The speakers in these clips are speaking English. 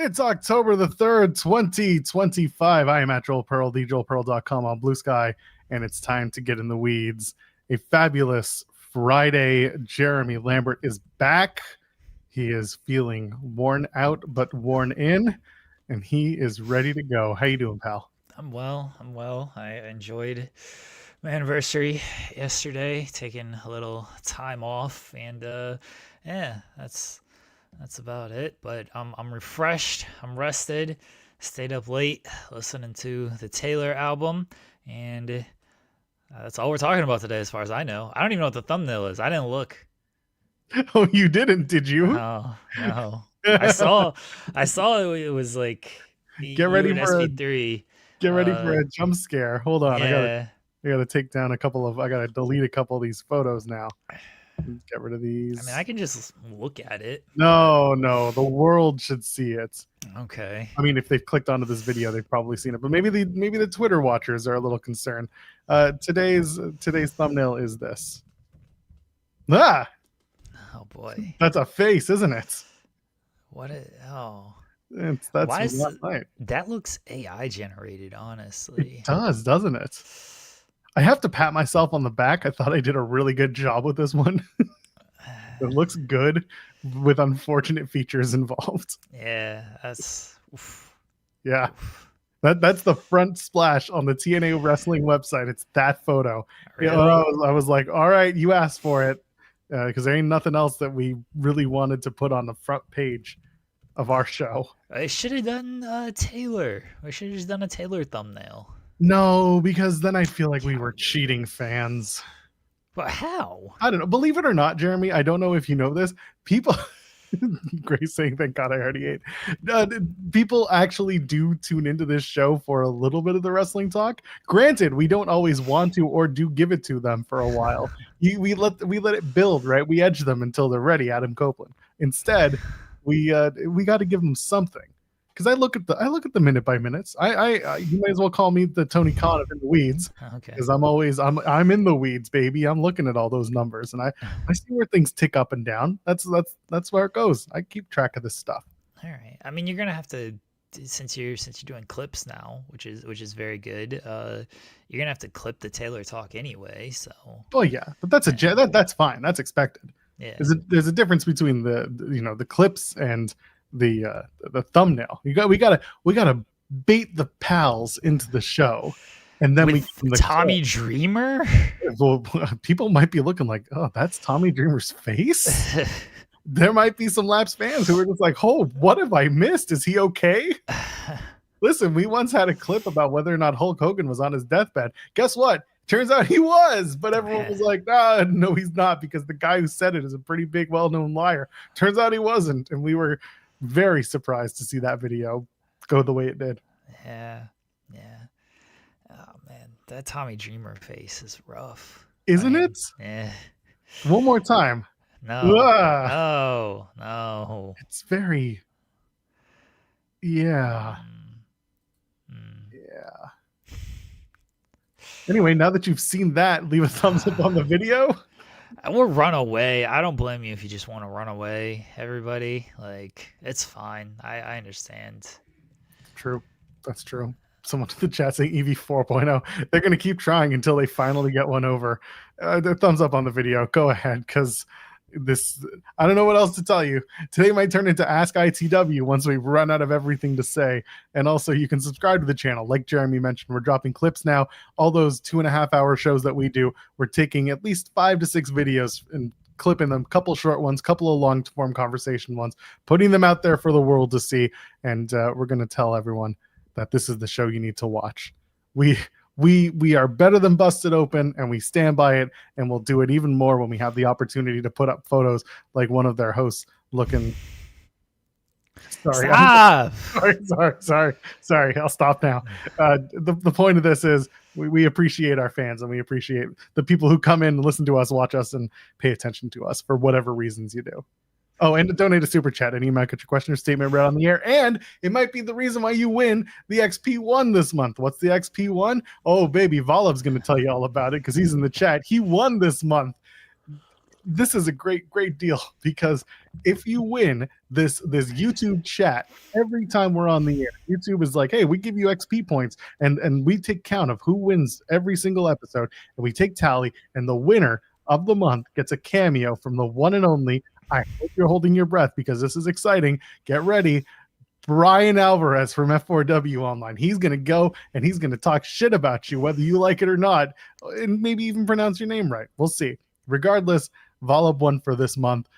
It's October the 3rd, 2025. I am at Joel Pearl, thejoelpearl.com on Blue Sky, and it's time to get in the weeds. A fabulous Friday. Jeremy Lambert is back. He is feeling worn out but worn in, and he is ready to go. How you doing, pal? I'm well. I enjoyed my anniversary yesterday, taking a little time off, and yeah, that's about it. But I'm refreshed. I'm rested. Stayed up late listening to the Taylor album, and that's all we're talking about today, as far as I know. I don't even know what the thumbnail is. I didn't look. Oh, you didn't, did you? No, no. I saw it was like Get you ready and for SP3. Get ready for a jump scare. Hold on, Yeah. I gotta take down I gotta delete a couple of these photos now. Get rid of these. I mean, I can just look at it. No, the world should see it. Okay. I mean, if they've clicked onto this video, they've probably seen it, but maybe the Twitter watchers are a little concerned. Today's thumbnail is this. Ah, Oh boy. that's a face, isn't it? That's Why is last night. that looks AI generated, honestly. It does, doesn't it? I have to pat myself on the back. I thought I did a really good job with this one. It looks good with unfortunate features involved. Yeah, that's oof. Yeah. That's the front splash on the TNA wrestling website. It's that photo. Really? I was like, all right, you asked for it, because there ain't nothing else that we really wanted to put on the front page of our show. I should have done Taylor. I should have just done a Taylor thumbnail. No, because then I'd feel like we were cheating fans. But how? I don't know. Believe it or not, Jeremy, I don't know if you know this. People, Grace saying, thank God I already ate. People actually do tune into this show for a little bit of the wrestling talk. Granted, we don't always want to or do give it to them for a while. We let it build, right? We edge them until they're ready, Adam Copeland. Instead, we got to give them something. Because I look at the minute by minutes. You might as well call me the Tony Khan of In the Weeds. Okay. Because I'm in the weeds, baby. I'm looking at all those numbers, and I see where things tick up and down. That's where it goes. I keep track of this stuff. All right. I mean, you're gonna have to, since you're doing clips now, which is very good. You're gonna have to clip the Taylor talk anyway. So. Well, yeah, but that's fine. That's expected. Yeah. There's a difference between the clips and the thumbnail. We gotta bait the pals into the show, and then with Tommy Dreamer. Well, people might be looking like, oh, that's Tommy Dreamer's face. There might be some Laps fans who are just like, oh, what have I missed? Is he okay? Listen, we once had a clip about whether or not Hulk Hogan was on his deathbed. Guess what? Turns out he was, but everyone was like, no, he's not, because the guy who said it is a pretty big, well-known liar. Turns out he wasn't, and we were very surprised to see that video go the way it did. Yeah. Oh man, that Tommy Dreamer face is rough, isn't it? Yeah. One more time. No. It's very. Yeah. Yeah. Anyway, now that you've seen that, leave a thumbs up on the video. Or run away. I don't blame you if you just want to run away, everybody. Like, it's fine. I understand. True. That's true. Someone in the chat saying EV 4.0. They're going to keep trying until they finally get one over. The thumbs up on the video. Go ahead, because I don't know what else to tell you. Today might turn into Ask ITW once we've run out of everything to say. And also, you can subscribe to the channel. Like Jeremy mentioned, we're dropping clips now. All those 2.5-hour shows that we do, we're taking at least 5 to 6 videos and clipping them, couple short ones, couple of long form conversation ones, putting them out there for the world to see. And we're going to tell everyone that this is the show you need to watch. We are better than Busted Open, and we stand by it, and we'll do it even more when we have the opportunity to put up photos like one of their hosts looking. Sorry. Sorry. I'll stop now. The point of this is we appreciate our fans, and we appreciate the people who come in and listen to us, watch us, and pay attention to us for whatever reasons you do. Oh, and to donate a super chat, and you might get your question or statement read on the air, and it might be the reason why you win the XP1 this month. What's the XP1? Oh, baby, Volev's going to tell you all about it because he's in the chat. He won this month. this is a great deal, because if you win this YouTube chat every time we're on the air, YouTube is like, hey, we give you XP points, and we take count of who wins every single episode, and we take tally, and the winner of the month gets a cameo from the one and only. I hope you're holding your breath, because this is exciting. Get ready. Brian Alvarez from F4W Online. He's going to go and he's going to talk shit about you, whether you like it or not, and maybe even pronounce your name right. We'll see. Regardless, Volub won for this month.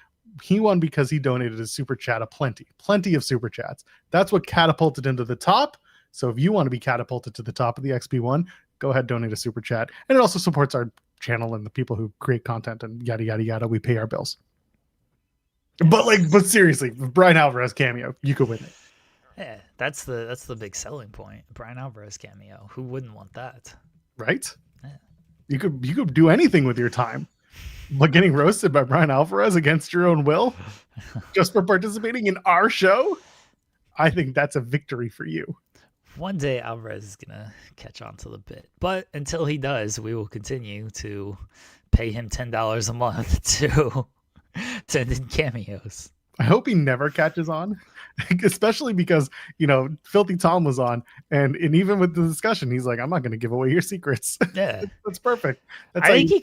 He won because he donated a super chat, plenty of super chats. That's what catapulted him to the top. So if you want to be catapulted to the top of the XP1, go ahead, donate a super chat. And it also supports our channel and the people who create content and yada, yada, yada. We pay our bills. But seriously, Brian Alvarez cameo, you could win it. Yeah, that's the big selling point. Brian Alvarez cameo. Who wouldn't want that? Right? Yeah. You could do anything with your time. But getting roasted by Brian Alvarez against your own will, just for participating in our show, I think that's a victory for you. One day Alvarez is gonna catch on to the bit, but until he does, we will continue to pay him $10 a month to send in cameos. I hope he never catches on, especially because, Filthy Tom was on, and even with the discussion, he's like, I'm not going to give away your secrets. Yeah. That's perfect. That's I think he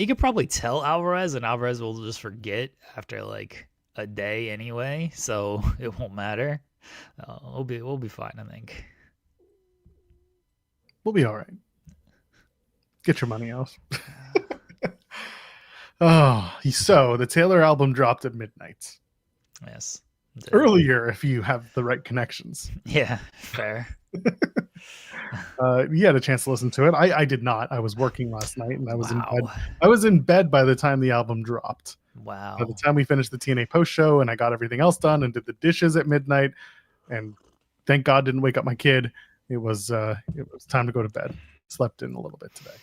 could probably tell Alvarez, and Alvarez will just forget after like a day anyway, so it won't matter. We'll be fine, I think. We'll be all right. Get your money out. Oh, so the Taylor album dropped at midnight. Yes. Earlier, if you have the right connections. Yeah, fair. You had a chance to listen to it. I did not. I was working last night, and I was in bed. Wow. I was in bed by the time the album dropped. Wow. By the time we finished the TNA post show, and I got everything else done, and did the dishes at midnight, and thank God didn't wake up my kid. It was time to go to bed. Slept in a little bit today.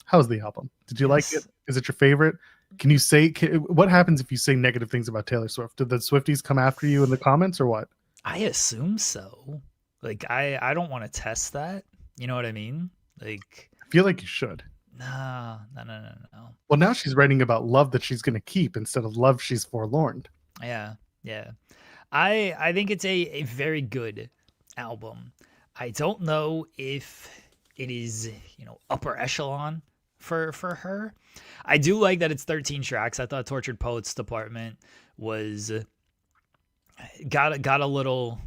How's the album? Did you like it? Is it your favorite? Can you say what happens if you say negative things about Taylor Swift? Did the Swifties come after you in the comments or what? I assume so. Like I don't want to test that. You know what I mean? Like I feel like you should. No. Well, now she's writing about love that she's going to keep instead of love she's forlorn. Yeah. I think it's a very good album. I don't know if it is, upper echelon for her. I do like that it's 13 tracks. I thought Tortured Poets Department was got a little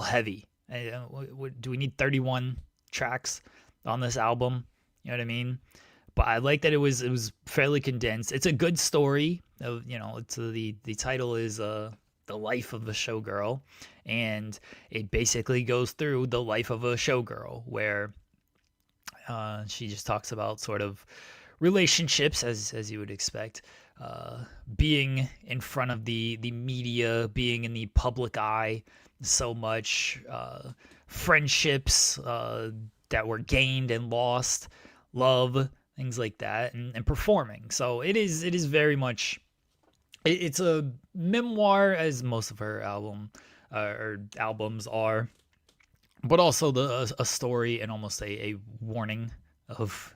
heavy. Do we need 31 tracks on this album? You know what I mean? But I like that it was fairly condensed. It's a good story. It's the title is The Life of a Showgirl, and it basically goes through the life of a showgirl, where she just talks about sort of relationships, as you would expect, being in front of the media, being in the public eye so much, friendships that were gained and lost, love, things like that, and performing. So it is very much, it's a memoir, as most of her albums are, but also a story and almost a warning of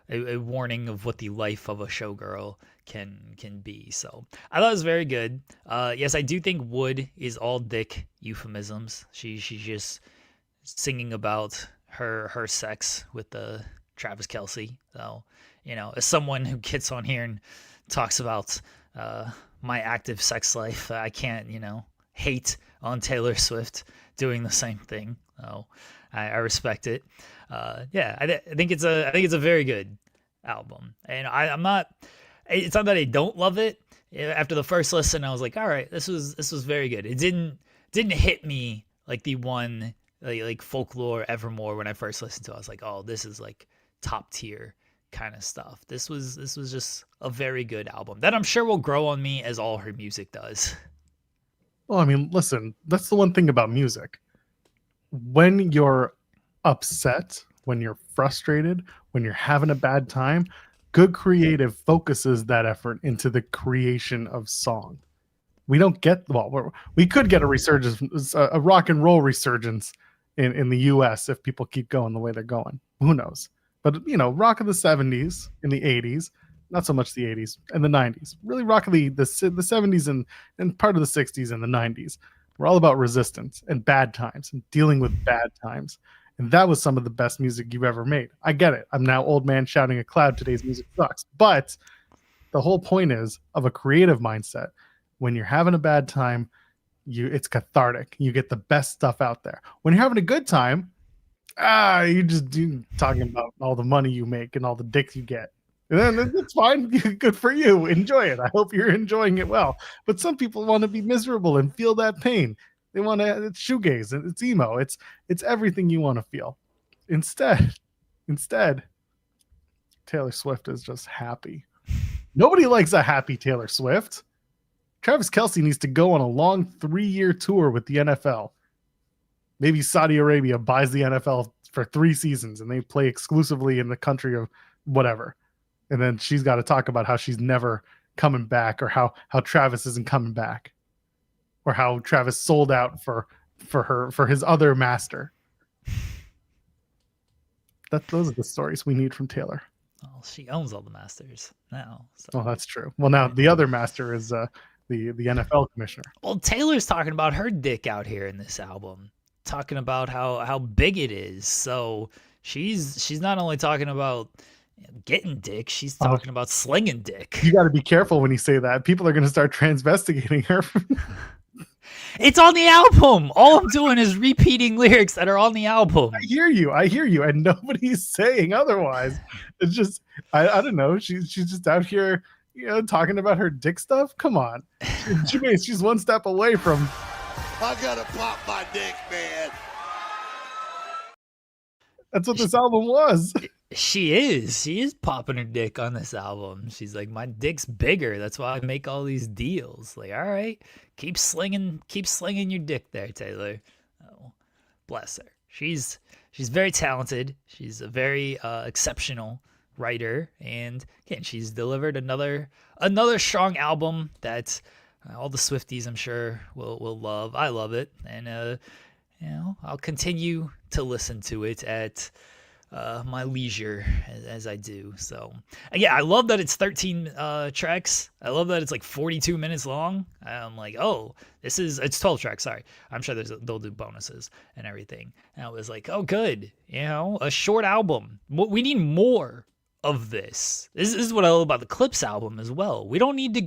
a warning of what the life of a showgirl can be. So I thought it was very good. Yes, I do think Wood is all dick euphemisms. She's just singing about her sex with the Travis Kelce. So, as someone who gets on here and talks about my active sex life, I can't, hate on Taylor Swift doing the same thing. So I respect it. I think it's a very good album, and I'm not. It's not that I don't love it. After the first listen, I was like, all right, this was very good. It didn't hit me like the one like Folklore, Evermore when I first listened to it. I was like, oh, this is like top tier kind of stuff. This was just a very good album that I'm sure will grow on me, as all her music does. Well, I mean, listen, that's the one thing about music. When you're upset, when you're frustrated, when you're having a bad time, good creative focuses that effort into the creation of song. We don't get, we could get a resurgence, a rock and roll resurgence in the US if people keep going the way they're going. Who knows? But, rock of the 70s, in the 80s, not so much the 80s and the 90s. Really rocking the 70s and part of the 60s and the 90s. We're all about resistance and bad times and dealing with bad times. And that was some of the best music you've ever made. I get it. I'm now old man shouting at cloud. Today's music sucks. But the whole point is of a creative mindset. When you're having a bad time, it's cathartic. You get the best stuff out there. When you're having a good time, you talking about all the money you make and all the dicks you get. And then it's fine. Good for you. Enjoy it. I hope you're enjoying it well. But some people want to be miserable and feel that pain. They want to. It's shoegaze. It's emo. It's everything you want to feel. Instead, Taylor Swift is just happy. Nobody likes a happy Taylor Swift. Travis Kelce needs to go on a long 3-year tour with the NFL. Maybe Saudi Arabia buys the NFL for 3 seasons and they play exclusively in the country of whatever. And then she's got to talk about how she's never coming back, or how Travis isn't coming back, or how Travis sold out for his other master. Those are the stories we need from Taylor. Well, she owns all the masters now. So. Well, that's true. Well, now the other master is the NFL commissioner. Well, Taylor's talking about her dick out here in this album, talking about how big it is. So she's not only talking about getting dick, she's talking about slinging dick. You got to be careful when you say that. People are going to start transvestigating her. It's on the album. All I'm doing is repeating lyrics that are on the album. I hear you, and nobody's saying otherwise. It's just I don't know. She's just out here, talking about her dick stuff. Come on, she's one step away from. I gotta pop my dick, man. That's what this album was. She is popping her dick on this album. She's like, my dick's bigger. That's why I make all these deals. Like, all right, keep slinging your dick there, Taylor. Oh, bless her. She's very talented. She's a very exceptional writer, and again, she's delivered another strong album that all the Swifties, I'm sure, will love. I love it, and I'll continue to listen to it at my leisure as I do. So yeah, I love that it's 13 tracks. I love that it's like 42 minutes long. I'm like, oh, it's 12 tracks. Sorry, I'm sure they'll do bonuses and everything. And I was like, oh, good, a short album. We need more of this. This is what I love about the Clips album as well. We don't need to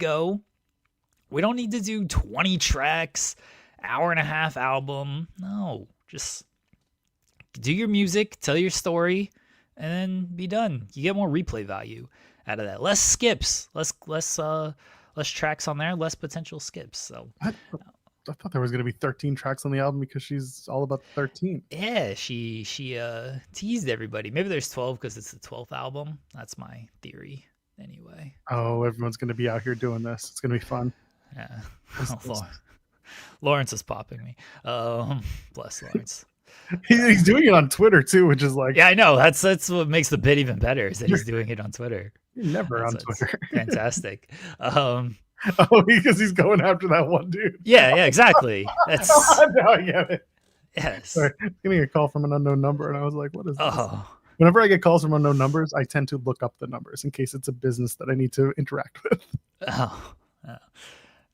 do 20 tracks, hour-and-a-half album. No, just do your music, tell your story, and then be done. You get more replay value out of that. Less skips, less tracks on there, less potential skips. So I thought there was going to be 13 tracks on the album because she's all about 13. Yeah, she teased everybody. Maybe there's 12 because it's the 12th album. That's my theory anyway. Oh, everyone's going to be out here doing this. It's going to be fun. Yeah. Lawrence is popping me. Bless Lawrence. He's doing it on Twitter too, which is like, yeah, I know. That's what makes the bit even better, is that he's doing it on Twitter. You're never on Twitter. Fantastic. Oh, because he's going after that one dude. Yeah, exactly. That's now I get it. Yes. Sorry, getting a call from an unknown number, and I was like, "What is this?" Oh. Whenever I get calls from unknown numbers, I tend to look up the numbers in case it's a business that I need to interact with. Oh.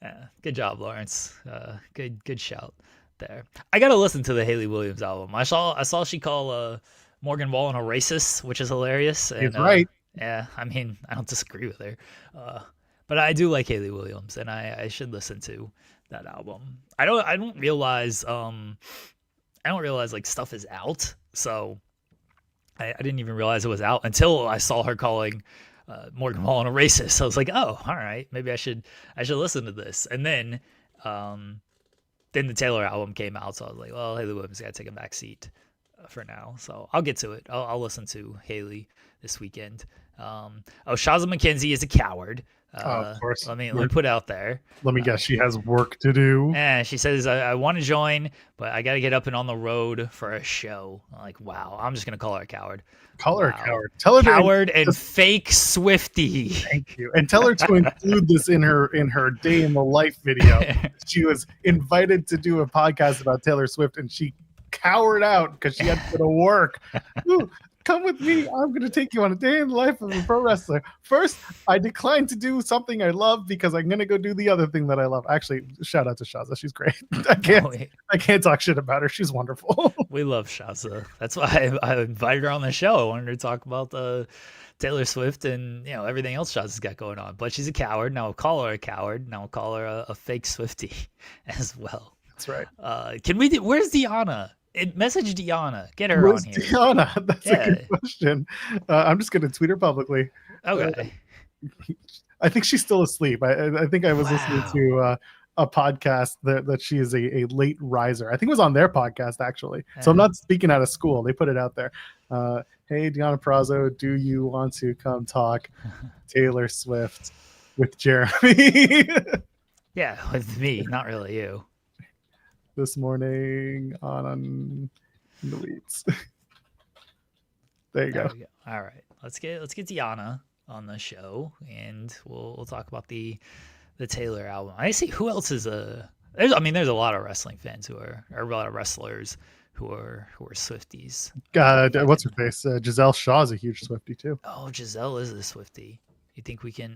Yeah. Good job, Lawrence. Good shout there. I gotta listen to the Hayley Williams album. I saw she call Morgan Wallen a racist, which is hilarious. And, He's right. Yeah, I mean, I don't disagree with her. But I do like Hayley Williams, and I should listen to that album. I don't realize like stuff is out, so I didn't even realize it was out until I saw her calling Morgan Wallen a racist. So I was like, oh, all right, maybe I should listen to this. And then the Taylor album came out, so I was like, well, Hayley Williams got to take a back seat for now. So I'll get to it. I'll listen to Hayley this weekend. Shaza McKenzie is a coward. Of course. Let me put out there. Let me guess, she has work to do. And she says, I want to join, but I got to get up and on the road for a show. I'm like, wow, I'm just going to call her a coward. Call her a coward. Tell her coward and fake Swiftie. Thank you. And tell her to include this in her day in the life video. She was invited to do a podcast about Taylor Swift, and she cowered out because she had to go to work. Ooh, Come with me. I'm going to take you on a day in the life of a pro wrestler. First, I declined to do something I love because I'm going to go do the other thing that I love. Actually, shout out to Shaza. She's great. I can't talk shit about her. She's wonderful. We love Shaza. That's why I invited her on the show. I wanted her to talk about the Taylor Swift and everything else Shaza's got going on. But she's a coward. Now we'll call her a coward. Now we'll call her a fake Swiftie as well. That's right. Where's Deanna? Message Deanna. Get her on here. Deanna? That's a good question. I'm just going to tweet her publicly. Okay. I think she's still asleep. I think I was listening to a podcast that she is a late riser. I think it was on their podcast, actually. So I'm not speaking out of school. They put it out there. Hey, Deanna Prazo, do you want to come talk Taylor Swift with Jeremy? Yeah, with me, not really you. This morning on the Weeds. There you go. All right, let's get Deanna on the show, and we'll talk about the Taylor album. I see who else is there's a lot of wrestling fans or a lot of wrestlers who are Swifties. What's her face? Giselle Shaw's a huge Swiftie too. Oh, Giselle is a Swiftie. You think we can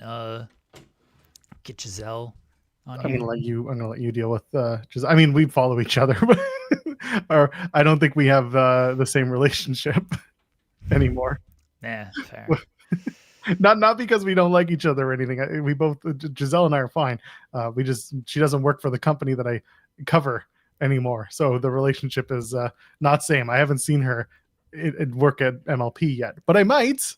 get Giselle? I'm gonna let you deal with Giselle. I mean, we follow each other, but or I don't think we have the same relationship anymore. Yeah, fair. Not because we don't like each other or anything. We both, Giselle and I are fine. She doesn't work for the company that I cover anymore, so the relationship is not same. I haven't seen her work at MLP yet, but I might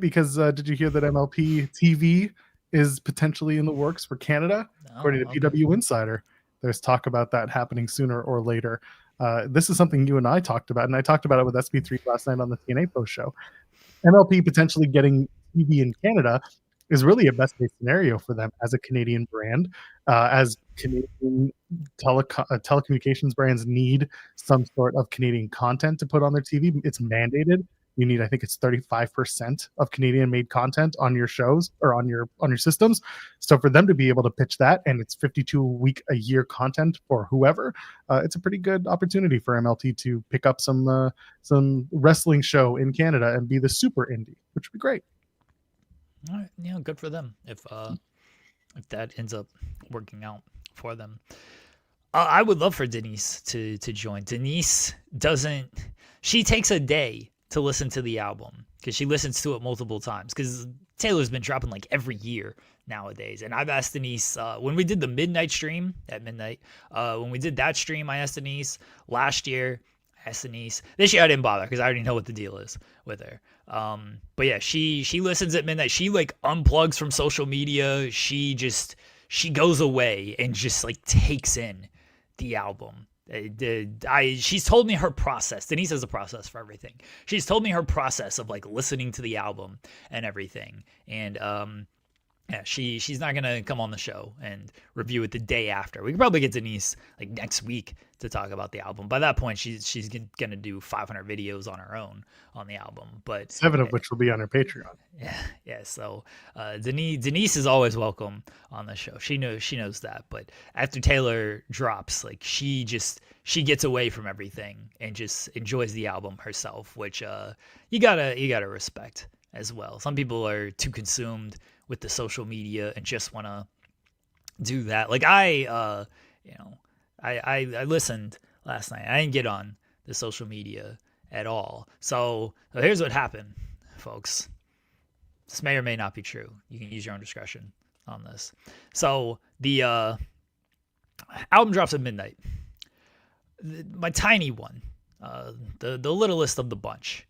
because did you hear that MLP TV is potentially in the works for Canada? According to PW Insider, there's talk about that happening sooner or later. This is something you and I talked about, and I talked about it with SP3 last night on the TNA post show. MLP potentially getting TV in Canada is really a best case scenario for them as a Canadian brand, as Canadian telecommunications brands need some sort of Canadian content to put on their TV. It's mandated. You need, I think it's 35% of Canadian made content on your shows or on your systems. So for them to be able to pitch that, and it's 52-week a year content for whoever, it's a pretty good opportunity for MLT to pick up some wrestling show in Canada and be the super indie, which would be great. All right, yeah, good for them if that ends up working out for them. I would love for Denise to join. Denise she takes a day to listen to the album because she listens to it multiple times because Taylor's been dropping like every year nowadays. And I've asked Denise when we did the midnight stream at midnight, when we did that stream, I asked Denise last year. This year I didn't bother because I already know what the deal is with her. But yeah, she listens at midnight. She like unplugs from social media. She goes away and just like takes in the album. She's told me her process. Denise has a process for everything. She's told me her process of like listening to the album and everything. And yeah, she's not gonna come on the show and review it the day after. We could probably get Denise like next week to talk about the album. By that point, she's gonna do 500 videos on her own on the album, but 7 of which will be on her Patreon. Yeah. So Denise is always welcome on the show. She knows that. But after Taylor drops, like she gets away from everything and just enjoys the album herself, which you gotta respect as well. Some people are too consumed with the social media and just want to do that. Like I listened last night. I didn't get on the social media at all. So here's what happened, folks. This may or may not be true. You can use your own discretion on this. So the album drops at midnight. My tiny one, the littlest of the bunch,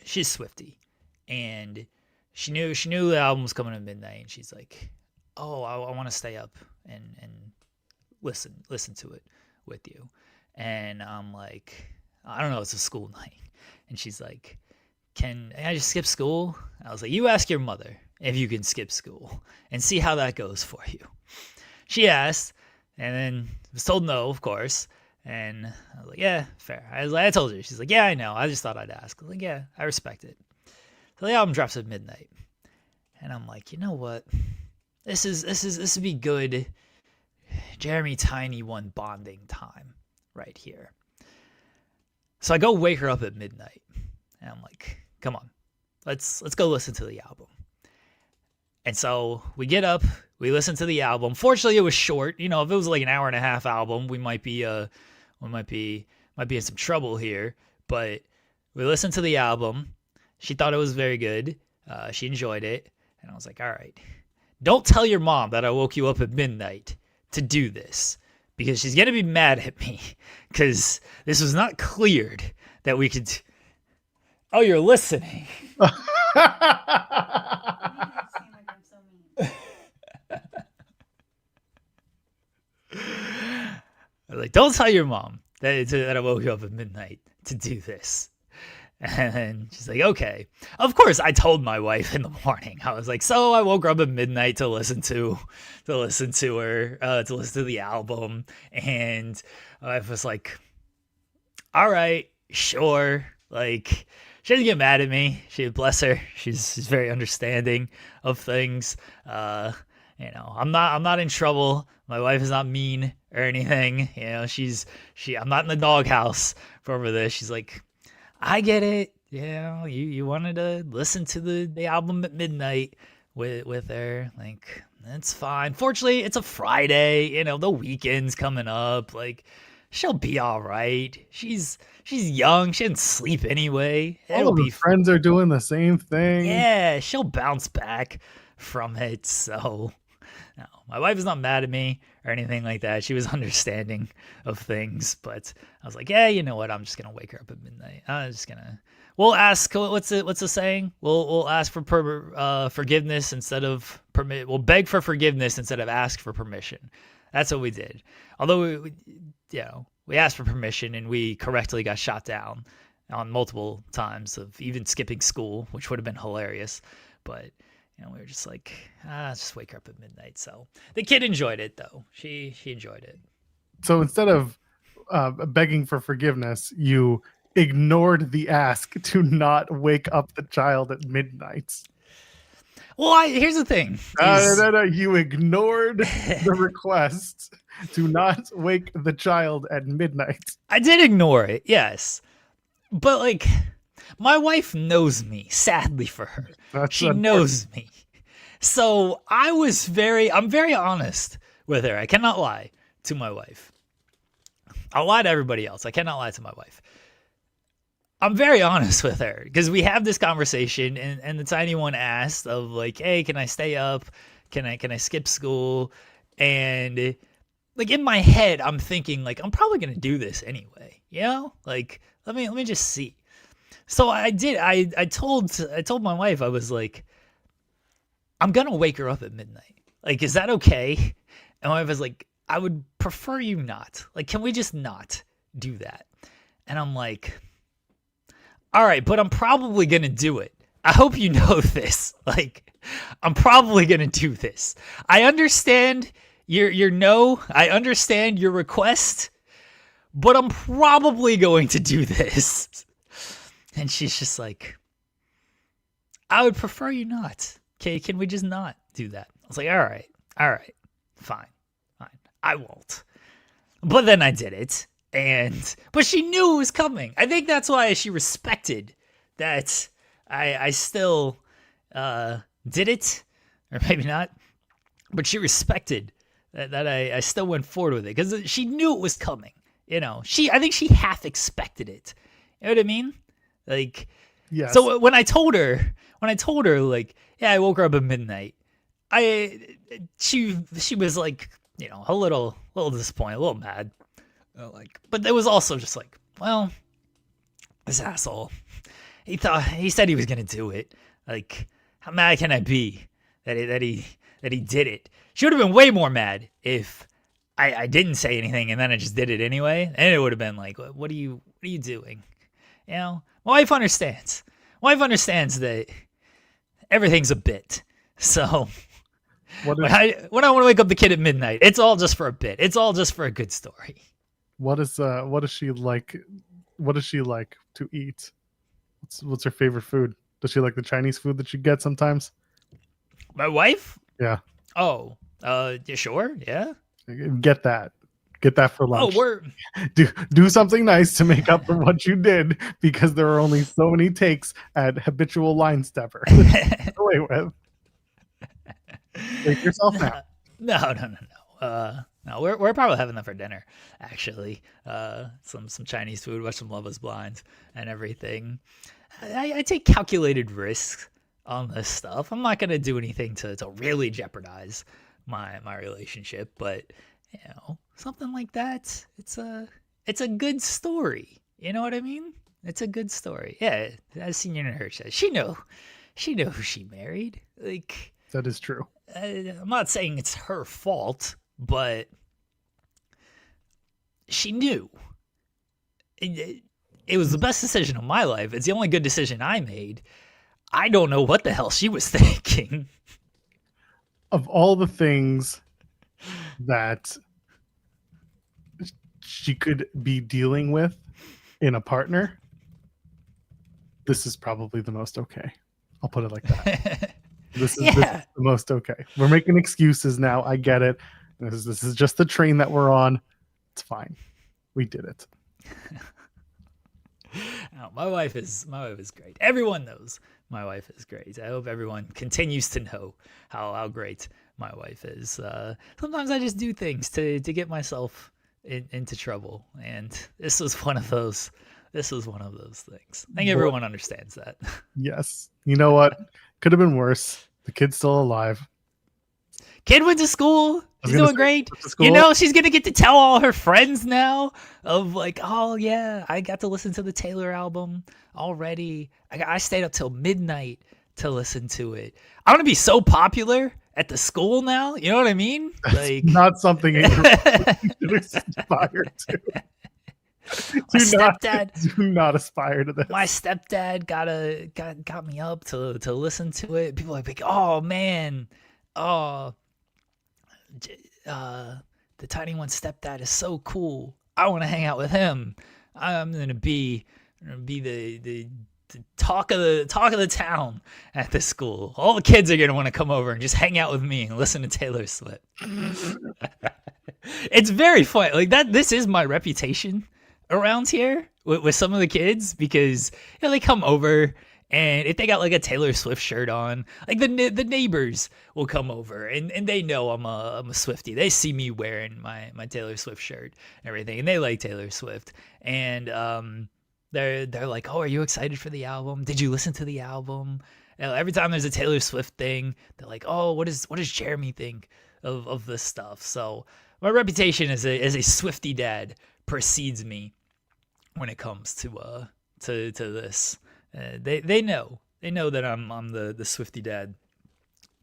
she's Swiftie, and she knew the album was coming at midnight, and she's like, "Oh, I want to stay up and listen to it with you." And I'm like, "I don't know, it's a school night." And she's like, "Can I just skip school?" I was like, "You ask your mother if you can skip school and see how that goes for you." She asked, and then was told no, of course. And I was like, "Yeah, fair." I told her. She's like, "Yeah, I know. I just thought I'd ask." I was like, "Yeah, I respect it." So the album drops at midnight, and I'm like, you know what? This would be good. Jeremy Tiny One bonding time right here. So I go wake her up at midnight, And I'm like, come on, let's go listen to the album. And so we get up, we listen to the album. Fortunately, it was short. You know, if it was like an hour and a half album, we might be in some trouble here. But we listened to the album. She thought it was very good. She enjoyed it. And I was like, all right, don't tell your mom that I woke you up at midnight to do this, because she's going to be mad at me, because this was not cleared that we could. Oh, you're listening. Like, don't tell your mom that I woke you up at midnight to do this. And she's like, okay. Of course, I told my wife in the morning. I was like, so I woke her up at midnight to listen to the album. And I was like, all right, sure. Like, she doesn't get mad at me. Bless her. She's very understanding of things. You know, I'm not in trouble. My wife is not mean or anything. You know, I'm not in the doghouse for this. She's like, I get it. You know, you wanted to listen to the album at midnight with her. Like, that's fine. Fortunately, it's a Friday. You know, the weekend's coming up. Like, she'll be all right. She's young. She didn't sleep anyway. All of her friends are doing the same thing. Yeah, she'll bounce back from it. So, no, my wife is not mad at me or anything like that. She was understanding of things, but I was like, yeah, you know what? I'm just gonna wake her up at midnight. We'll ask. What's the saying? We'll ask for forgiveness instead of permit. We'll beg for forgiveness instead of ask for permission. That's what we did. Although we asked for permission and we correctly got shot down on multiple times of even skipping school, which would have been hilarious. But we were just like, just wake her up at midnight. So the kid enjoyed it, though. She enjoyed it. So instead of begging for forgiveness, you ignored the ask to not wake up the child at midnight. Well, here's the thing. You ignored the request to not wake the child at midnight. I did ignore it, yes. But, like, my wife knows me, sadly for her. She knows me. So I'm very honest with her. I cannot lie to my wife. I'll lie to everybody else. I cannot lie to my wife. I'm very honest with her because we have this conversation and the tiny one asked of like, hey, can I stay up? Can I skip school? And like in my head, I'm thinking like, I'm probably going to do this anyway. You know, like, let me just see. So I did. I told my wife, I was like, I'm going to wake her up at midnight. Like, is that okay? And my wife was like, I would prefer you not. Like, can we just not do that? And I'm like, all right, but I'm probably going to do it. I hope you know this. Like, I'm probably going to do this. I understand your no. I understand your request, but I'm probably going to do this. And she's just like, I would prefer you not. Okay, can we just not do that? I was like, all right, fine. I won't. But then I did it. But she knew it was coming. I think that's why she respected that I still did it, or maybe not. But she respected that I still went forward with it because she knew it was coming. You know, I think she half expected it. You know what I mean? Like, yes. So when I told her, like, yeah, I woke her up at midnight. She was like, you know, a little disappointed, a little mad. But it was also just like, well, this asshole, he said he was gonna do it. Like, how mad can I be that he did it? She would have been way more mad if I didn't say anything and then I just did it anyway. And it would have been like, what are you doing? You know, my wife understands. My wife understands that everything's a bit. So when I want to wake up the kid at midnight, it's all just for a bit. It's all just for a good story. What is she like? What does she like to eat? What's her favorite food? Does she like the Chinese food that you get sometimes? My wife? Yeah. Oh, yeah, sure, yeah. Get that Get that for Oh, lunch. we're Do something nice to make up for what you did, because there are only so many takes at habitual line stepper. Away with. Save yourself now. no. No, we're probably having that for dinner, actually. Some Chinese food, watch some Love Is Blind and everything. I take calculated risks on this stuff. I'm not gonna do anything to really jeopardize my relationship, but something like that. It's a good story. You know what I mean? It's a good story. Yeah, as Senior Nerd says, she knew who she married. Like, That is true. I'm not saying it's her fault, but she knew. It was the best decision of my life. It's the only good decision I made. I don't know what the hell she was thinking. Of all the things that she could be dealing with in a partner, this is probably the most okay. I'll put it like that. This is the most okay. We're making excuses now. I get it. This is just the train that we're on. It's fine. We did it. Oh, my wife is great. Everyone knows my wife is great. I hope everyone continues to know how great my wife is. Sometimes I just do things to get myself into trouble, and this was one of those. This was one of those things. I think everyone understands that. Yes. You know what? Could have been worse. The kid's still alive. Kid went to school. She's doing great. She's going to get to tell all her friends now of like, oh, yeah, I got to listen to the Taylor album already. I stayed up till midnight to listen to it. I'm going to be so popular at the school now. You know what I mean? Like, not something you should aspire to. Do not aspire to this. My stepdad got me up to listen to it. People are like, oh, man. Oh, the Tiny One's stepdad is so cool. I want to hang out with him. I'm gonna be the talk of the town at the school. All the kids are gonna want to come over and just hang out with me and listen to Taylor Swift. It's very fun. Like that. This is my reputation around here with some of the kids, because they come over. And if they got like a Taylor Swift shirt on, like the neighbors will come over and they know I'm a Swiftie. They see me wearing my Taylor Swift shirt and everything, and they like Taylor Swift. And they're like, oh, are you excited for the album? Did you listen to the album? And every time there's a Taylor Swift thing, they're like, oh, what does Jeremy think of this stuff? So my reputation as a Swiftie dad precedes me when it comes to this. They know that I'm the Swiftie dad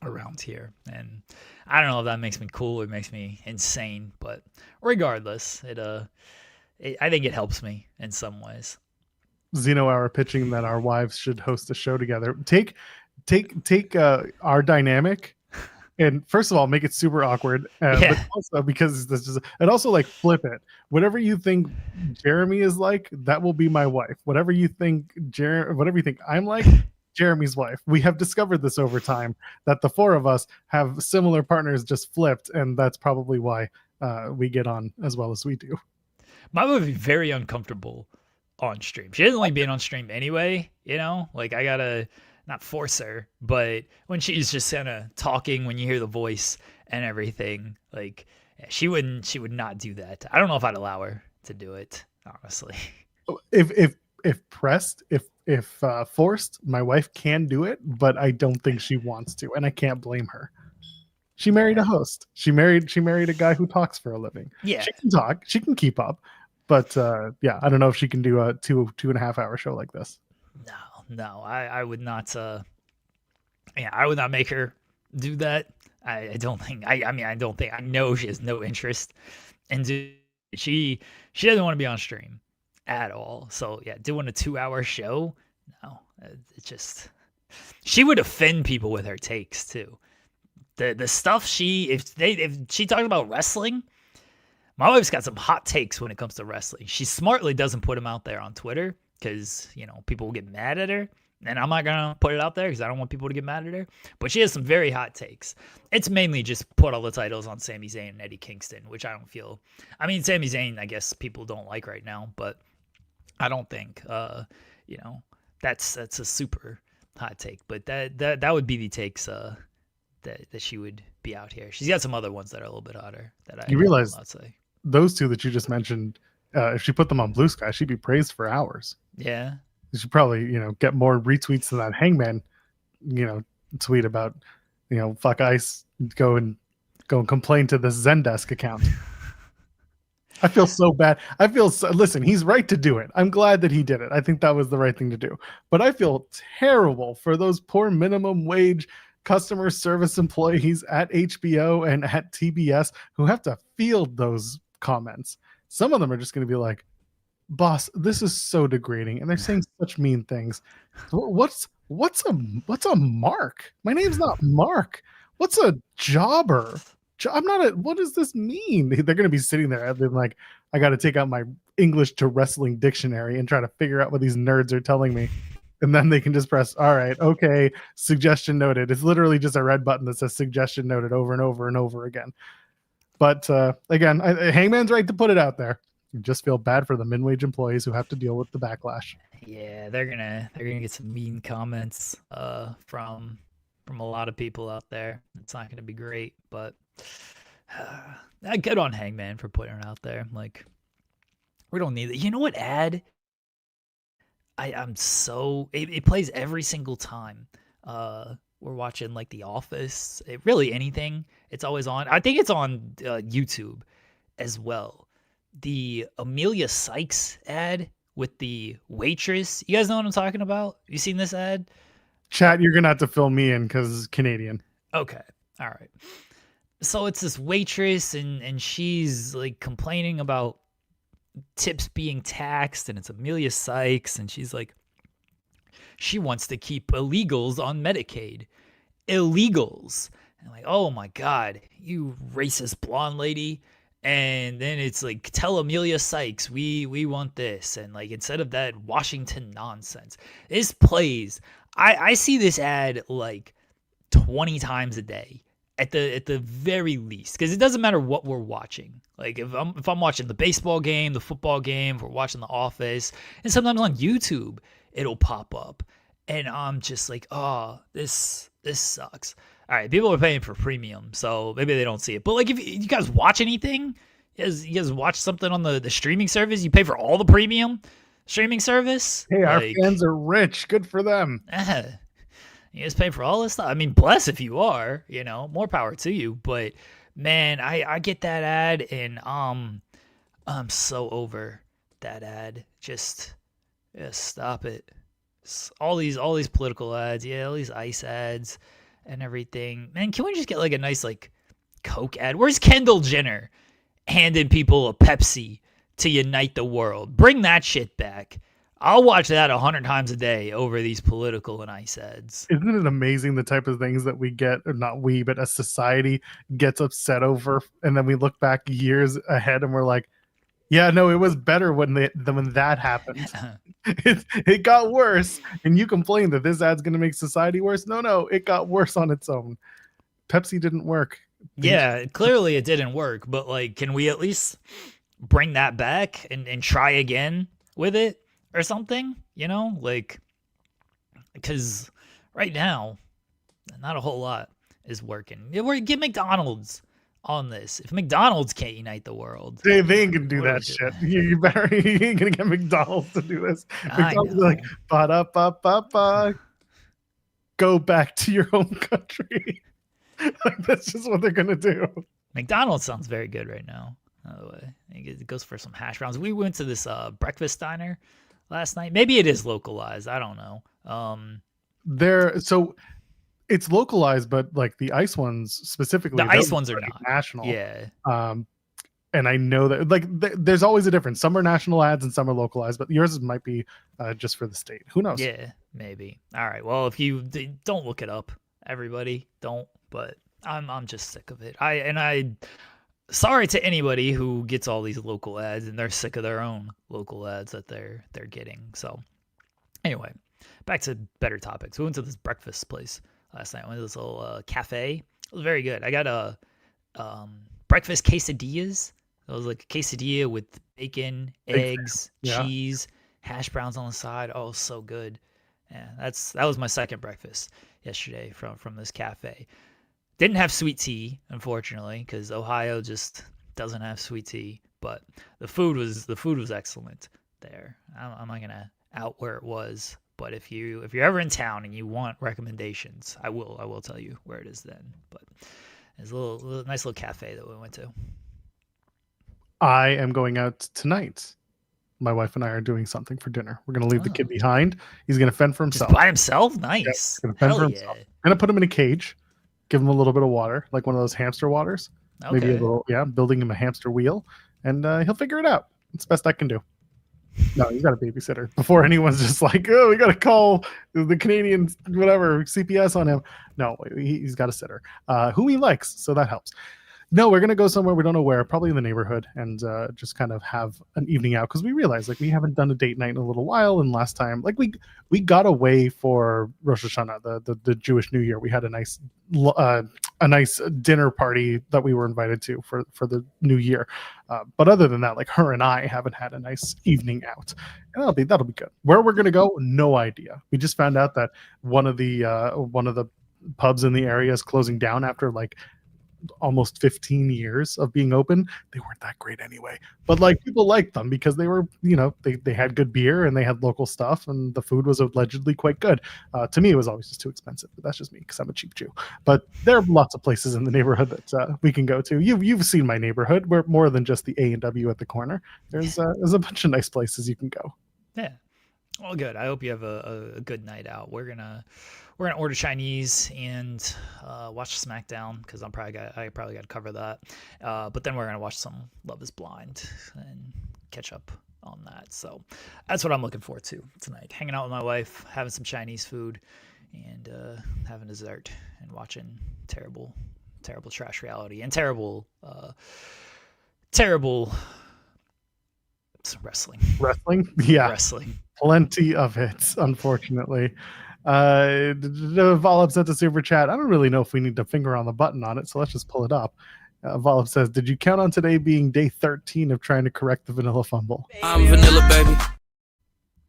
around here, and I don't know if that makes me cool or makes me insane, but regardless, I think it helps me in some ways. Zeno Hour pitching that our wives should host a show together. Take our dynamic, and first of all, make it super awkward. But also because this is, and also like flip it. Whatever you think Jeremy is like, that will be my wife. Whatever you think I'm like, Jeremy's wife. We have discovered this over time, that the four of us have similar partners just flipped, and that's probably why we get on as well as we do. Mine would be very uncomfortable on stream. She doesn't like being on stream anyway, like I gotta not force her, but when she's just kind of talking, when you hear the voice and everything, like she would not do that. I don't know if I'd allow her to do it, honestly. If pressed, if forced, my wife can do it, but I don't think she wants to, and I can't blame her. She married a host. She married a guy who talks for a living. Yeah, she can talk. She can keep up, but I don't know if she can do a 2.5 hour show like this. No, I would not. I would not make her do that. I don't think. I don't think. I know she has no interest, and she doesn't want to be on stream at all. So yeah, doing a 2-hour show, no, it just, she would offend people with her takes too. The stuff if she talks about wrestling, my wife's got some hot takes when it comes to wrestling. She smartly doesn't put them out there on Twitter, because people will get mad at her and I'm not gonna put it out there because I don't want people to get mad at her. But she has some very hot takes. It's mainly just put all the titles on Sami Zayn and Eddie Kingston, which I don't feel. I mean, Sami Zayn, I guess people don't like right now, but I don't think that's a super hot take. But that would be the takes that she would be out here. She's got some other ones that are a little bit hotter that You realize will not say. those two that you just mentioned, if she put them on Blue Sky, she'd be praised for hours. Yeah. You should probably, get more retweets than that Hangman, tweet about, fuck Ice, go and complain to the Zendesk account. I feel so bad. Listen, he's right to do it. I'm glad that he did it. I think that was the right thing to do. But I feel terrible for those poor minimum wage customer service employees at HBO and at TBS who have to field those comments. Some of them are just going to be like, boss, this is so degrading, and they're saying such mean things. What's a mark? My name's not Mark. What's a jobber? I'm not a. What does this mean? They're going to be sitting there like, I got to take out my English to wrestling dictionary and try to figure out what these nerds are telling me, and then they can just press, all right, okay, suggestion noted. It's literally just a red button that says suggestion noted over and over and over again. But again, Hangman's right to put it out there. You just feel bad for the min-wage employees who have to deal with the backlash. Yeah, they're gonna get some mean comments from a lot of people out there. It's not gonna be great, but good on Hangman for putting it out there. Like, we don't need it. You know what ad? It plays every single time. We're watching like The Office. Really anything. It's always on. I think it's on YouTube as well. The Amelia Sykes ad with the waitress. You guys know what I'm talking about? You seen this ad? Chat, you're gonna have to fill me in because Canadian. Okay. All right. So it's this waitress and she's like complaining about tips being taxed, and it's Amelia Sykes, and she's like, she wants to keep illegals on Medicaid. Illegals. And I'm like, oh my God, you racist blonde lady. And then it's like, tell Amelia Sykes, we want this. And like, instead of that Washington nonsense, this plays. I see this ad like 20 times a day at the very least, because it doesn't matter what we're watching. Like if I'm watching the baseball game, the football game, if we're watching The Office, and sometimes on YouTube it'll pop up, and I'm just like, oh, this sucks. All right, people are paying for premium, so maybe they don't see it. But like, if you guys watch anything, you guys watch something on the streaming service, you pay for all the premium streaming service. Hey, our fans are rich. Good for them. You guys pay for all this stuff. I mean, bless if you are, more power to you. But man, I get that ad, and I'm so over that ad. Just stop it. All these political ads, all these ICE ads and everything. Man, can we just get like a nice like Coke ad? Where's Kendall Jenner handing people a Pepsi to unite the world? Bring that shit back. I'll watch that 100 times a day over these political and ICE ads. Isn't it amazing the type of things that we get, or not we, but a society gets upset over, and then we look back years ahead and we're like, yeah, no, it was better when that happened. It got worse, and you complain that this ad's going to make society worse. No, it got worse on its own. Pepsi didn't work. Yeah, clearly it didn't work, but like, can we at least bring that back and try again with it or something? Like, because right now, not a whole lot is working. Get McDonald's on this. If McDonald's can't unite the world, they ain't gonna do that shit. You ain't gonna get McDonald's to do this. McDonald's like, ba-da-ba-ba-ba, go back to your home country. Like, that's just what they're gonna do. McDonald's sounds very good right now, by the way. It goes for some hash browns. We went to this breakfast diner last night. Maybe it is localized, I don't know. So it's localized, but like the ICE ones specifically, the ICE ones are not national. Yeah. And I know that like there's always a difference. Some are national ads and some are localized, but yours might be just for the state. Who knows? Yeah, maybe. All right. Well, if you don't look it up, everybody don't. But I'm just sick of it. Sorry to anybody who gets all these local ads and they're sick of their own local ads that they're getting. So anyway, back to better topics. We went to this breakfast place last night. We went to this little cafe. It was very good. I got a breakfast quesadillas. It was like a quesadilla with bacon, eggs, cheese, hash browns on the side. Oh, so good. Yeah, that was my second breakfast yesterday from this cafe. Didn't have sweet tea, unfortunately, because Ohio just doesn't have sweet tea. But the food was excellent there. I'm not gonna out where it was, but if you're ever in town and you want recommendations, I will tell you where it is then. But it's a little nice little cafe that we went to. I am going out tonight. My wife and I are doing something for dinner. We're going to leave the kid behind. He's going to fend for himself. Just by himself? Nice. Yeah, fend for himself. I'm going to put him in a cage, give him a little bit of water, like one of those hamster waters. Okay. Maybe a little, building him a hamster wheel, and he'll figure it out. It's the best I can do. No, he's got a babysitter. Before anyone's just like, oh, we got to call the Canadian, whatever, CPS on him. No, he's got a sitter who he likes, so that helps. No, we're going to go somewhere we don't know where, probably in the neighborhood, and just kind of have an evening out, because we realized like we haven't done a date night in a little while, and last time like we got away for Rosh Hashanah, the Jewish New Year. We had a nice dinner party that we were invited to for the New Year, but other than that, like her and I haven't had a nice evening out, and that'll be good. Where we're going to go, no idea. We just found out that one of the pubs in the area is closing down after like almost 15 years of being open. They weren't that great anyway, but like people liked them because they were, they had good beer and they had local stuff, and the food was allegedly quite good. To me, it was always just too expensive, but that's just me because I'm a cheap Jew. But there are lots of places in the neighborhood that we can go to. You've seen my neighborhood. We're more than just the A&W at the corner. There's a bunch of nice places you can go. Yeah. Well, good. I hope you have a good night out. We're gonna order Chinese and watch SmackDown, because I probably got to cover that. But then we're gonna watch some Love Is Blind and catch up on that. So that's what I'm looking forward to tonight. Hanging out with my wife, having some Chinese food, and having dessert, and watching terrible trash reality and terrible wrestling. Yeah. Wrestling. Plenty of it, unfortunately. Volop sent a super chat. I don't really know if we need to finger on the button on it, so let's just pull it up. Volop says, did you count on today being day 13 of trying to correct the vanilla fumble? I'm vanilla, baby.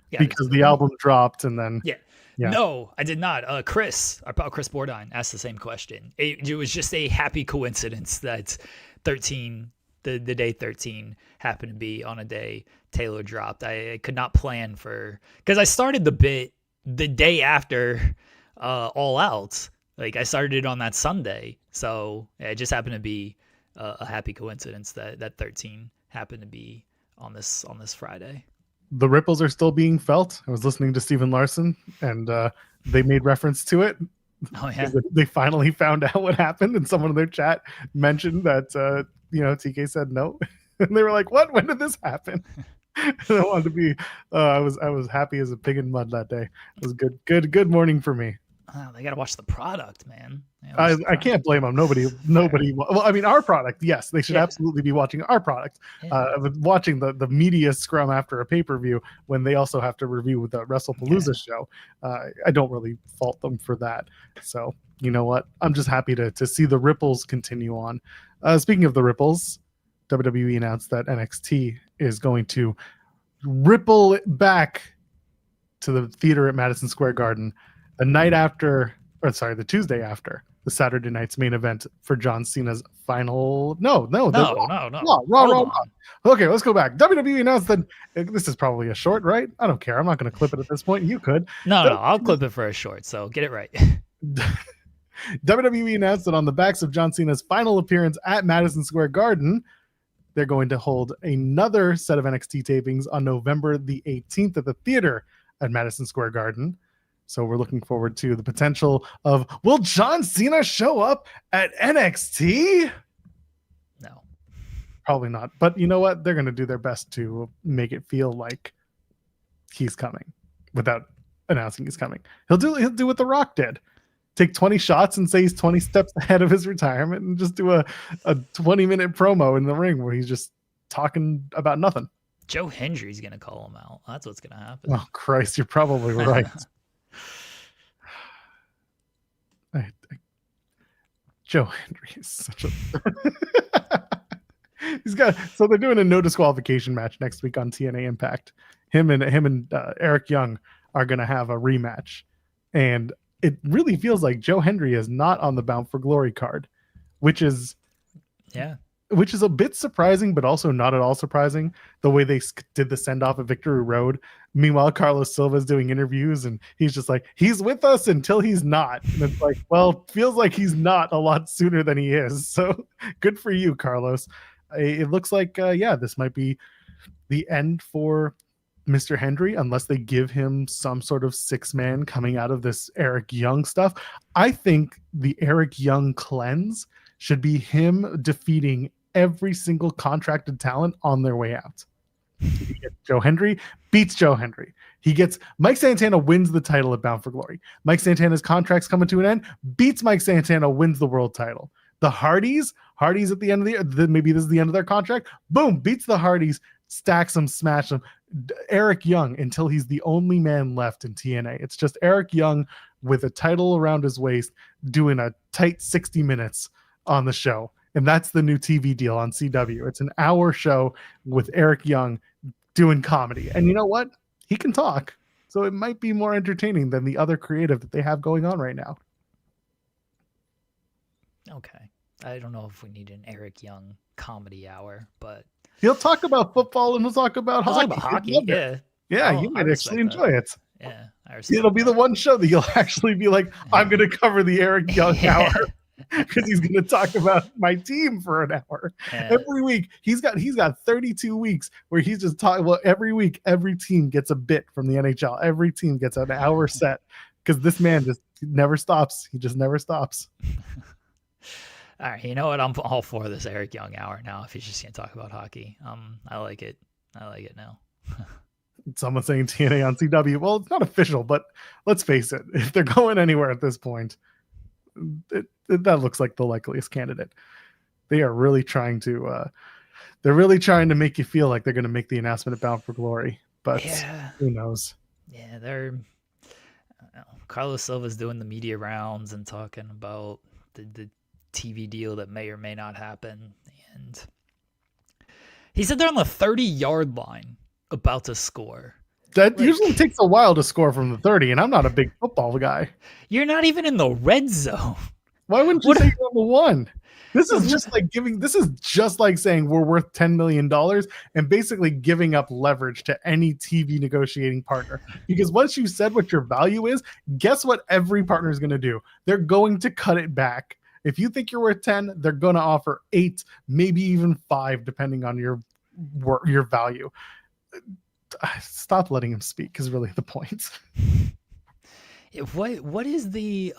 Yeah, because the album dropped and then... Yeah. No, I did not. Chris Bordine asked the same question. It was just a happy coincidence that 13... The day 13 happened to be on a day Taylor dropped. I could not plan because I started the bit the day after All Out. Like I started it on that Sunday, so it just happened to be a happy coincidence that 13 happened to be on this Friday. The ripples are still being felt. I was listening to Steven Larson, and they made reference to it. Oh yeah, they finally found out what happened, and someone in their chat mentioned that TK said no, and they were like, "What? When did this happen?" And I wanted to be. I was happy as a pig in mud that day. It was good morning for me. Oh, they got to watch the product, man. I can't blame them. Nobody. Well, I mean, our product. Yes, they should absolutely be watching our product. Watching the media scrum after a pay-per-view when they also have to review the WrestlePalooza show. I don't really fault them for that. So you know what? I'm just happy to see the ripples continue on. Speaking of the ripples, WWE announced that NXT is going to ripple it back to the theater at Madison Square Garden the Tuesday after the Saturday night's main event for John Cena's final. No. Raw. Okay, let's go back. WWE announced that this is probably a short, right? I don't care. I'm not going to clip it at this point. You could. No, I'll clip it for a short. So get it right. WWE announced that on the backs of John Cena's final appearance at Madison Square Garden, they're going to hold another set of NXT tapings on November the 18th at the theater at Madison Square Garden. So we're looking forward to the potential of, will John Cena show up at NXT? No. Probably not. But you know what? They're going to do their best to make it feel like he's coming without announcing he's coming. He'll do what The Rock did. Take 20 shots and say he's 20 steps ahead of his retirement and just do a 20-minute promo in the ring where he's just talking about nothing. Joe Hendry's going to call him out. That's what's going to happen. Oh, Christ, you're probably right. Joe Henry is such a. So they're doing a no disqualification match next week on TNA Impact. Him and Eric Young are going to have a rematch, and it really feels like Joe Henry is not on the Bound for Glory card, which is a bit surprising, but also not at all surprising. The way they did the send off at Victory Road. Meanwhile, Carlos Silva is doing interviews, and he's just like, he's with us until he's not. And it's like, well, feels like he's not a lot sooner than he is. So good for you, Carlos. It looks like, this might be the end for Mr. Henry, unless they give him some sort of 6-man coming out of this Eric Young stuff. I think the Eric Young cleanse should be him defeating every single contracted talent on their way out. He gets Joe Henry, beats Joe Henry. He gets Mike Santana, wins the title at Bound for Glory. Mike Santana's contract's coming to an end, beats Mike Santana, wins the world title. The Hardys at the end of the year, maybe this is the end of their contract. Boom, beats the Hardys, stacks them, smash them. Eric Young until he's the only man left in TNA. It's just Eric Young with a title around his waist doing a tight 60 minutes on the show. And that's the new TV deal on CW. It's an hour show with Eric Young doing comedy. And you know what? He can talk. So it might be more entertaining than the other creative that they have going on right now. Okay. I don't know if we need an Eric Young comedy hour, but he'll talk about football and he'll talk about hockey. Talk about hockey. Yeah. Yeah, you might actually enjoy it. Yeah. It'll be the one show that you'll actually be like, I'm going to cover the Eric Young hour. Because he's going to talk about my team for an hour every week. He's got 32 weeks where he's just talking. Well, every week, every team gets a bit from the NHL. Every team gets an hour set because this man just never stops. He just never stops. All right, you know what? I'm all for this Eric Young hour now. If he's just going to talk about hockey, I like it. I like it now. Someone saying TNA on CW. Well, it's not official, but let's face it. If they're going anywhere at this point, that looks like the likeliest candidate. They are really trying to make you feel like they're going to make the announcement at Bound for Glory, but who knows? Yeah, they're Carlos Silva's doing the media rounds and talking about the TV deal that may or may not happen, and he said they're on the 30-yard line about to score. That usually takes a while to score from the 30, and I'm not a big football guy. You're not even in the red zone. Why wouldn't you say you're on the 1? This is just like saying we're worth $10 million and basically giving up leverage to any TV negotiating partner. Because once you said what your value is, guess what every partner is going to do? They're going to cut it back. If you think you're worth 10, they're going to offer 8, maybe even 5, depending on your value. Stop letting him speak is really the point. What is the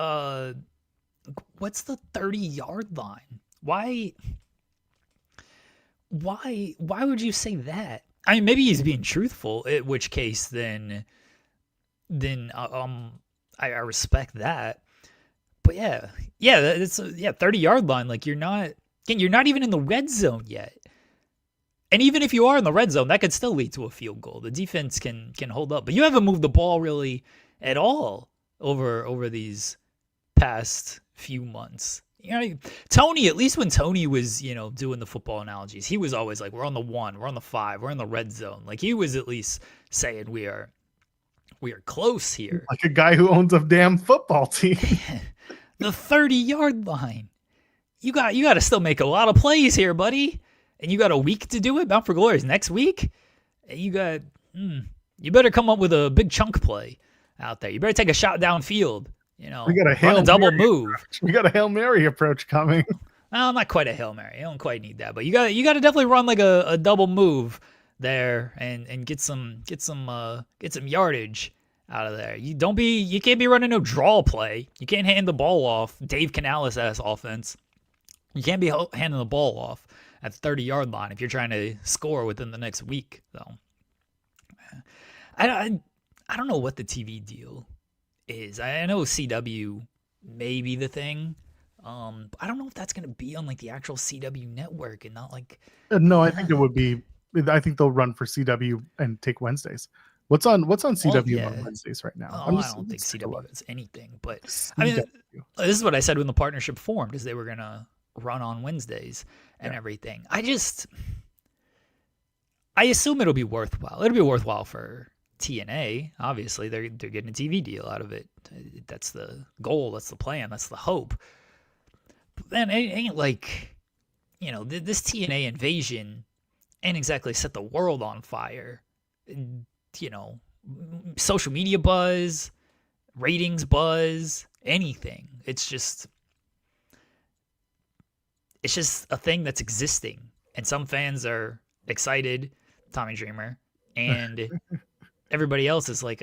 what's the 30-yard line? Why would you say that? I mean, maybe he's being truthful, in which case then I respect that. But it's 30-yard line. Like you're not even in the red zone yet. And even if you are in the red zone, that could still lead to a field goal. The defense can hold up, but you haven't moved the ball really at all over these past few months. You know, Tony, at least when Tony was, doing the football analogies, he was always like, we're on the 1, we're on the 5, we're in the red zone. Like he was at least saying we are close here. Like a guy who owns a damn football team. The 30-yard line. You got to still make a lot of plays here, buddy. And you got a week to do it. Bound for Glory is next week. You better come up with a big chunk play out there. You better take a shot downfield. We got a double move. We got a Hail Mary approach coming. Well, not quite a Hail Mary. You don't quite need that, but you got to definitely run like a double move there and get some yardage out of there. You can't be running no draw play. You can't hand the ball off. Dave Canales ass offense. You can't be handing the ball off at the 30-yard line if you're trying to score within the next week. So I don't know what the TV deal is. I know CW may be the thing. But I don't know if that's going to be on like the actual CW network and not like. No, I think it would be. I think they'll run for CW and take Wednesdays. What's on CW yeah. on Wednesdays right now? Oh, I don't think CW has anything, but I mean, this is what I said when the partnership formed, is they were gonna run on Wednesdays and everything. I assume it'll be worthwhile. It'll be worthwhile for TNA. Obviously, they're getting a TV deal out of it. That's the goal. That's the plan. That's the hope. But then it ain't like, this TNA invasion ain't exactly set the world on fire. Social media buzz, ratings buzz, anything. It's just a thing that's existing, and some fans are excited, Tommy Dreamer, and everybody else is like,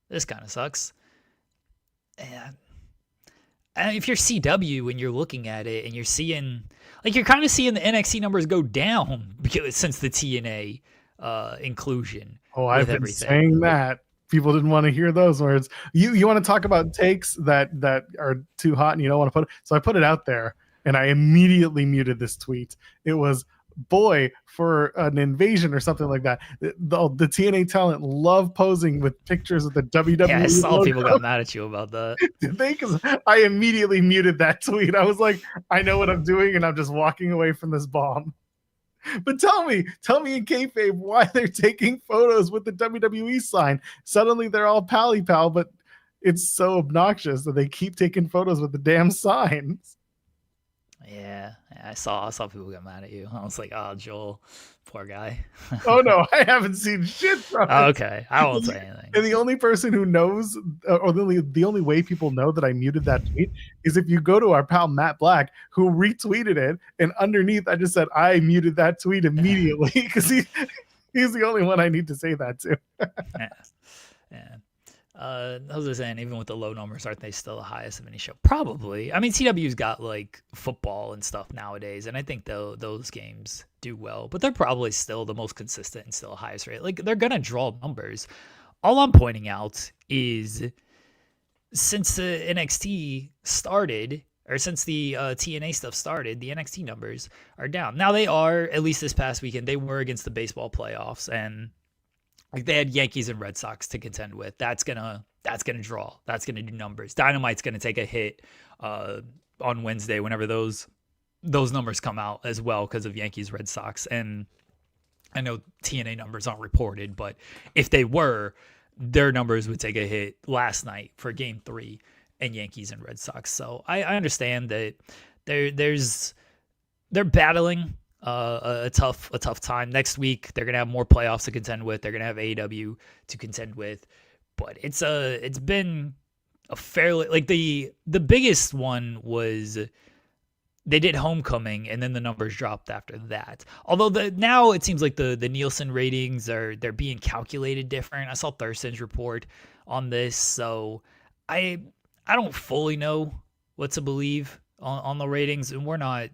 this kind of sucks. And if you're CW and you're looking at it and you're seeing, like, you're kind of seeing the NXT numbers go down since the TNA inclusion. Oh, I've been saying that. People didn't want to hear those words. You want to talk about takes that are too hot and you don't want to put it. So I put it out there and I immediately muted this tweet. It was, boy, for an invasion or something like that. The TNA talent love posing with pictures of the WWE. Yeah, I saw logo. people got mad at you about that. Did they? Because I immediately muted that tweet. I was like, I know what I'm doing and I'm just walking away from this bomb. But tell me in kayfabe why they're taking photos with the WWE sign. Suddenly thally all pal, but it's so obnoxious that they keep taking photos with the damn signs. Yeah, I saw people get mad at you. I was like, oh, Joel, poor guy. Oh no, I haven't seen shit from it. Okay, I won't say anything. And the only person who knows, or the only way people know that I muted that tweet is if you go to our pal Matt Black, who retweeted it, and underneath I just said I muted that tweet immediately because he's the only one I need to say that to. Yeah. I was just saying, even with the low numbers, aren't they still the highest of any show? Probably. I mean, CW's got like football and stuff nowadays, and I think those games do well, but they're probably still the most consistent and still the highest rate. Like, they're gonna draw numbers. All I'm pointing out is, since the NXT started, or since the TNA stuff started, the NXT numbers are down. Now they are, at least this past weekend, they were against the baseball playoffs, and like, they had Yankees and Red Sox to contend with. That's gonna draw. That's gonna do numbers. Dynamite's gonna take a hit on Wednesday whenever those numbers come out as well because of Yankees Red Sox. And I know TNA numbers aren't reported, but if they were, their numbers would take a hit last night for Game 3 and Yankees and Red Sox. So I understand that they're battling a tough time. Next week they're gonna have more playoffs to contend with. They're gonna have AEW to contend with, but it's been a fairly, like, the biggest one was they did Homecoming and then the numbers dropped after that. Although now it seems like the Nielsen ratings they're being calculated different. I saw Thurston's report on this, so I don't fully know what to believe on the ratings, and we're not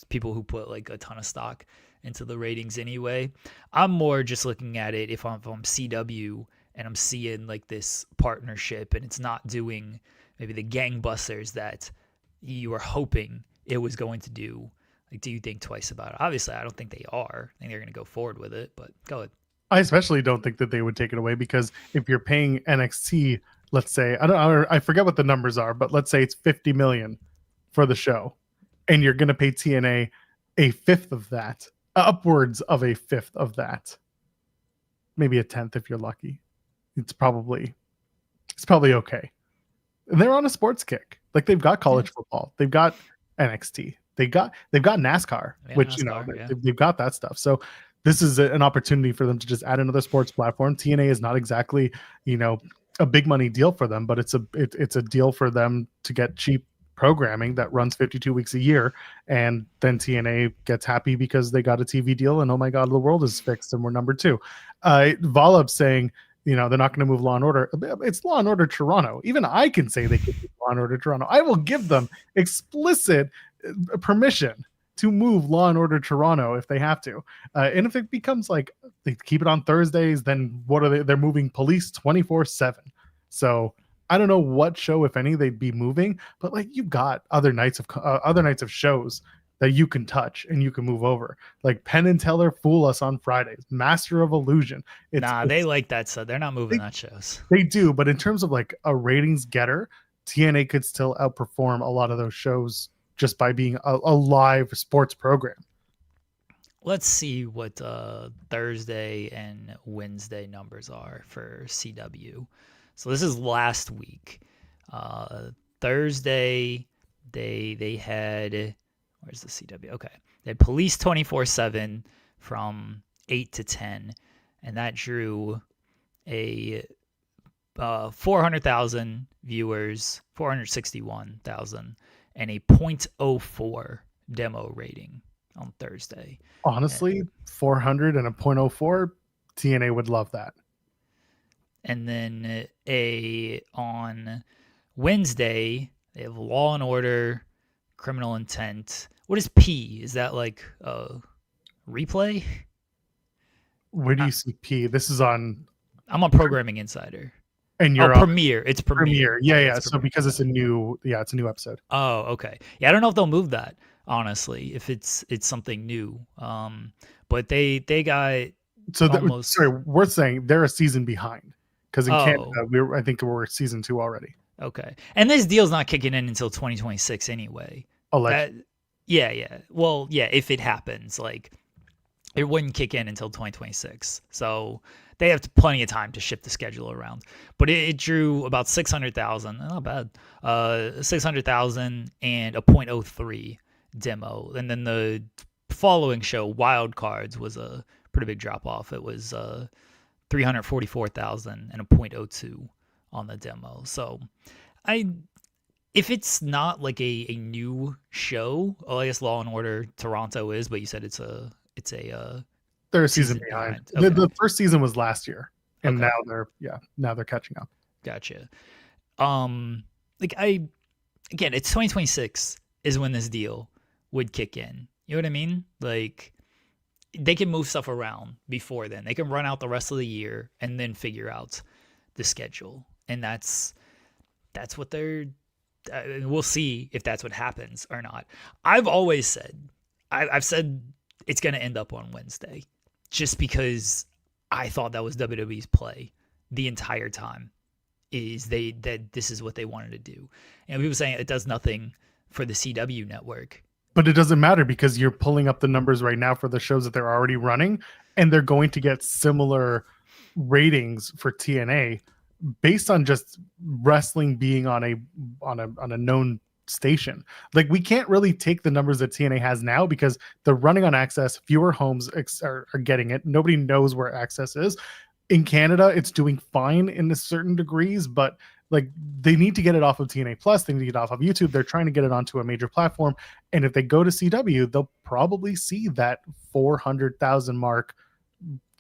people who put like a ton of stock into the ratings anyway. I'm more just looking at it if I'm CW and I'm seeing like this partnership and it's not doing maybe the gangbusters that you were hoping it was going to do. Like, do you think twice about it? Obviously, I don't think they are. I think they're going to go forward with it, but go ahead. I especially don't think that they would take it away, because if you're paying NXT, let's say, I forget what the numbers are, but let's say it's 50 million for the show, and you're going to pay TNA a fifth of that, upwards of a fifth of that, maybe a tenth if you're lucky. It's probably okay. And they're on a sports kick. Like, they've got college football, they've got NXT, they've got NASCAR, which NASCAR, they've got that stuff. So this is an opportunity for them to just add another sports platform. TNA is not exactly, a big money deal for them, but it's a deal for them to get cheap programming that runs 52 weeks a year, and then TNA gets happy because they got a TV deal, and oh my god, the world is fixed and we're number 2. Volub saying, they're not going to move Law and Order. It's Law and Order Toronto. Even I can say they could move Law and Order Toronto. I will give them explicit permission to move Law and Order Toronto if they have to. And if it becomes like they keep it on Thursdays, then what are they? They're moving Police 24/7. So I don't know what show, if any, they'd be moving, but like, you've got other nights of shows that you can touch and you can move over. Like Penn and Teller fool us on Fridays. Master of Illusion. They like that stuff. They're not moving that shows. They do, but in terms of like a ratings getter, TNA could still outperform a lot of those shows just by being a live sports program. Let's see what Thursday and Wednesday numbers are for CW. So this is last week. Thursday, they had, where's the CW? Okay, they had Police 24/7 from 8 to 10, and that drew a 400,000 viewers, 461,000, and a 0.04 demo rating on Thursday. Honestly, 400 and a 0.04, TNA would love that. And then on Wednesday, they have Law and Order, Criminal Intent. What is P? Is that like a replay? Where do you see P? This is on. I'm on Programming Insider. And you're Premiere. It's Premiere. Yeah. So because it's a new episode. Oh, okay. Yeah, I don't know if they'll move that, honestly, if it's something new. But they got worth saying they're a season behind because in Canada I think we're season 2 already. Okay, and this deal's not kicking in until 2026 anyway. Yeah. Well, yeah, if it happens, like it wouldn't kick in until 2026. So they have plenty of time to shift the schedule around. But it drew about 600,000. Not bad. 600,000 and a 0.03 demo. And then the following show, Wild Cards, was a pretty big drop off. It was 344,000 and a 0.02 on the demo. So if it's not like a new show, I guess Law and Order Toronto is, but you said it's a they're a season behind. Okay. The first season was last year, and now they're catching up. Gotcha. It's 2026 is when this deal would kick in. You know what I mean? Like they can move stuff around before then. They can run out the rest of the year and then figure out the schedule, and that's what they're. We'll see if that's what happens or not. I've always said, I've said it's going to end up on Wednesday, just because I thought that was WWE's play the entire time. That this is what they wanted to do, and people saying it does nothing for the CW network. But it doesn't matter because you're pulling up the numbers right now for the shows that they're already running, and they're going to get similar ratings for TNA based on just wrestling being on a known station. Like we can't really take the numbers that TNA has now because they're running on Access. Fewer homes are getting it. Nobody knows where Access is. In Canada, it's doing fine in a certain degrees, but like they need to get it off of TNA Plus. They need to get it off of YouTube. They're trying to get it onto a major platform. And if they go to CW, they'll probably see that 400,000 mark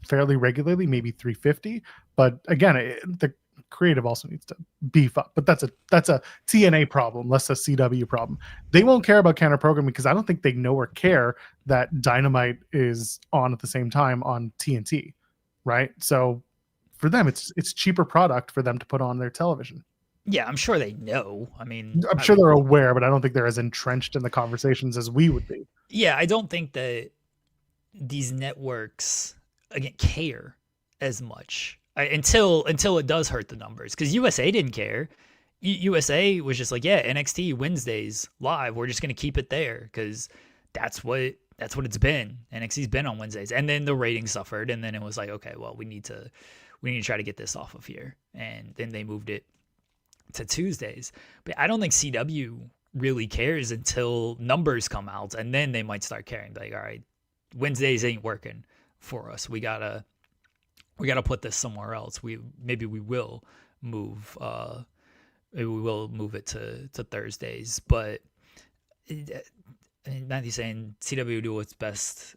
fairly regularly, maybe 350. But again, the creative also needs to beef up. But that's a TNA problem, less a CW problem. They won't care about counter programming because I don't think they know or care that Dynamite is on at the same time on TNT, right? So for them, it's cheaper product for them to put on their television. Yeah, I'm sure they know. I mean, I'm sure they're aware, but I don't think they're as entrenched in the conversations as we would be. Yeah, I don't think that these networks again care as much until it does hurt the numbers. Because USA didn't care. USA was just like, yeah, NXT Wednesdays live. We're just gonna keep it there because that's what it's been. NXT's been on Wednesdays, and then the ratings suffered, and then it was like, okay, well, we need to try to get this off of here, and then they moved it to Tuesdays. But I don't think CW really cares until numbers come out, and then they might start caring. Like, all right, Wednesdays ain't working for us. We gotta put this somewhere else. Maybe we will move it to Thursdays. But Matthew's saying CW do what's best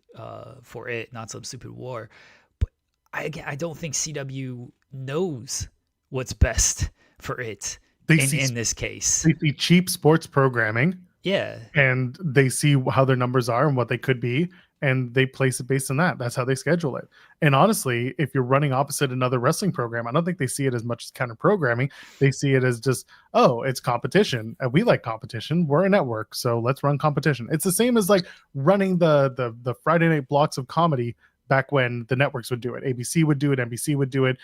for it, not some stupid war. But I don't think CW knows what's best for it in this case. They see cheap sports programming. Yeah. And they see how their numbers are and what they could be. and they place it based on that. That's how they schedule it. And honestly, if you're running opposite another wrestling program, I don't think they see it as much as counter programming. They see it as just, oh, it's competition. And we like competition. We're a network, so let's run competition. It's the same as like running the Friday night blocks of comedy back when the networks would do it. ABC would do it, NBC would do it,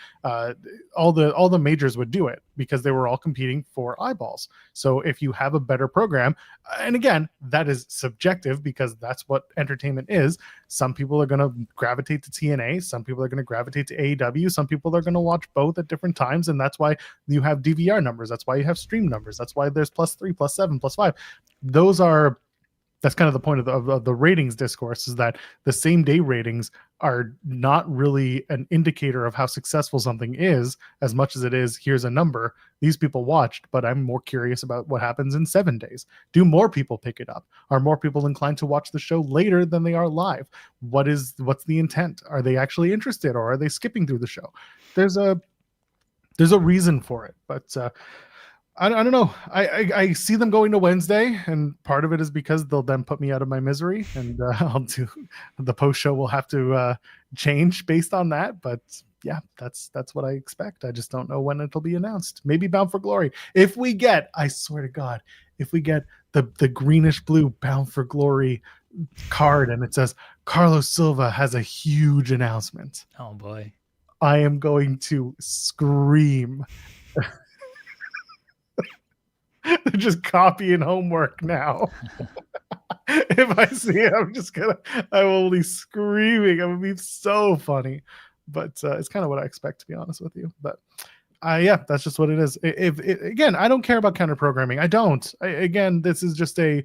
all the majors would do it because they were all competing for eyeballs. So if you have a better program, and again, that is subjective because that's what entertainment is. Some people are going to gravitate to TNA, some people are going to gravitate to AEW, some people are going to watch both at different times, and that's why you have DVR numbers, that's why you have stream numbers, that's why there's +3, +7, +5. That's kind of the point of the ratings discourse, is that the same day ratings are not really an indicator of how successful something is as much as it is, here's a number. These people watched, but I'm more curious about what happens in 7 days. Do more people pick it up? Are more people inclined to watch the show later than they are live? What's the intent? Are they actually interested, or are they skipping through the show? There's a reason for it, but I don't know. I see them going to Wednesday, and part of it is because they'll then put me out of my misery, and I'll do the post show will have to change based on that. But yeah, that's what I expect. I just don't know when it'll be announced. Maybe Bound for Glory. If we get, I swear to God, if we get the greenish blue Bound for Glory card and it says Carlos Silva has a huge announcement, Oh boy, I am going to scream. They're just copying homework now. If I see it, I will be screaming. It would be so funny, but it's kind of what I expect, to be honest with you. But yeah, that's just what it is. Again, I don't care about counter programming. I don't. Again, this is just they're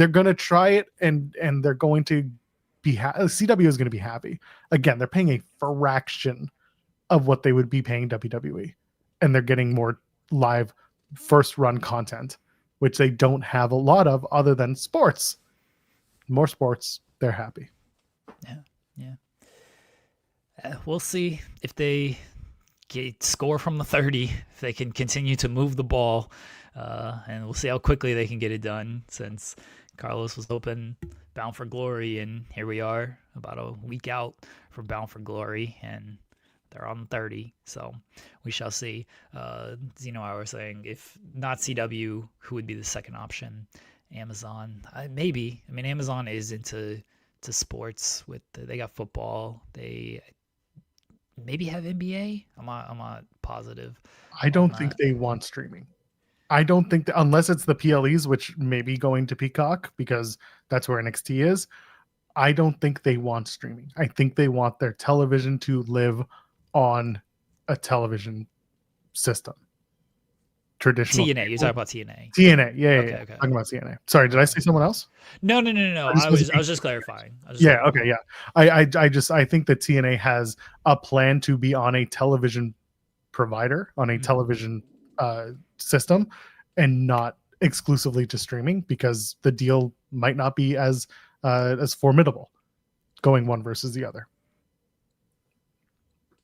going to try it, and they're going to be CW is going to be happy. Again, they're paying a fraction of what they would be paying WWE, and they're getting more live first run content, which they don't have a lot of other than sports. More sports, they're happy. Yeah. We'll see if they score from the 30, if they can continue to move the ball, and we'll see how quickly they can get it done, since Carlos was open Bound for Glory, and here we are about a week out from Bound for Glory, and they're on 30, so we shall see. Zeno, I was saying, if not CW, who would be the second option? Amazon, maybe. I mean, Amazon is into sports. They got football. They maybe have NBA. I'm not positive. I don't think they want streaming. I don't think that, unless it's the PLEs, which may be going to Peacock because that's where NXT is. I don't think they want streaming. I think they want their television to live on a television system. Traditional TNA. You're talking about TNA. TNA. Yeah. Okay. Talking about TNA. Sorry, did I say someone else? No. I was just clarifying. Okay. Yeah. I think that TNA has a plan to be on a television provider, on a television system, and not exclusively to streaming, because the deal might not be as formidable going one versus the other.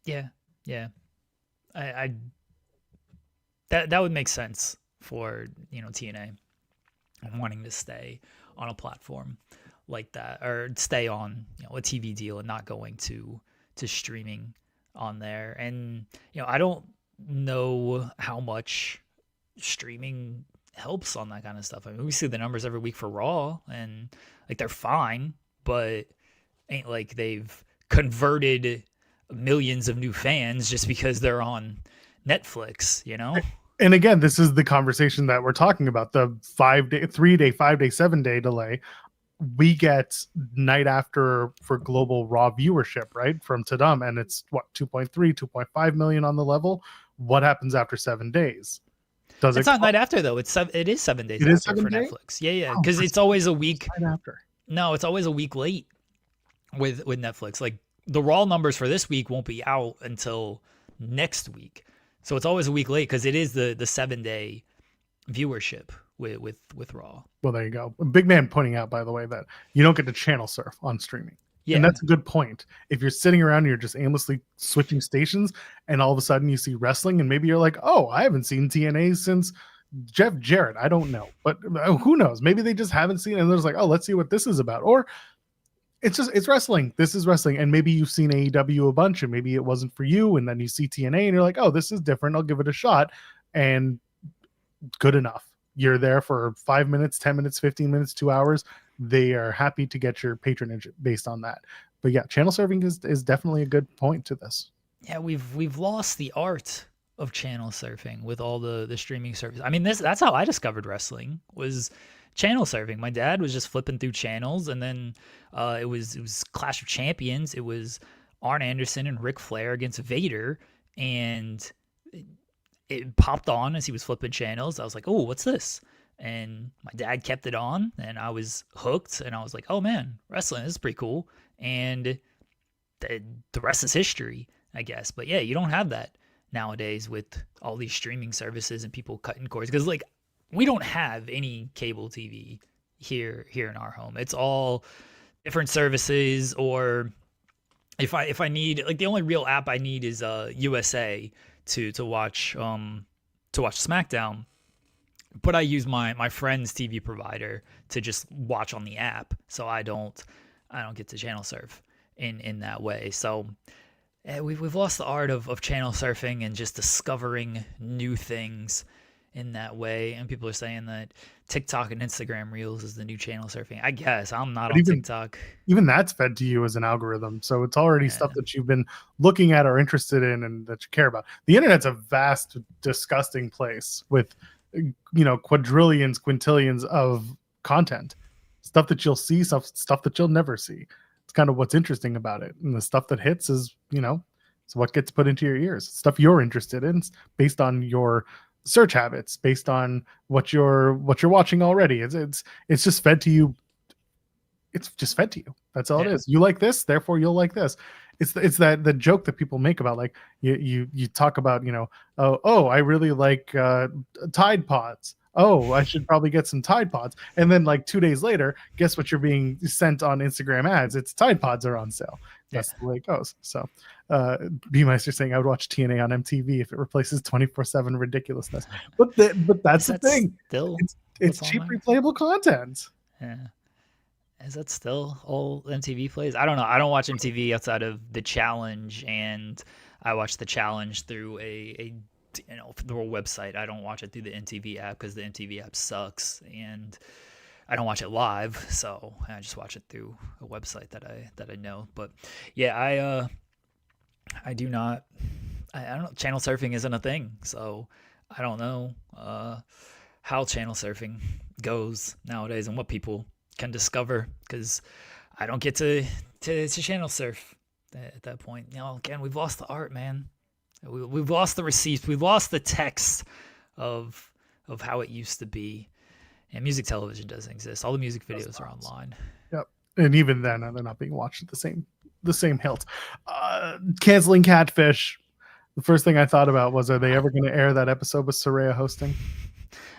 Yeah. I that would make sense for TNA wanting to stay on a platform like that, or stay on a TV deal and not going to streaming on there. And I don't know how much streaming helps on that kind of stuff. I mean, we see the numbers every week for Raw, and like they're fine, but ain't like they've converted millions of new fans just because they're on Netflix, And again, this is the conversation that we're talking about, the 5-day, 3-day, 5-day, 7-day delay. We get night after for global Raw viewership, right, from Tadam, and it's what, 2.3, 2.5 million on the level. What happens after 7 days? It's not night after, though. It is 7 days after for Netflix. Yeah, because it's always a week after. No, it's always a week late with Netflix. Like, the Raw numbers for this week won't be out until next week, so it's always a week late because it is the 7-day viewership with Raw. Well, there you go. Big Man pointing out, by the way, that you don't get to channel surf on streaming. Yeah. And that's a good point. If you're sitting around and you're just aimlessly switching stations, and all of a sudden you see wrestling, and maybe you're like, oh, I haven't seen TNA since Jeff Jarrett. I don't know. But who knows? Maybe they just haven't seen it, and they're just like, oh, let's see what this is about. Or it's wrestling. This is wrestling. And maybe you've seen AEW a bunch and maybe it wasn't for you. And then you see TNA and you're like, oh, this is different. I'll give it a shot. And good enough. You're there for 5 minutes, 10 minutes, 15 minutes, 2 hours. They are happy to get your patronage based on that. But yeah, channel surfing is definitely a good point to this. Yeah, we've lost the art of channel surfing with all the streaming service. I mean, that's how I discovered wrestling, was channel surfing. My dad was just flipping through channels, and then it was Clash of Champions. It was Arn Anderson and Ric Flair against Vader, and it popped on as he was flipping channels. I was like, oh, what's this? And my dad kept it on, and I was hooked, and I was like, oh man, wrestling is pretty cool. And the rest is history, I guess. But yeah, you don't have that nowadays with all these streaming services and people cutting cords, because like we don't have any cable TV here in our home. It's all different services, or if I need, like, the only real app I need is USA to watch SmackDown. But I use my friend's TV provider to just watch on the app, so I don't get to channel surf in that way. So we've lost the art of channel surfing and just discovering new things in that way. And people are saying that TikTok and Instagram Reels is the new channel surfing. I guess I'm not on TikTok. Even that's fed to you as an algorithm, so it's already stuff that you've been looking at or interested in and that you care about. The internet's a vast, disgusting place with quadrillions, quintillions of content, stuff that you'll see, stuff that you'll never see. It's kind of what's interesting about it. And the stuff that hits is, it's what gets put into your ears. Stuff you're interested in based on your search habits, based on what you're watching already. It's just fed to you. It's just fed to you. That's all it is. You like this, therefore you'll like this. It's that the joke that people make about, like, you talk about, I really like Tide Pods. Oh, I should probably get some Tide Pods. And then like 2 days later, guess what you're being sent on Instagram ads? It's Tide Pods are on sale. That's the way it goes. So B-Meister saying I would watch TNA on MTV if it replaces 24/7 ridiculousness. But that's the thing. It's cheap replayable content. Yeah. Is that still all MTV plays? I don't know. I don't watch MTV outside of The Challenge, and I watch The Challenge through through a website. I don't watch it through the MTV app because the MTV app sucks, and I don't watch it live, so I just watch it through a website that I know. But yeah, I do not. I don't know. Channel surfing isn't a thing, so I don't know how channel surfing goes nowadays and what people can discover, because I don't get to channel surf at that point. Again, we've lost the art, man. We've lost the receipts. We've lost the text of how it used to be. And music television doesn't exist. All the music videos are online. Yep. And even then, they're not being watched at the same hilt. Canceling Catfish. The first thing I thought about was, are they ever going to air that episode with Saraya hosting?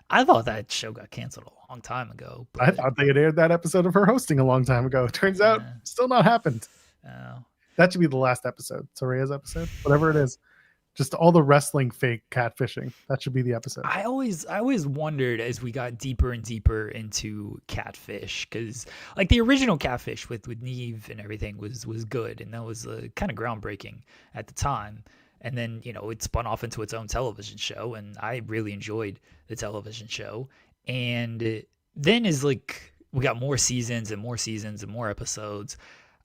I thought that show got canceled a long time ago. I thought they had aired that episode of her hosting a long time ago. Turns out, still not happened. That should be the last episode. Saraya's episode, whatever it is. Just all the wrestling fake catfishing. That should be the episode. I always wondered as we got deeper and deeper into Catfish, because like the original Catfish with Neve and everything was good, and that was kind of groundbreaking at the time. And then, it spun off into its own television show, and I really enjoyed the television show. And then as like we got more seasons and more seasons and more episodes,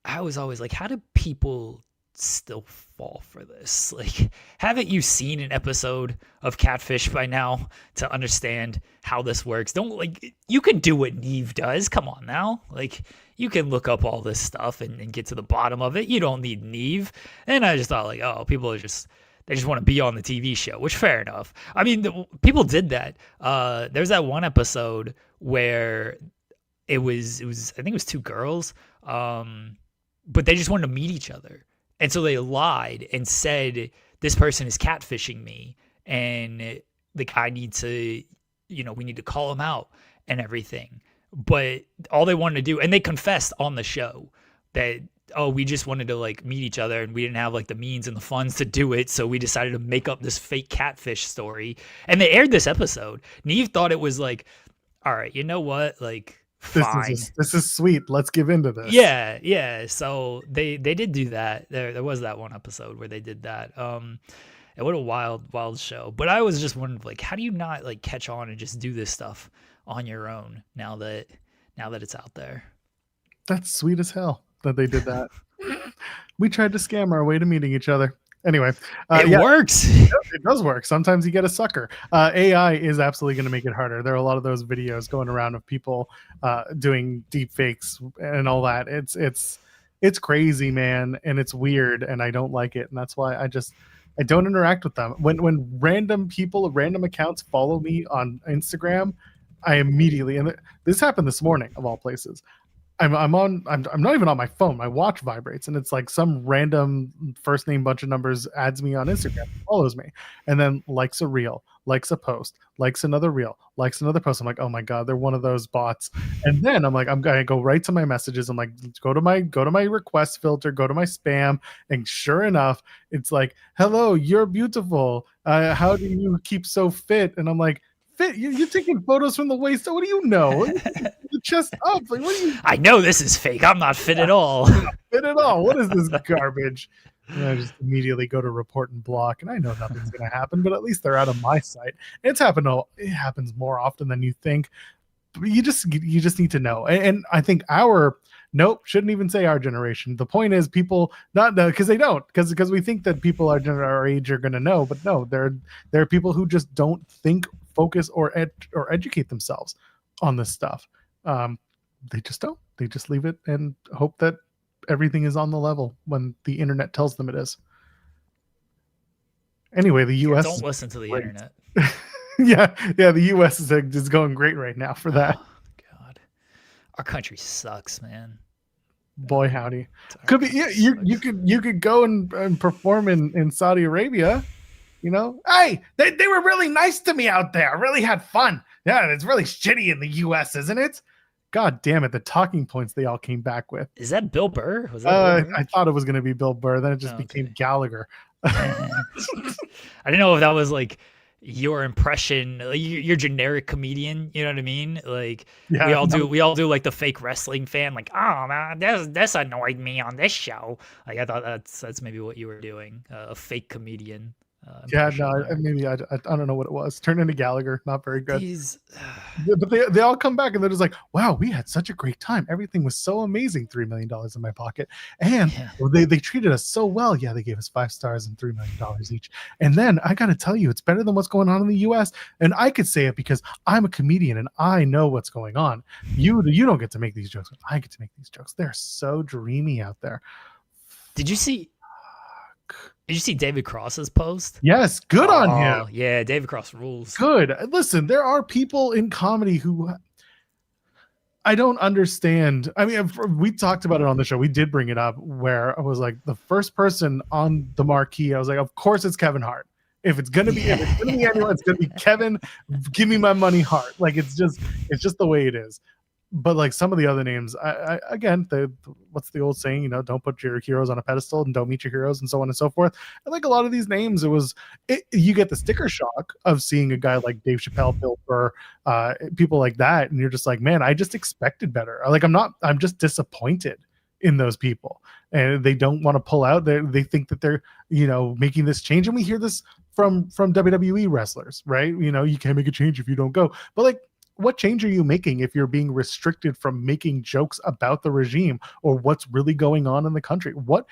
I was always like, how do people still fall for this? Like, haven't you seen an episode of Catfish by now to understand how this works? You can do what Neve does. Come on now. Like, you can look up all this stuff and get to the bottom of it. You don't need Neve. And I just thought, like, oh, people are they just want to be on the TV show, which fair enough. I mean, people did that. There's that one episode where it was I think it was two girls, but they just wanted to meet each other. And so they lied and said, this person is catfishing me, and the guy needs to, we need to call him out and everything. But all they wanted to do, and they confessed on the show that, oh, we just wanted to like meet each other, and we didn't have like the means and the funds to do it. So we decided to make up this fake catfish story. And they aired this episode. Neve thought it was like, all right, you know what? Like, fine. This is sweet. Let's give into this. Yeah. So they did do that. There was that one episode where they did that. And what a wild show. But I was just wondering, like, how do you not like catch on and just do this stuff on your own now that it's out there? That's sweet as hell that they did that. We tried to scam our way to meeting each other. Anyway, It works. It does work. Sometimes you get a sucker. AI is absolutely going to make it harder. There are a lot of those videos going around of people doing deep fakes and all that. It's crazy, man, and it's weird, and I don't like it, and that's why I don't interact with them. When random people, random accounts follow me on Instagram, I immediately, and this happened this morning of all places. I'm not even on my phone. My watch vibrates, and it's like some random first name bunch of numbers adds me on Instagram, follows me, and then likes a reel, likes a post, likes another reel, likes another post. I'm like, oh my god, they're one of those bots. And then I'm like, I'm gonna go right to my messages. I'm like, go to my request filter, go to my spam, and sure enough, it's like, hello, you're beautiful. How do you keep so fit? And I'm like, fit? You're taking photos from the waist. What do you know? The chest up. Like, what do you? I know this is fake. I'm not fit at all. Fit at all? What is this garbage? And I just immediately go to report and block, and I know nothing's going to happen, but at least they're out of my sight. It happens more often than you think. But you just need to know. And I think shouldn't even say our generation. The point is, people not because they don't, because we think that people our age are going to know, but no, there are people who just don't think, focus, or educate themselves on this stuff. They just don't. They just leave it and hope that everything is on the level when the internet tells them it is. Anyway, the U.S. Don't listen to the internet. yeah, the U.S. is going great right now for that. Oh, God, our country sucks, man. Boy, howdy. Could be. Yeah, you could go and perform in Saudi Arabia. You know, hey, they were really nice to me out there. I really had fun. Yeah, it's really shitty in the U.S., isn't it? God damn it, the talking points they all came back with. Is that Bill Burr? Was that Bill Burr? I thought it was going to be Bill Burr. Then it just became Gallagher. I didn't know if that was like your impression, like your generic comedian. You know what I mean? Like we all do like the fake wrestling fan. Like, oh man, this annoyed me on this show. Like I thought that's maybe what you were doing, a fake comedian. Maybe I don't know what it was. Turned into Gallagher, not very good. But they all come back and they're just like, wow, we had such a great time. Everything was so amazing. $3 million in my pocket, and they treated us so well. Yeah, they gave us 5 stars and $3 million each. And then I got to tell you, it's better than what's going on in the U.S. And I could say it because I'm a comedian and I know what's going on. You don't get to make these jokes. I get to make these jokes. They're so dreamy out there. Did you see David Cross's post? Yes, good on him. Yeah, David Cross rules. Good. Listen, there are people in comedy who I don't understand. I mean, we talked about it on the show. We did bring it up where I was like, the first person on the marquee, I was like, of course it's Kevin Hart. If it's gonna be anyone, it's gonna be Kevin. Give me my money, Hart. Like it's just the way it is. But like some of the other names, I again, what's the old saying? You know, don't put your heroes on a pedestal and don't meet your heroes, and so on and so forth. And like a lot of these names, you get the sticker shock of seeing a guy like Dave Chappelle, Bill Burr, people like that, and you're just like, man, I just expected better. Like I'm just disappointed in those people, and they don't want to pull out. They think that they're making this change, and we hear this from WWE wrestlers, right? You know, you can't make a change if you don't go, but like, what change are you making if you're being restricted from making jokes about the regime or what's really going on in the country? What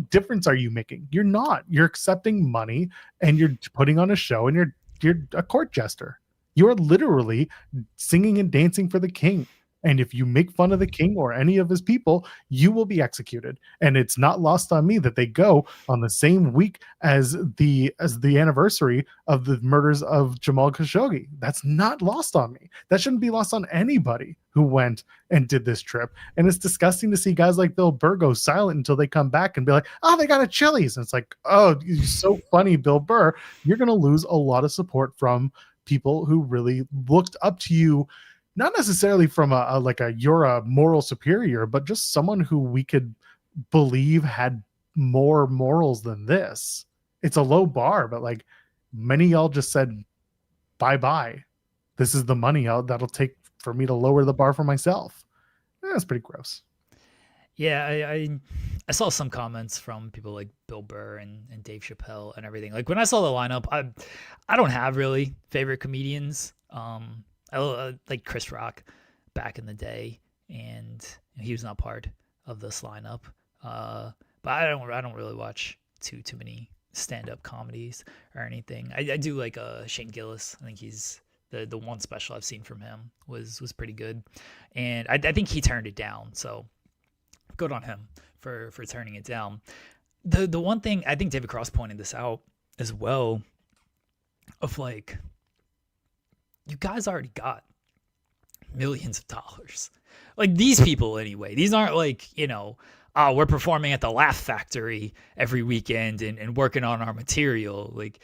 difference are you making? You're not. You're accepting money and you're putting on a show, and you're a court jester. You're literally singing and dancing for the king. And if you make fun of the king or any of his people, you will be executed. And it's not lost on me that they go on the same week as the anniversary of the murders of Jamal Khashoggi. That's not lost on me. That shouldn't be lost on anybody who went and did this trip. And it's disgusting to see guys like Bill Burr go silent until they come back and be like, oh, they got a Chili's. And it's like, oh, you're so funny, Bill Burr. You're going to lose a lot of support from people who really looked up to you. Not necessarily from you're a moral superior, but just someone who we could believe had more morals than this. It's a low bar, but like many y'all just said, bye-bye. This is the money that'll take for me to lower the bar for myself. That's pretty gross. Yeah, I saw some comments from people like Bill Burr and Dave Chappelle and everything. Like when I saw the lineup, I don't have really favorite comedians. I like Chris Rock back in the day, and he was not part of this lineup. But I don't really watch too many stand-up comedies or anything. I do like Shane Gillis. I think he's the one special I've seen from him was pretty good, and I think he turned it down. So good on him for turning it down. The one thing I think David Cross pointed this out as well, of like, you guys already got millions of dollars. Like these people anyway. These aren't like, we're performing at the Laugh Factory every weekend and working on our material. Like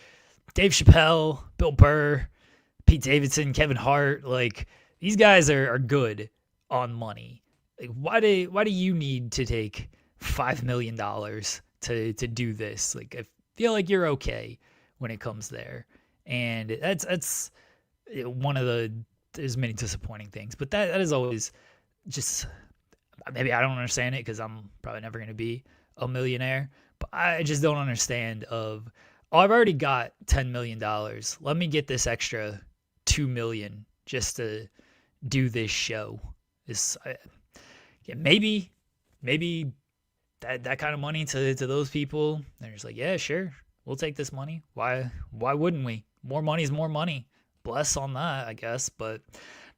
Dave Chappelle, Bill Burr, Pete Davidson, Kevin Hart, like these guys are good on money. Like why do you need to take $5 million to do this? Like I feel like you're okay when it comes there. And that's one of there's many disappointing things, but that is always just, maybe I don't understand it because I'm probably never going to be a millionaire, but I just don't understand of, I've already got $10 million. Let me get this extra $2 million just to do this show. Maybe that kind of money to those people, they're just like, yeah, sure, we'll take this money. Why wouldn't we? More money is more money. Bless on that, I guess, but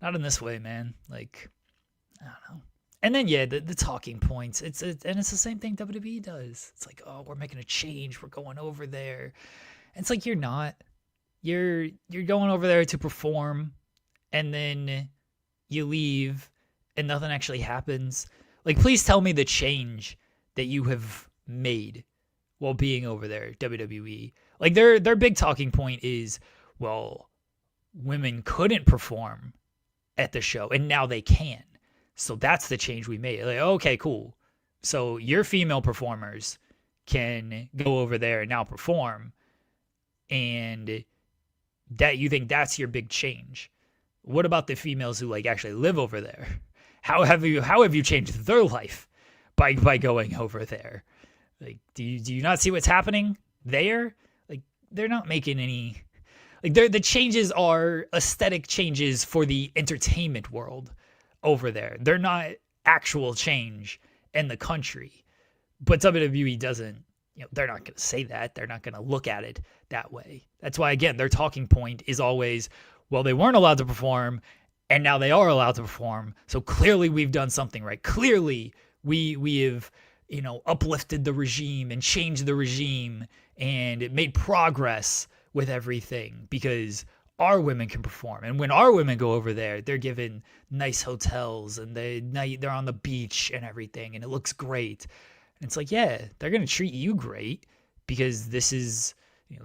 not in this way, man. Like, I don't know. And then the talking points. It's the same thing WWE does. It's like, oh, we're making a change. We're going over there. And it's like, you're not. You're going over there to perform, and then you leave, and nothing actually happens. Like, please tell me the change that you have made while being over there, WWE. Like, their big talking point is, well, women couldn't perform at the show, and now they can. So that's the change we made. Like, okay, cool. So your female performers can go over there and now perform, and that you think that's your big change. What about the females who like actually live over there? How have you changed their life by going over there? Like, do you not see what's happening there? Like, they're not making any, like, the changes are aesthetic changes for the entertainment world over there. They're not actual change in the country. But WWE doesn't, they're not going to say that. They're not going to look at it that way. That's why, again, their talking point is always, well, they weren't allowed to perform, and now they are allowed to perform. So clearly we've done something right. Clearly we have, uplifted the regime and changed the regime and made progress with everything because our women can perform. And when our women go over there, they're given nice hotels and they're on the beach and everything, and it looks great. And it's like, yeah, they're going to treat you great because this is,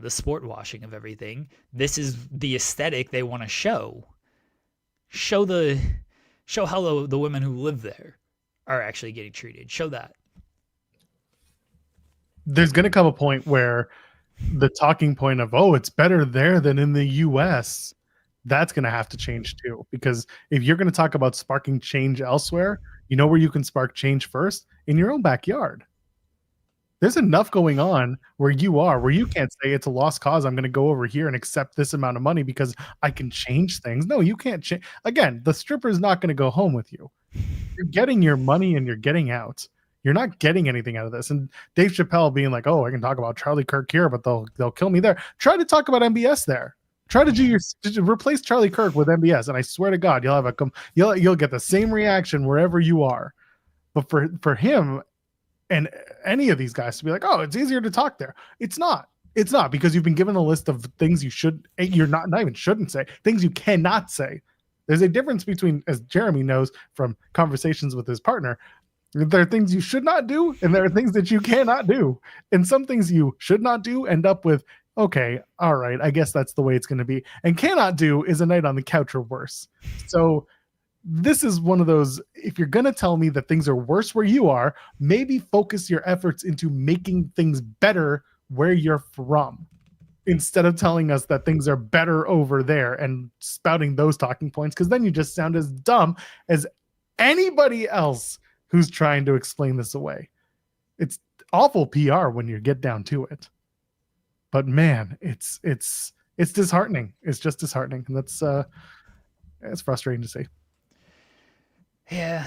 the sport washing of everything. This is the aesthetic they want to show. Show how the women who live there are actually getting treated. Show that. There's going to come a point where the talking point of, oh, it's better there than in the US, that's going to have to change too. Because if you're going to talk about sparking change elsewhere, where you can spark change first? In your own backyard. There's enough going on where you can't say it's a lost cause. I'm going to go over here and accept this amount of money because I can change things. No, you can't change. Again, the stripper is not going to go home with you. You're getting your money and you're getting out. You're not getting anything out of this. And Dave Chappelle being like, oh, I can talk about Charlie Kirk here, but they'll kill me there. Try to talk about MBS there. Try to replace Charlie Kirk with MBS, and I swear to God, you'll get the same reaction wherever you are. But for him and any of these guys to be like, oh, it's easier to talk there. It's not. It's not, because you've been given a list of things you're not even shouldn't say, things you cannot say. There's a difference between, as Jeremy knows from conversations with his partner, there are things you should not do, and there are things that you cannot do. And some things you should not do end up with, okay, all right, I guess that's the way it's going to be. And cannot do is a night on the couch or worse. So this is one of those, if you're going to tell me that things are worse where you are, maybe focus your efforts into making things better where you're from. instead of telling us that things are better over there and spouting those talking points, because then you just sound as dumb as anybody else who's trying to explain this away. It's awful PR when you get down to it. But man, it's disheartening. It's just disheartening. And that's it's frustrating to see. Yeah.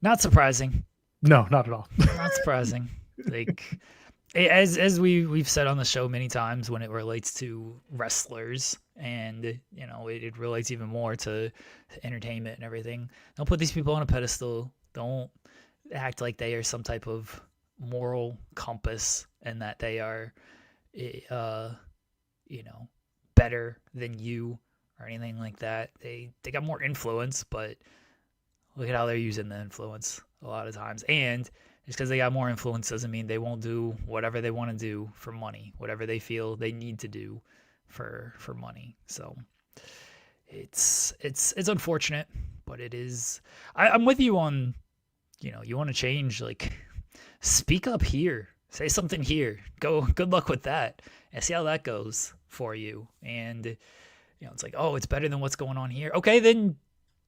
Not surprising. No, not at all. Not surprising. Like, as we've said on the show many times, when it relates to wrestlers, and it relates even more to entertainment and everything, don't put these people on a pedestal. Don't act like they are some type of moral compass and that they are better than you or anything like that. They got more influence, but look at how they're using the influence a lot of times. And just because they got more influence doesn't mean they won't do whatever they want to do for money, whatever they feel they need to do for money. So it's unfortunate, but it is. I'm with you on, you want to change, like, speak up here, say something here, good luck with that, and see how that goes for you. And it's like, oh, it's better than what's going on here. Okay, then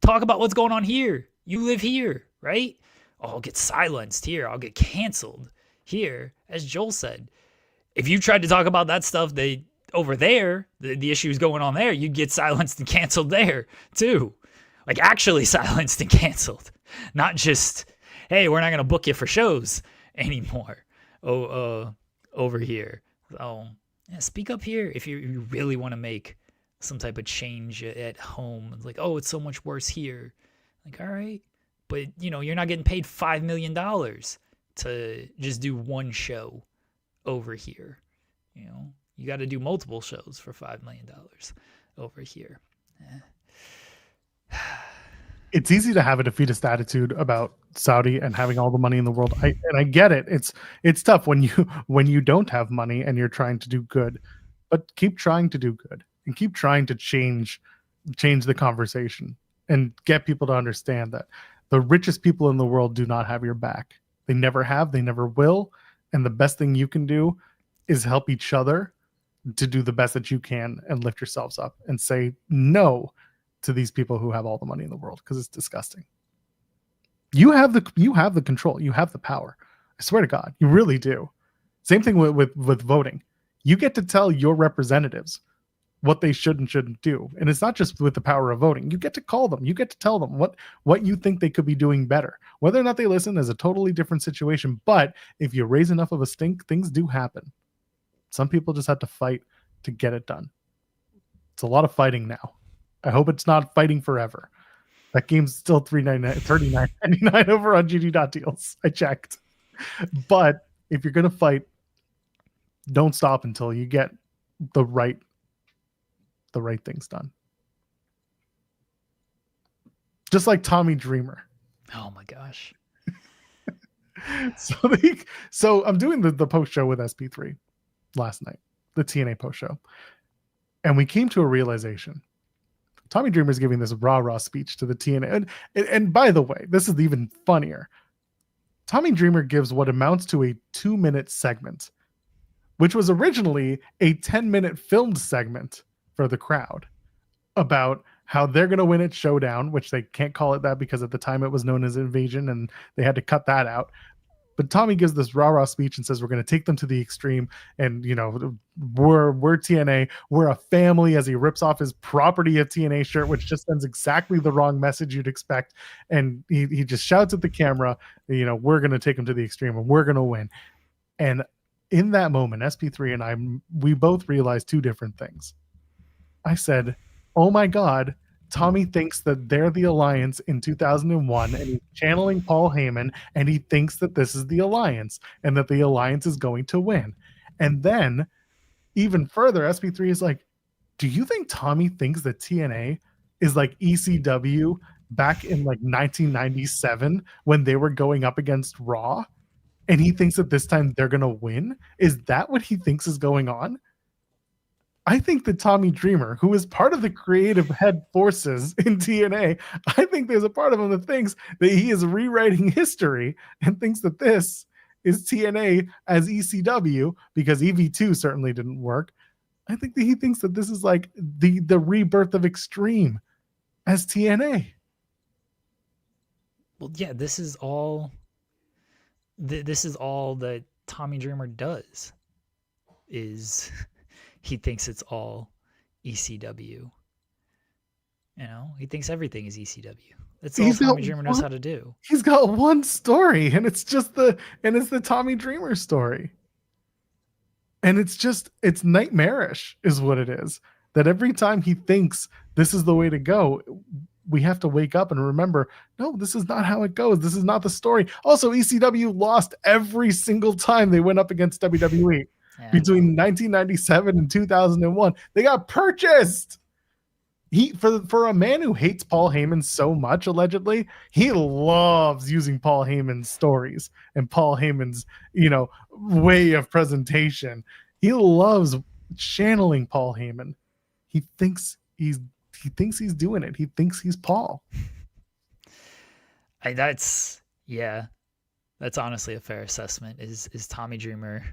talk about what's going on here. You live here, right? Oh, I'll get silenced here. I'll get canceled here. As Joel said, if you tried to talk about that stuff over there, the issues going on there, you'd get silenced and canceled there too. Like, actually silenced and canceled. Not just, hey, we're not going to book you for shows anymore over here. So yeah, speak up here if you really want to make some type of change at home. It's like, oh, it's so much worse here. Like, all right, but you're not getting paid $5 million to just do one show over here. You got to do multiple shows for $5 million over here. It's easy to have a defeatist attitude about Saudi and having all the money in the world. I get it. It's tough when you don't have money and you're trying to do good, but keep trying to do good and keep trying to change the conversation and get people to understand that the richest people in the world do not have your back. They never have, they never will. And the best thing you can do is help each other to do the best that you can and lift yourselves up and say no to these people who have all the money in the world, because it's disgusting. You have the control. You have the power. I swear to God, you really do. Same thing with voting. You get to tell your representatives what they should and shouldn't do. And it's not just with the power of voting. You get to call them. You get to tell them what you think they could be doing better. Whether or not they listen is a totally different situation. But if you raise enough of a stink, things do happen. Some people just have to fight to get it done. It's a lot of fighting now. I hope it's not fighting forever. That game's still $39.99 over on GD.deals. I checked. But if you're going to fight, don't stop until you get the right things done. Just like Tommy Dreamer. Oh my gosh. So I'm doing the post show with SP3 last night, the TNA post show. And we came to a realization. Tommy Dreamer is giving this rah-rah speech to the TNA. And by the way, this is even funnier. Tommy Dreamer gives what amounts to a 2-minute segment, which was originally a 10-minute filmed segment for the crowd about how they're going to win at Showdown, which they can't call it that because at the time it was known as Invasion and they had to cut that out. But Tommy gives this rah-rah speech and says, we're going to take them to the extreme. And, we're TNA. We're a family, as he rips off his property of TNA shirt, which just sends exactly the wrong message you'd expect. And he just shouts at the camera, we're going to take them to the extreme and we're going to win. And in that moment, SP3 and we both realized two different things. I said, oh my God, Tommy thinks that they're the Alliance in 2001, and he's channeling Paul Heyman, and he thinks that this is the Alliance, and that the Alliance is going to win. And then, even further, SP3 is like, do you think Tommy thinks that TNA is like ECW back in like 1997 when they were going up against Raw? And he thinks that this time they're going to win? Is that what he thinks is going on? I think that Tommy Dreamer, who is part of the creative head forces in TNA, I think there's a part of him that thinks that he is rewriting history and thinks that this is TNA as ECW, because EV2 certainly didn't work. I think that he thinks that this is like the rebirth of Extreme as TNA. Well, yeah, this is all that Tommy Dreamer does. Is he thinks it's all ECW. You know, he thinks everything is ECW. That's all Tommy Dreamer knows how to do. He's got one story, and it's the Tommy Dreamer story. And it's nightmarish is what it is. That every time he thinks this is the way to go, we have to wake up and remember, no, this is not how it goes. This is not the story. Also, ECW lost every single time they went up against WWE. Between 1997 and 2001. They got purchased. For a man who hates Paul Heyman so much, allegedly, he loves using Paul Heyman's stories and Paul Heyman's, way of presentation. He loves channeling Paul Heyman. He thinks he's doing it. He thinks he's Paul. That's honestly a fair assessment. Is Tommy Dreamer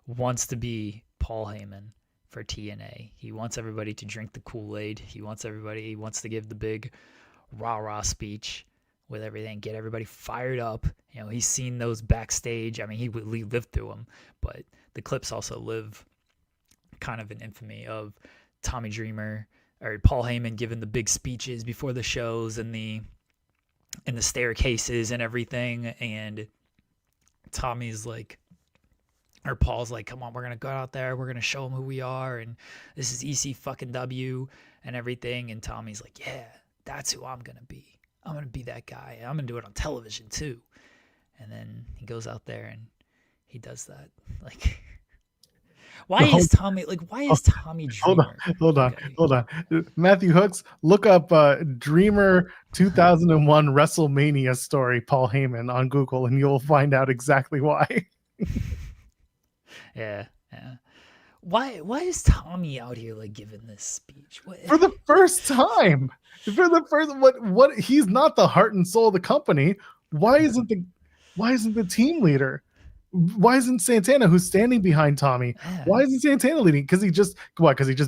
wants to be Paul Heyman for TNA. He wants everybody to drink the Kool-Aid. He wants to give the big rah-rah speech with everything, get everybody fired up. He's seen those backstage. I mean, he lived through them, but the clips also live kind of in infamy of Tommy Dreamer or Paul Heyman giving the big speeches before the shows and the staircases and everything. And Tommy's like, or Paul's like, come on, we're going to go out there. We're going to show them who we are. And this is EC fucking W and everything. And Tommy's like, yeah, that's who I'm going to be. I'm going to be that guy. I'm going to do it on television too. And then he goes out there and he does that. Like, why is Tommy Dreamer? Hold on. Matthew Hooks, look up Dreamer 2001 WrestleMania story, Paul Heyman, on Google, and you'll find out exactly why. Yeah. Why is Tommy out here like giving this speech? For the first time. What he's not the heart and soul of the company. Why isn't the team leader? Why isn't Santana, who's standing behind Tommy? Yeah. Why isn't Santana leading? Because he just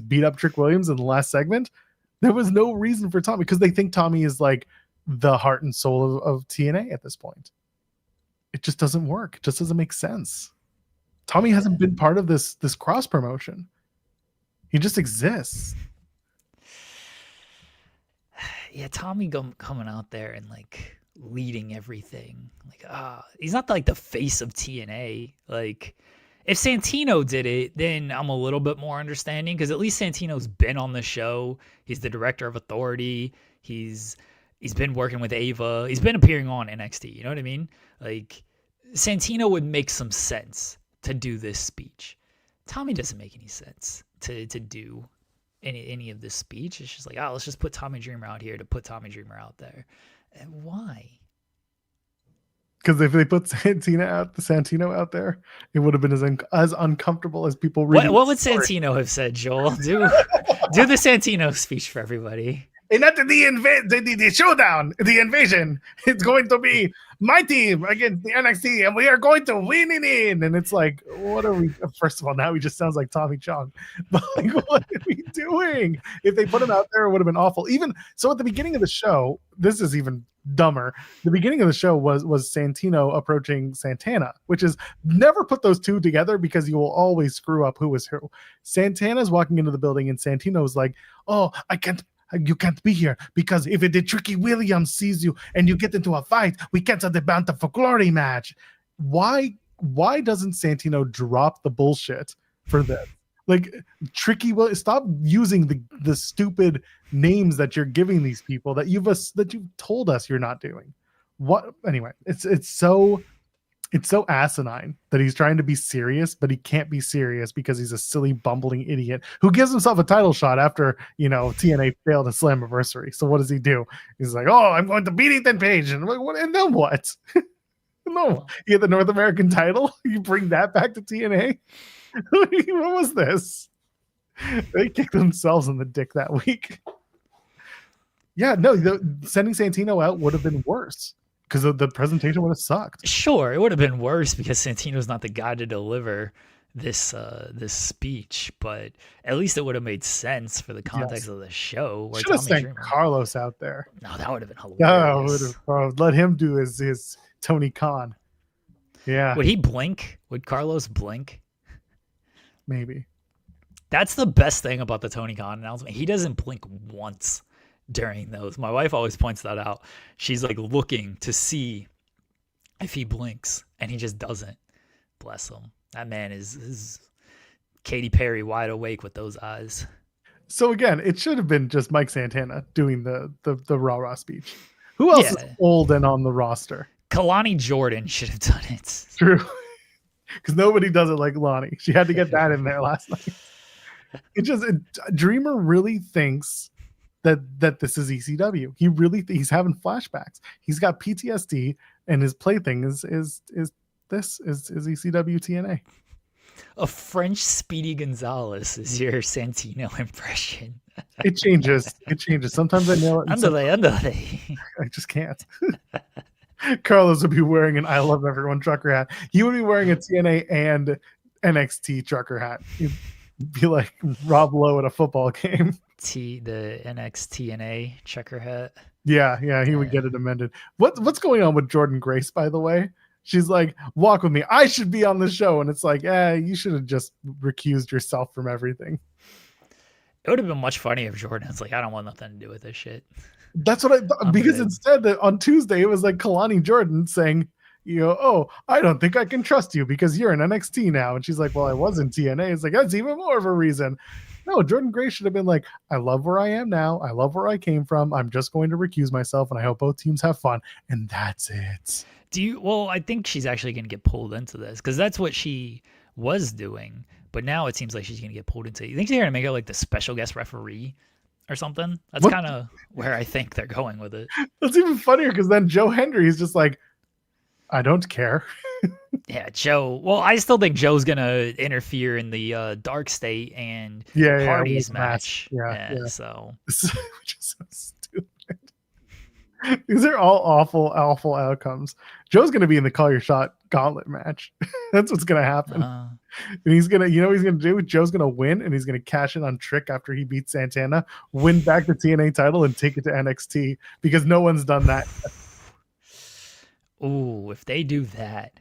beat up Trick Williams in the last segment? There was no reason for Tommy, because they think Tommy is like the heart and soul of TNA at this point. It just doesn't work. It just doesn't make sense. Tommy hasn't been part of this cross promotion. He just exists. Yeah, Tommy coming out there and like leading everything. Like, he's not like the face of TNA. Like, if Santino did it, then I'm a little bit more understanding, because at least Santino's been on the show. He's the director of Authority. He's been working with Ava. He's been appearing on NXT. You know what I mean? Like, Santino would make some sense to do this speech. Tommy doesn't make any sense to do any of this speech. It's just like, let's just put Tommy Dreamer out here to put Tommy Dreamer out there. And why? Because if they put Santino out there, it would have been as uncomfortable as people read. What would Santino have said, Joel? Do the Santino speech for everybody. And not the showdown, the invasion. It's going to be my team against the NXT, and we are going to win it in. And it's like, what are we? First of all, now he just sounds like Tommy Chong. But like, what are we doing? If they put him out there, it would have been awful. Even so, at the beginning of the show, this is even dumber. The beginning of the show was Santino approaching Santana, which is, never put those two together, because you will always screw up who was who. Santana's walking into the building, and Santino's like, "Oh, you can't be here, because if the Tricky Williams sees you and you get into a fight, we cancel the Bound for Glory match." Why doesn't Santino drop the bullshit for this? Like, Tricky Williams, stop using the stupid names that you're giving these people that you've told us you're not doing. What anyway? It's so asinine that he's trying to be serious, but he can't be serious because he's a silly, bumbling idiot who gives himself a title shot after, TNA failed a Slammiversary. So what does he do? He's like, "Oh, I'm going to beat Ethan Page." And then what? No, you get the North American title. You bring that back to TNA. What was this? They kicked themselves in the dick that week. Yeah, no, sending Santino out would have been worse. because the presentation would have sucked. Sure, it would have been worse because Santino's not the guy to deliver this speech, but at least it would have made sense for the context of the show. Where Should have Tommy sent Dreamer, Carlos out there. no, that would have been Oh, hilarious. let him do his Tony Khan. Yeah, Would he blink? Would Carlos blink? maybe. That's the best thing about the Tony Khan announcement. He doesn't blink once during those. My wife always points that out. She's like looking to see if he blinks, and he just doesn't. Bless him. That man is Katy Perry wide awake with those eyes. So again, it should have been just Mike Santana doing the rah-rah speech. Who else is old and on the roster? Kalani Jordan should have done it. True. Because nobody does it like Lonnie. She had to get that in there last night. Dreamer really thinks that this is ECW. He's having flashbacks. He's got PTSD, and his plaything is ECW TNA. A French Speedy Gonzalez is your Santino impression. It changes. Sometimes I nail it. Andale. I just can't. Carlos would be wearing an I Love Everyone trucker hat. He would be wearing a TNA and NXT trucker hat. He'd be like Rob Lowe at a football game. The NXT checker hat. Yeah, he would get it amended. What's going on with Jordan Grace, by the way? She's like, walk with me. I should be on the show. And it's like, you should have just recused yourself from everything. It would have been much funnier if Jordan was like, I don't want nothing to do with this shit. That's what I thought. Because instead, that on Tuesday, it was like Kalani Jordan saying, oh, I don't think I can trust you because you're in NXT now. And she's like, well, I was in TNA. It's like, that's even more of a reason. No, Jordan Grace should have been like, I love where I am now. I love where I came from. I'm just going to recuse myself, and I hope both teams have fun. And that's it. Well, I think she's actually going to get pulled into this because that's what she was doing. But now it seems like she's going to get pulled into it. You think they're going to make her like the special guest referee or something? That's kind of where I think they're going with it. That's even funnier because then Joe Hendry is just like, I don't care. Yeah, Joe. Well, I still think Joe's going to interfere in the Dark State and Hardy's match. Yeah. So, which is so stupid. These are all awful outcomes. Joe's going to be in the Call Your Shot gauntlet match. That's what's going to happen. And he's going to, what he's going to do? Joe's going to win, and he's going to cash in on Trick after he beats Santana, win back the TNA title, and take it to NXT because no one's done that. Ooh, if they do that,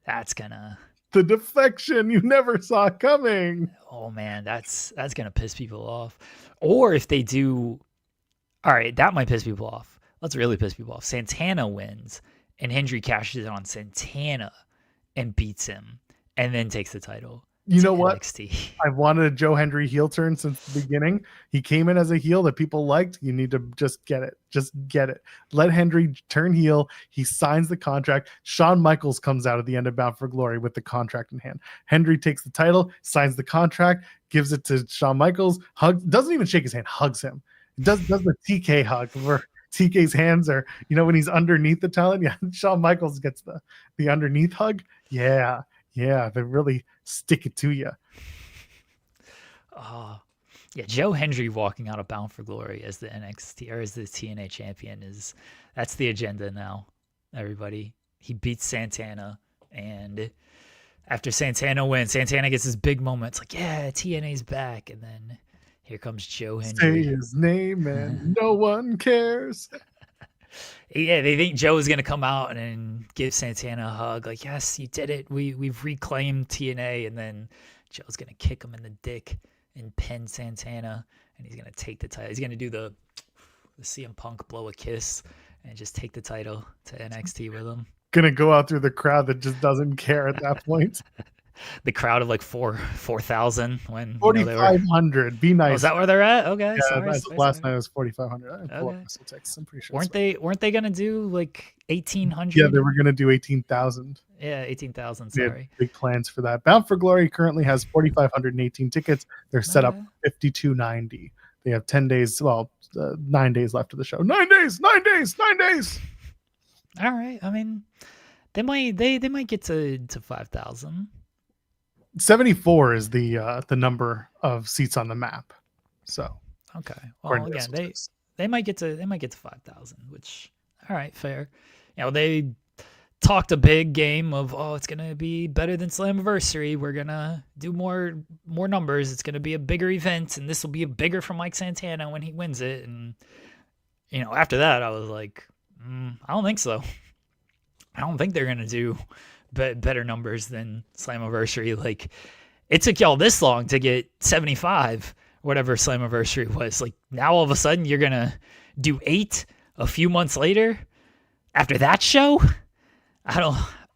that's gonna the defection you never saw coming. Oh man, that's gonna piss people off. Or if they do, all right, that might piss people off. Let's really piss people off. Santana wins, and Hendry cashes in on Santana and beats him, and then takes the title. You know what? NXT. I've wanted a Joe Hendry heel turn since the beginning. He came in as a heel that people liked. You need to just get it. Just get it. Let Hendry turn heel. He signs the contract. Shawn Michaels comes out at the end of Bound for Glory with the contract in hand. Hendry takes the title, signs the contract, gives it to Shawn Michaels, doesn't even shake his hand, hugs him. Does the TK hug where TK's hands are, when he's underneath the talent. Yeah, Shawn Michaels gets the underneath hug. Yeah, they really stick it to you. Yeah, Joe Hendry walking out of Bound for Glory as the NXT or as the TNA champion that's the agenda now. Everybody, he beats Santana, and after Santana wins, Santana gets his big moment. It's like, yeah, TNA's back, and then here comes Joe Hendry. Say his name, and no one cares. Yeah, they think Joe is going to come out and give Santana a hug. Like, yes, you did it. We've reclaimed TNA. And then Joe's going to kick him in the dick and pin Santana. And he's going to take the title. He's going to do the CM Punk blow a kiss and just take the title to NXT with him. Going to go out through the crowd that just doesn't care at that point. The crowd of like 4,000 when 4,500. Be nice. Oh, is that where they're at? Okay. Yeah, sorry, last night it was 4,500. Okay. I'm pretty sure. Weren't they gonna do like 1,800? Yeah, they were gonna do 18,000. Yeah, 18,000. Sorry. Big plans for that. Bound for Glory currently has 4,518 tickets. They're set up 5,290. They have 10 days. Well, 9 days left of the show. 9 days. 9 days. 9 days. All right. I mean, they might get to 5,000. 74 is the number of seats on the map. So okay. Well, again, they might get to 5,000, which all right, fair. they talked a big game of, oh, it's gonna be better than Slammiversary. We're gonna do more numbers. It's gonna be a bigger event, and this will be bigger for Mike Santana when he wins it. And after that, I was like, I don't think so. I don't think they're gonna do better numbers than Slammiversary. Like, it took y'all this long to get 75, whatever Slammiversary was. Like, now all of a sudden you're gonna do 8 a few months later after that show. I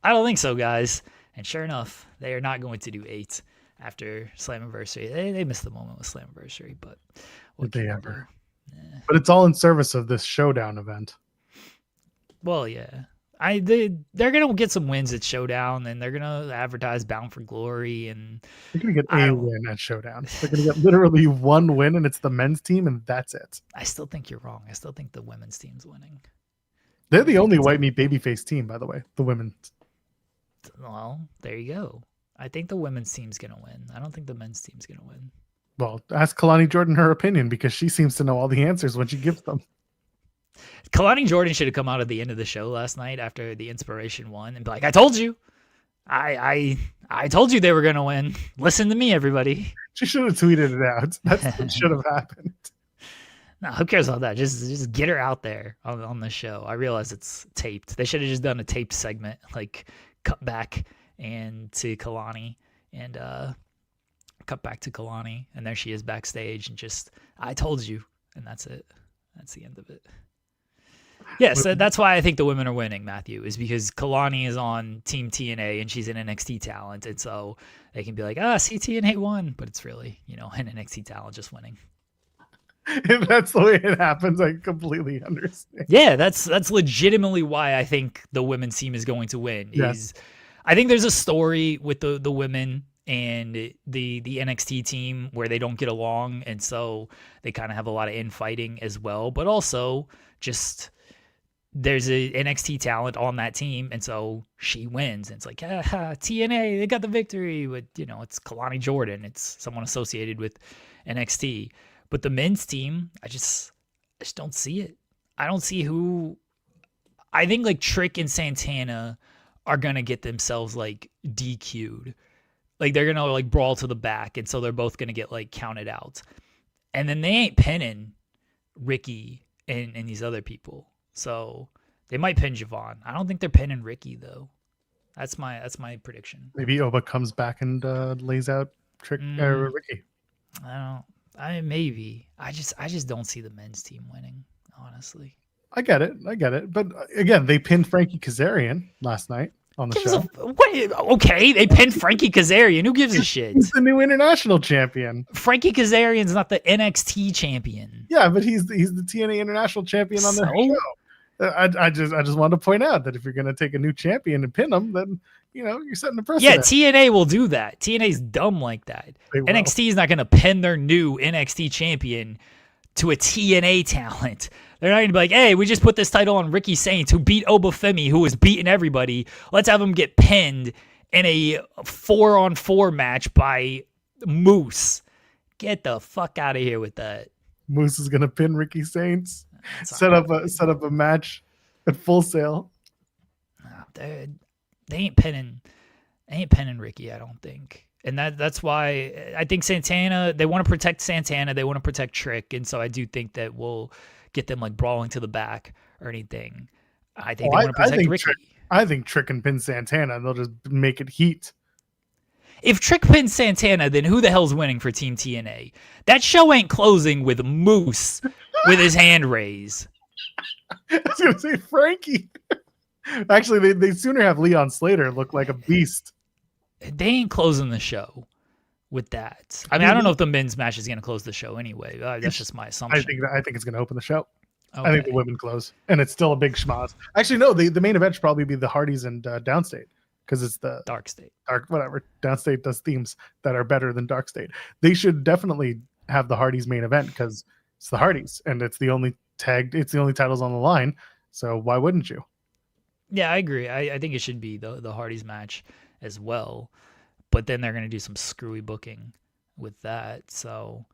don't think so, guys. And sure enough, they are not going to do 8 after Slammiversary. They missed the moment with Slammiversary, but what they ever? Yeah. But it's all in service of this Showdown event. Well, yeah. They're gonna get some wins at Showdown, and they're gonna advertise Bound for Glory, and they're gonna get a win at Showdown. They're gonna get literally one win, and it's the men's team, and that's it. I still think you're wrong. I still think the women's team's winning. They're the only white meat babyface team, by the way. The women. Well, there you go. I think the women's team's gonna win. I don't think the men's team's gonna win. Well, ask Kalani Jordan her opinion, because she seems to know all the answers when she gives them. Kalani Jordan should have come out at the end of the show last night after the Inspiration won and be like, "I told you, I told you they were gonna win. Listen to me, everybody." She should have tweeted it out. That's what should have happened. No, who cares about that? Just get her out there on the show. I realize it's taped. They should have just done a taped segment, like cut back and to Kalani and cut back to Kalani, and there she is backstage, and just, "I told you," and that's it. That's the end of it. Yes, that's why I think the women are winning, Matthew, is because Kalani is on Team TNA and she's an NXT talent, and so they can be like, see, TNA won, but it's really, an NXT talent just winning. If that's the way it happens, I completely understand. Yeah, that's legitimately why I think the women's team is going to win. Yes. I think there's a story with the women and the NXT team where they don't get along, and so they kind of have a lot of infighting as well, but also just there's a NXT talent on that team, and so she wins, and it's like, TNA, they got the victory, but it's Kalani Jordan, it's someone associated with NXT. But the men's team, I just don't see it. I don't see who. I think like Trick and Santana are gonna get themselves like DQ'd. Like, they're gonna like brawl to the back, and so they're both gonna get like counted out. And then they ain't pinning Ricky and these other people. So they might pin Javon. I don't think they're pinning Ricky though. That's my prediction. Maybe Oba comes back and lays out Trick Ricky. Maybe. I just don't see the men's team winning, honestly. I get it. But again, they pinned Frankie Kazarian last night on the show. Okay, they pinned Frankie Kazarian. Who gives a shit? He's the new international champion. Frankie Kazarian's not the NXT champion. Yeah, but he's the TNA international champion on the show. I just wanted to point out that if you're going to take a new champion and pin them, then you're setting the precedent. Yeah, TNA will do that. TNA's dumb like that. NXT is not going to pin their new NXT champion to a TNA talent. They're not going to be like, "Hey, we just put this title on Ricky Saints, who beat Obafemi, who was beating everybody. Let's have him get pinned in a 4-on-4 match by Moose." Get the fuck out of here with that. Moose is going to pin Ricky Saints. Set up a match at Full Sail. They ain't pinning Ricky, I don't think. And that's why I think Santana, they want to protect Santana, they want to protect Trick, and so I do think that we'll get them like brawling to the back or anything. I think they want to protect Ricky. I think Trick can pin Santana and they'll just make it heat. If Trick pins Santana, then who the hell's winning for Team TNA? That show ain't closing with Moose with his hand raised. I was going to say Frankie. Actually, they sooner have Leon Slater look like a beast. They ain't closing the show with that. I mean, I don't know if the men's match is going to close the show anyway. That's just my assumption. I think it's going to open the show. Okay. I think the women close. And it's still a big schmoz. Actually, no, the main event should probably be the Hardys and Downstate. Because it's the Dark State. Whatever. Downstate does themes that are better than Dark State. They should definitely have the Hardys main event because it's the Hardys and it's the only titles on the line. So why wouldn't you? Yeah, I agree. I think it should be the Hardys match as well. But then they're going to do some screwy booking with that. So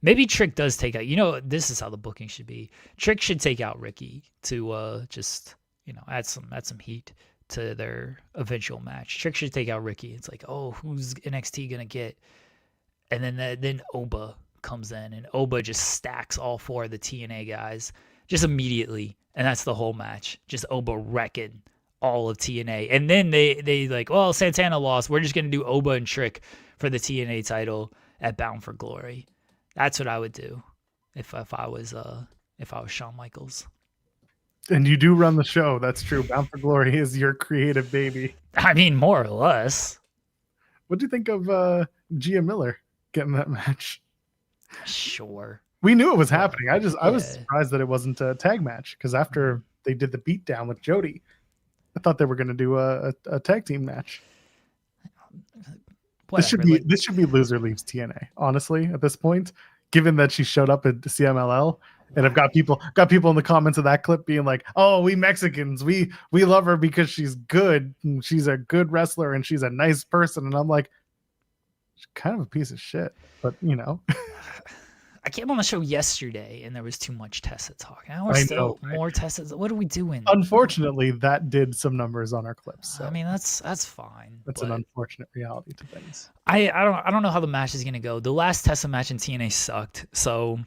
Maybe Trick does take out. This is how the booking should be. Trick should take out Ricky to just add some heat to their eventual match. Trick should take out Ricky. It's like, oh, who's NXT gonna get? And then Oba comes in, and Oba just stacks all four of the TNA guys just immediately, and that's the whole match. Just Oba wrecking all of TNA, and then they like, well, Santana lost. We're just gonna do Oba and Trick for the TNA title at Bound for Glory. That's what I would do if I was Shawn Michaels. And you do run the show. That's true. Bound for Glory is your creative baby. I mean, more or less. What do you think of Gia Miller getting that match? Sure. We knew it was happening. I was surprised that it wasn't a tag match, because after they did the beatdown with Jody, I thought they were going to do a tag team match. Whatever, this should be loser leaves TNA. Honestly, at this point, given that she showed up at the CMLL, and I've got people in the comments of that clip being like, "Oh, we Mexicans, we love her because she's good. And she's a good wrestler and she's a nice person." And I'm like, she's kind of a piece of shit, but I came on the show yesterday and there was too much Tessa talk. Now we're still more Tessa. What are we doing? Unfortunately, that did some numbers on our clips. So I mean, that's fine. That's an unfortunate reality to things. I don't know how the match is gonna go. The last Tessa match in TNA sucked, so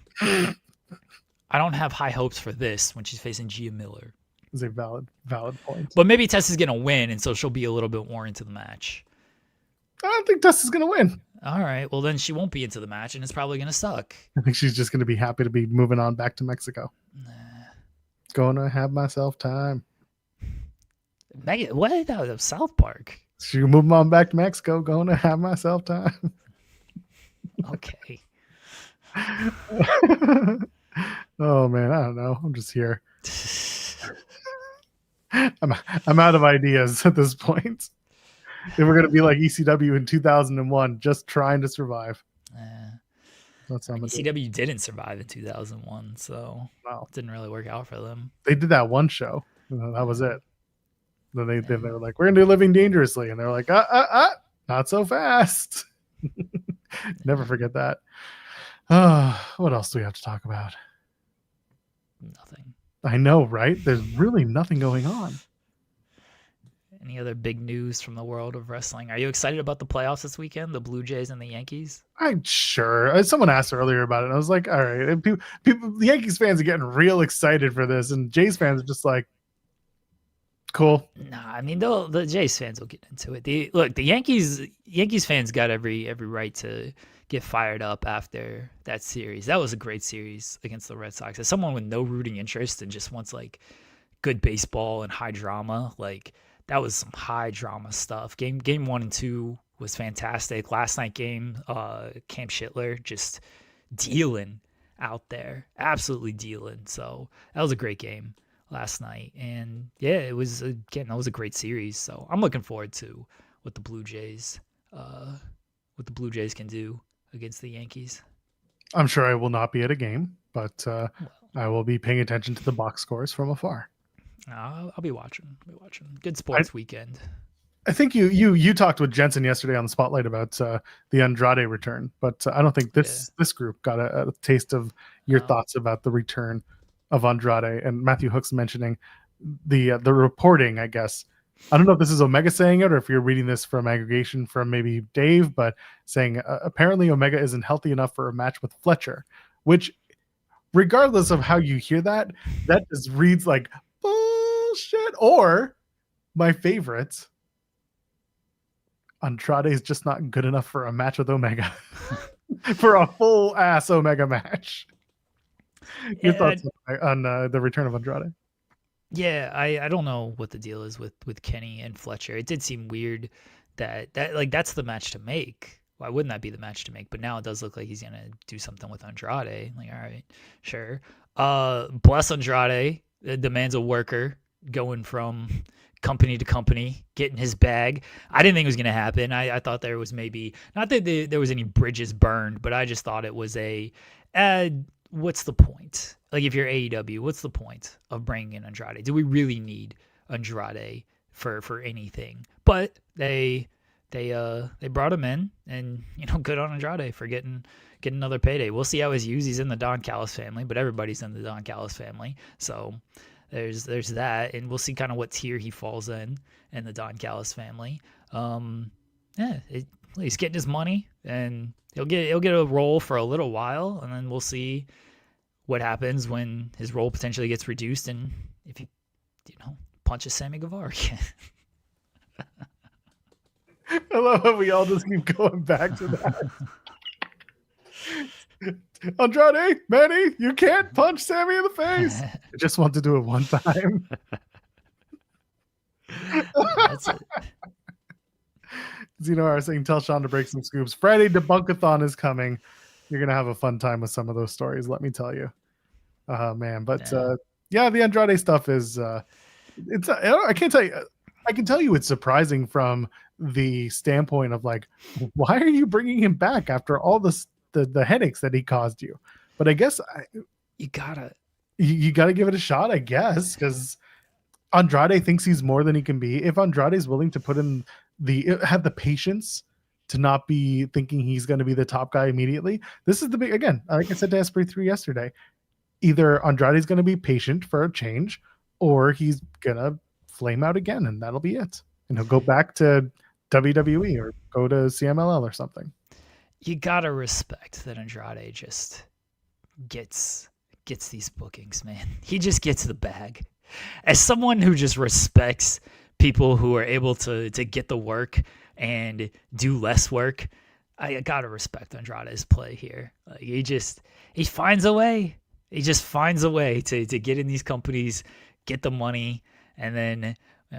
I don't have high hopes for this when she's facing Gia Miller. Is a valid point. But maybe Tessa's gonna win, and so she'll be a little bit more into the match. I don't think Tessa's gonna win. All right, well then she won't be into the match, and it's probably gonna suck. I think she's just gonna be happy to be moving on back to Mexico. Gonna have myself time. Megan, what? That was South Park. She moving on back to Mexico. Gonna have myself time. Okay. Oh man, I don't know. I'm just here. I'm out of ideas at this point. They were going to be like ECW in 2001, just trying to survive. That's ECW didn't survive in 2001, so it didn't really work out for them. They did that one show. That was it. Then they were like, "We're going to do Living Dangerously," and they're like, not so fast." Never forget that. What else do we have to talk about? Nothing. I know, right? There's really nothing going on. Any other big news from the world of wrestling? Are you excited about the playoffs this weekend? The Blue Jays and the Yankees? I'm sure. Someone asked earlier about it, and I was like, all right. And people, the Yankees fans are getting real excited for this, and Jays fans are just like, cool. Nah, I mean, the Jays fans will get into it. The Yankees fans got every right to get fired up after that series. That was a great series against the Red Sox. As someone with no rooting interest and just wants like good baseball and high drama, like that was some high drama stuff. Game 1 and 2 was fantastic. Last night game, Camp Schittler just dealing out there, absolutely dealing. So that was a great game last night, and yeah, it was that was a great series. So I'm looking forward to what the Blue Jays can do against the Yankees. I'm sure I will not be at a game, but I will be paying attention to the box scores from afar. I'll be watching. Good sports weekend. I think you talked with Jensen yesterday on the Spotlight about the Andrade return, but I don't think this group got a taste of your thoughts about the return of Andrade. And Matthew Hook's mentioning the reporting, I guess. I don't know if this is Omega saying it or if you're reading this from aggregation from maybe Dave, but saying apparently Omega isn't healthy enough for a match with Fletcher, which regardless of how you hear that just reads like bullshit. Or my favorite, Andrade is just not good enough for a match with Omega for a full ass Omega match. Your thoughts on the return of Andrade? Yeah, I don't know what the deal is with Kenny and Fletcher. It did seem weird that like that's the match to make. Why wouldn't that be the match to make? But now it does look like he's gonna do something with Andrade. Like, all right, sure. Bless Andrade. The man's a worker, going from company to company, getting his bag. I didn't think it was gonna happen. I thought there was maybe not that there was any bridges burned, but I just thought it was what's the point? Like, if you're AEW, what's the point of bringing in Andrade? Do we really need Andrade for anything? But they they brought him in, and good on Andrade for getting another payday. We'll see how he's used. He's in the Don Callis family, but everybody's in the Don Callis family, so there's that, and we'll see kind of what tier he falls in the Don Callis family. He's getting his money, and he'll get a role for a little while, and then we'll see what happens when his role potentially gets reduced, and if he punches Sammy Guevara again. I love how we all just keep going back to that. Andrade, Manny, you can't punch Sammy in the face. I just want to do it one time. That's it. Zeno are saying, tell Sean to break some scoops. Friday debunkathon is coming. You're gonna have a fun time with some of those stories, let me tell you. Man, but the Andrade stuff is I can't tell you. I can tell you it's surprising from the standpoint of like, why are you bringing him back after all this the headaches that he caused you? But I guess you gotta give it a shot, I guess, because Andrade thinks he's more than he can be. If Andrade is willing to put in have the patience to not be thinking he's going to be the top guy immediately, this is the big, again, like I said to Esprit 3 yesterday, either Andrade's going to be patient for a change, or he's gonna flame out again, and that'll be it. And he'll go back to WWE or go to CMLL or something. You gotta respect that Andrade just gets these bookings, man. He just gets the bag. As someone who just respects people who are able to get the work and do less work, I gotta respect Andrade's play here. Like, he finds a way. He just finds a way to get in these companies, get the money, and then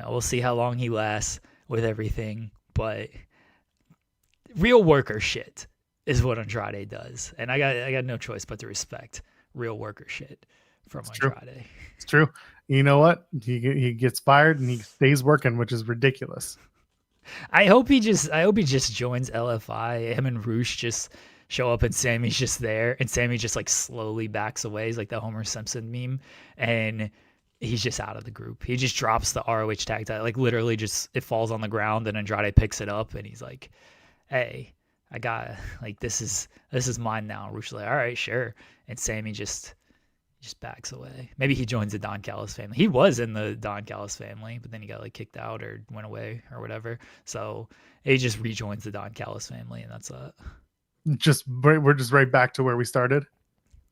we'll see how long he lasts with everything. But real worker shit is what Andrade does, and I got no choice but to respect real worker shit from Andrade. It's true. You know what? He gets fired and he stays working, which is ridiculous. I hope he just joins LFI. Him and Roosh just show up and Sammy's just there, and Sammy just like slowly backs away. He's like the Homer Simpson meme, and he's just out of the group. He just drops the ROH tag title, like literally just it falls on the ground, and Andrade picks it up, and he's like, "Hey, I got like this is mine now." And Roosh's like, "All right, sure," and Sammy just backs away. Maybe he joins the Don Callis family. He was in the Don Callis family, but then he got like kicked out or went away or whatever. So he just rejoins the Don Callis family, and that's it. We're just right back to where we started.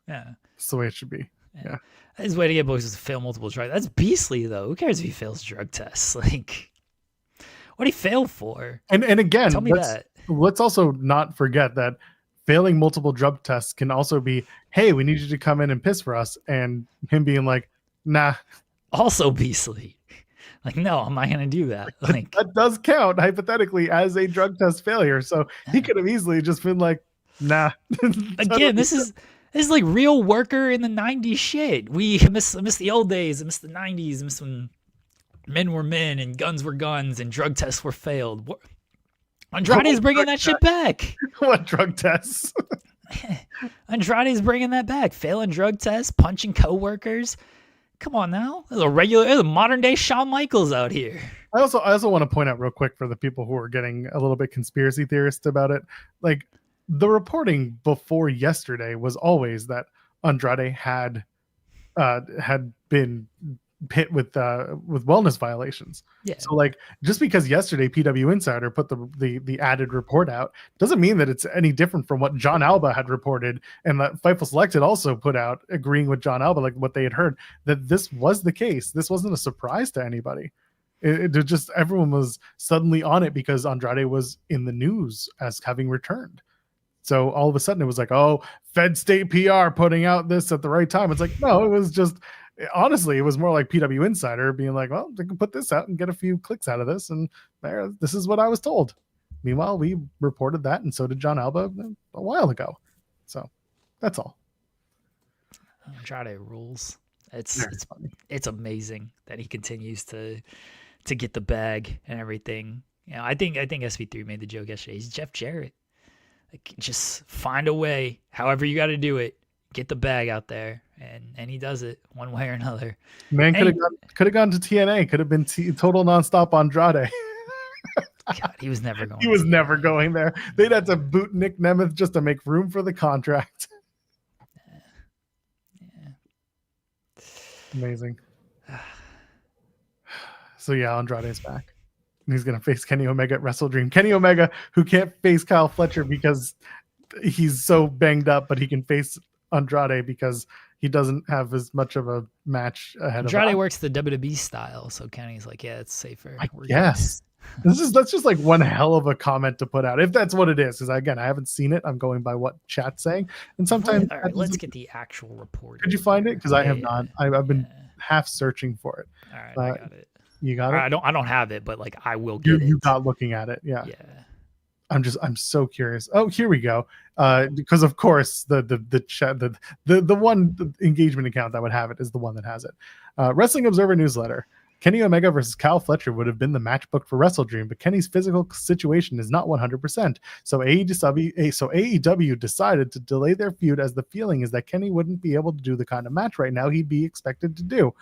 Yeah, that's the way it should be. Yeah. His way to get boys is to fail multiple drugs. That's beastly, though. Who cares if he fails drug tests? Like, what did he fail for? And again, tell me that. Let's also not forget that failing multiple drug tests can also be, hey, we need you to come in and piss for us, and him being like, nah. Also beastly. Like, no, I'm not going to do that. Like, that does count hypothetically as a drug test failure. So he could have easily just been like, nah. Again, this is like real worker in the 90s shit. I miss the old days. I miss the 90s. I miss when men were men and guns were guns and drug tests were failed. Andrade's bringing that shit back. What drug tests? Andrade's bringing that back. Failing drug tests, punching coworkers. Come on now. There's a modern day Shawn Michaels out here. I also want to point out real quick for the people who are getting a little bit conspiracy theorist about it. Like, the reporting before yesterday was always that Andrade had been hit with wellness violations. Yeah. So like, just because yesterday PW Insider put the added report out doesn't mean that it's any different from what John Alba had reported, and that Fightful Selected also put out agreeing with John Alba, like what they had heard, that this was the case. This wasn't a surprise to anybody. It just, everyone was suddenly on it because Andrade was in the news as having returned. So all of a sudden it was like, oh, Fed State PR putting out this at the right time. It's like, no, it was just, honestly, it was more like PW Insider being like, well, they can put this out and get a few clicks out of this, and this is what I was told. Meanwhile, we reported that, and so did John Alba a while ago. So that's all. Andrade rules. It's amazing that he continues to get the bag and everything. You know, I think SP3 made the joke yesterday. He's Jeff Jarrett. Like, just find a way, however you got to do it, get the bag out there, and he does it one way or another. Man, could have gone to TNA. Could have been total nonstop Andrade. God, he was never going. He was never going there. They'd have to boot Nick Nemeth just to make room for the contract. Yeah. Amazing. So yeah, Andrade's back. He's going to face Kenny Omega at Wrestle Dream. Kenny Omega, who can't face Kyle Fletcher because he's so banged up, but he can face Andrade because he doesn't have as much of a match ahead of him. Andrade works the WWE style, so Kenny's like, yeah, it's safer. Yes. That's just like one hell of a comment to put out, if that's what it is. Because again, I haven't seen it. I'm going by what chat's saying, and sometimes. All right, let's get the actual report. Could you find it? Because I have not. I've been half searching for it. All right, I got it. You got it. I don't have it, but like I will get it. You got looking at it, yeah. Yeah. I'm so curious. Oh, here we go. Because of course the chat the one engagement account that would have it is the one that has it. Wrestling Observer newsletter. Kenny Omega versus Kyle Fletcher would have been the match booked for Wrestle Dream, but Kenny's physical situation is not 100%. So AEW decided to delay their feud, as the feeling is that Kenny wouldn't be able to do the kind of match right now he'd be expected to do.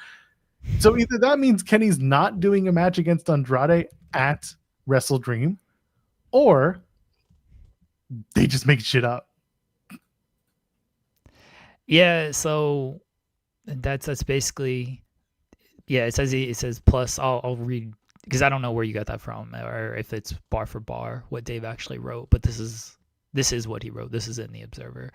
So either that means Kenny's not doing a match against Andrade at Wrestle Dream, or they just make shit up. Yeah, so that's basically, yeah, it says plus. I'll read, because I don't know where you got that from, or if it's bar for bar what Dave actually wrote, but this is what he wrote. This is in the Observer,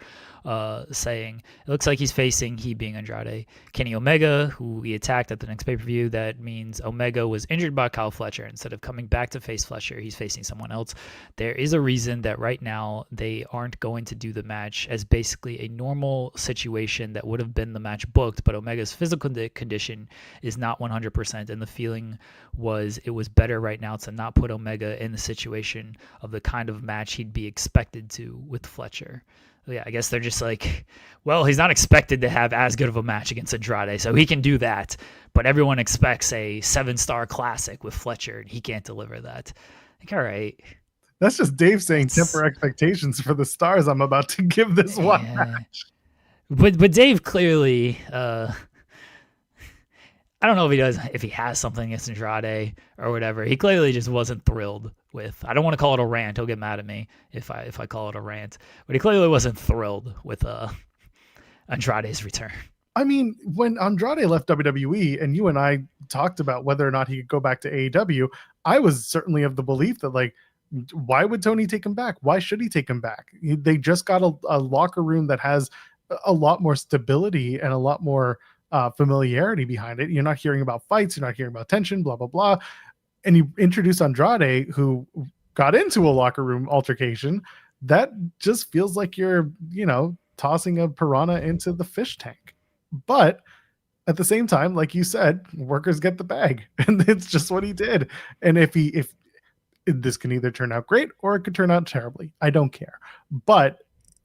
saying it looks like he's facing, he being Andrade, Kenny Omega, who he attacked at the next pay-per-view. That means Omega was injured by Kyle Fletcher. Instead of coming back to face Fletcher, he's facing someone else. There is a reason that right now they aren't going to do the match, as basically a normal situation that would have been the match booked, but Omega's physical condition is not 100%, and the feeling was it was better right now to not put Omega in the situation of the kind of match he'd be expected to with Fletcher. Yeah, I guess they're just like, well, he's not expected to have as good of a match against Andrade, so he can do that, but everyone expects a 7-star classic with Fletcher, and he can't deliver that. Like, all right. That's just Dave saying temper expectations for the stars I'm about to give this one match. But Dave clearly, I don't know if he has something against Andrade or whatever. He clearly just wasn't thrilled with, I don't want to call it a rant. He'll get mad at me if I call it a rant, but he clearly wasn't thrilled with Andrade's return. I mean, when Andrade left WWE and you and I talked about whether or not he could go back to AEW, I was certainly of the belief that, like, why would Tony take him back? Why should he take him back? They just got a locker room that has a lot more stability and a lot more familiarity behind it. You're not hearing about fights. You're not hearing about tension, blah, blah, blah. And you introduce Andrade, who got into a locker room altercation. That just feels like you're, tossing a piranha into the fish tank. But at the same time, like you said, workers get the bag, and it's just what he did. And if this can either turn out great or it could turn out terribly, I don't care. But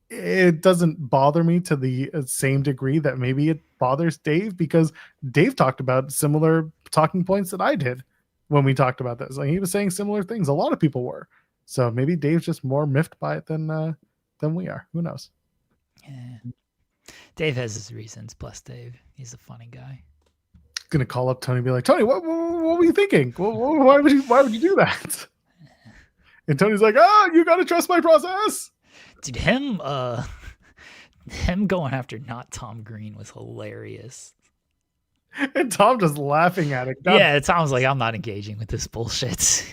it doesn't bother me to the same degree that maybe it bothers Dave, because Dave talked about similar talking points that I did when we talked about this. Like, he was saying similar things. A lot of people were. So maybe Dave's just more miffed by it than we are. Who knows? Yeah. Dave has his reasons. Plus, Dave, he's a funny guy. Gonna call up Tony and be like, Tony, what were you thinking? Why would you do that? And Tony's like, you gotta trust my process. Dude, him going after not Tom Green was hilarious. And Tom just laughing at it. Yeah, Tom's like, I'm not engaging with this bullshit.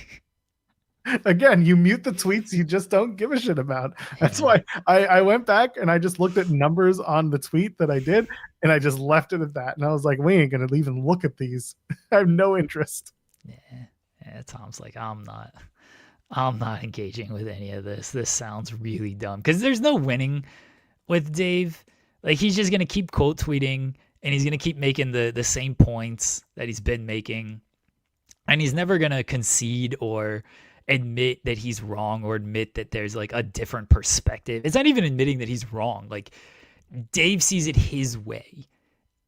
Again, you mute the tweets you just don't give a shit about. That's why I went back and I just looked at numbers on the tweet that I did, and I just left it at that. And I was like, we ain't going to even look at these. I have no interest. Yeah, Tom's like, I'm not engaging with any of this. This sounds really dumb. Because there's no winning with Dave. Like, he's just going to keep quote tweeting, and he's going to keep making the same points that he's been making. And he's never going to concede or admit that he's wrong or admit that there's like a different perspective. It's not even admitting that he's wrong. Like, Dave sees it his way,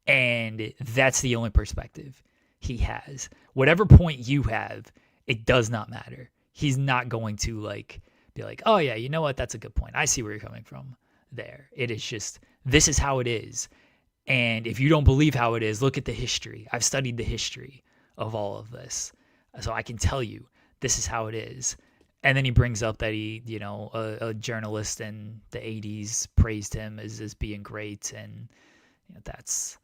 and that's the only perspective he has. Whatever point you have, it does not matter. He's not going to like be like, oh yeah, you know what? That's a good point. I see where you're coming from there. It is just, this is how it is. And if you don't believe how it is, look at the history. I've studied the history of all of this. So I can tell you this is how it is. And then he brings up that he, a journalist in the 80s praised him as being great. And that's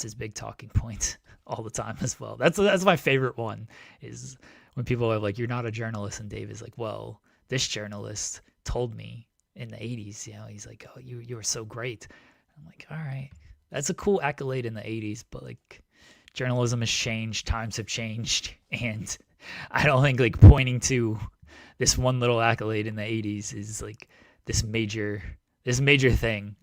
his big talking point all the time as well. That's my favorite one, is when people are like, you're not a journalist. And Dave is like, well, this journalist told me in the 80s, he's like, oh, you were so great. I'm like, all right, that's a cool accolade in the 80s, but like, journalism has changed, times have changed, and I don't think like pointing to this one little accolade in the 80s is like this major thing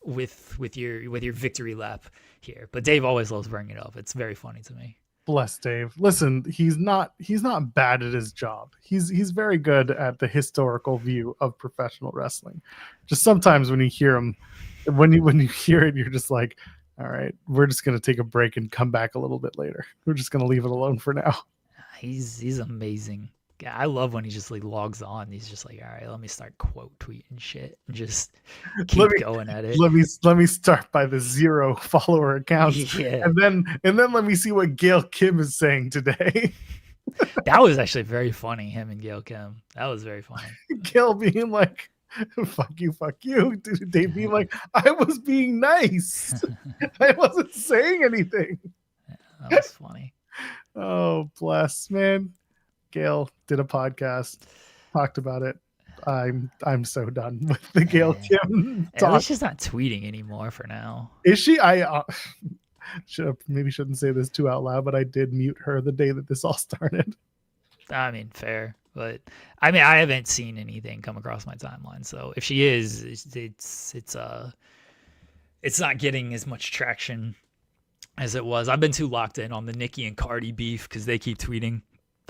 with your victory lap here. But Dave always loves bringing it up. It's very funny to me. Bless Dave. Listen, he's not bad at his job. He's very good at the historical view of professional wrestling. Just sometimes when you hear him, when you hear it, you're just like, all right, we're just gonna take a break and come back a little bit later. We're just gonna leave it alone for now. He's amazing. Yeah, I love when he just like logs on. He's just like, all right, let me start quote tweeting shit and just keep going at it. Let me start by the 0 follower accounts, Yeah. and then let me see what Gail Kim is saying today. That was actually very funny. Him and Gail Kim. That was very funny. Gail being like, fuck you. Dave being like, I was being nice. I wasn't saying anything. That was funny. Oh, bless, man. Gail did a podcast, talked about it. I'm so done with the Gail Kim At talk. least she's not tweeting anymore for now. Is she? I shouldn't say this too out loud, but I did mute her the day that this all started. I mean, fair, but I mean, I haven't seen anything come across my timeline. So if she is, it's not getting as much traction as it was. I've been too locked in on the Nicki and Cardi beef because they keep tweeting,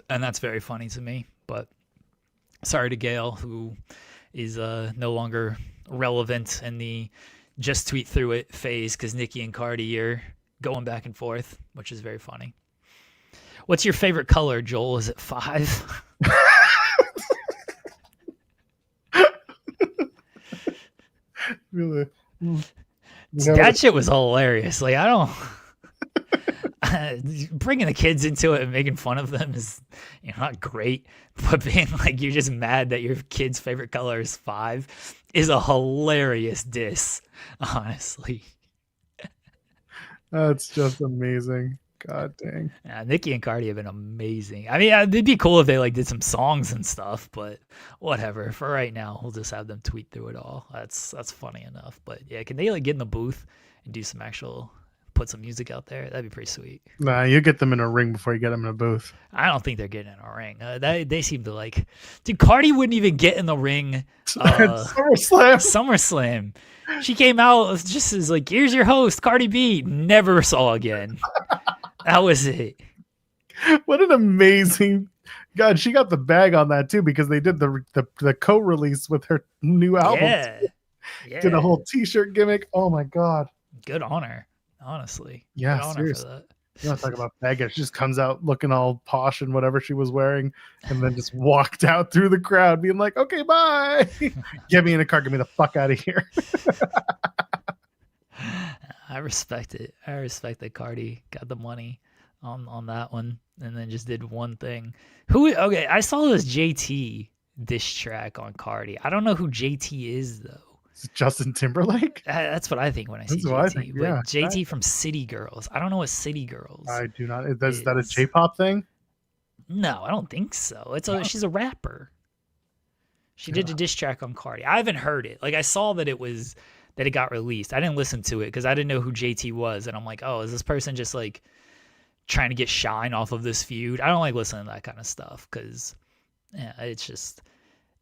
and that's very funny to me. But sorry to Gail, who is no longer relevant in the just tweet through it phase, because Nicki and Cardi are going back and forth, which is very funny. What's your favorite color, Joel? Is it 5? Really? That shit was hilarious. Like, I don't bringing the kids into it and making fun of them is not great, but being like you're just mad that your kid's favorite color is 5 is a hilarious diss, honestly. That's just amazing. God dang. Yeah, Nicki and Cardi have been amazing. I mean, it'd be cool if they like did some songs and stuff, but whatever. For right now, we'll just have them tweet through it all. That's funny enough. But yeah, can they like get in the booth and do some actual, put some music out there? That'd be pretty sweet. Nah, you get them in a ring before you get them in a booth. I don't think they're getting in a ring. They seem to like, dude. Cardi wouldn't even get in the ring. SummerSlam. She came out just as like, here's your host, Cardi B. Never saw again. That was it. What an amazing God! She got the bag on that too, because they did the co-release with her new album. Yeah. Did a whole T-shirt gimmick. Oh my God! Good on her, honestly. Yeah, Good on her seriously. for that. You want to talk about baggage? She just comes out looking all posh and whatever she was wearing, and then just walked out through the crowd, being like, "Okay, bye. Get me in a car. Get me the fuck out of here." I respect it. I respect that Cardi got the money on that one, and then just did one thing. Okay, I saw this JT diss track on Cardi. I don't know who JT is though. Is it Justin Timberlake? That's what I think when I see That's JT. what I think, But yeah. JT from City Girls. I don't know what City Girls. I do not. Is that a is. J-pop thing? No, I don't think so. She's a rapper. She Yeah. did a diss track on Cardi. I haven't heard it. Like, I saw that it got released. I didn't listen to it because I didn't know who JT was, and I'm like, oh, is this person just like trying to get shine off of this feud? I don't like listening to that kind of stuff because it's just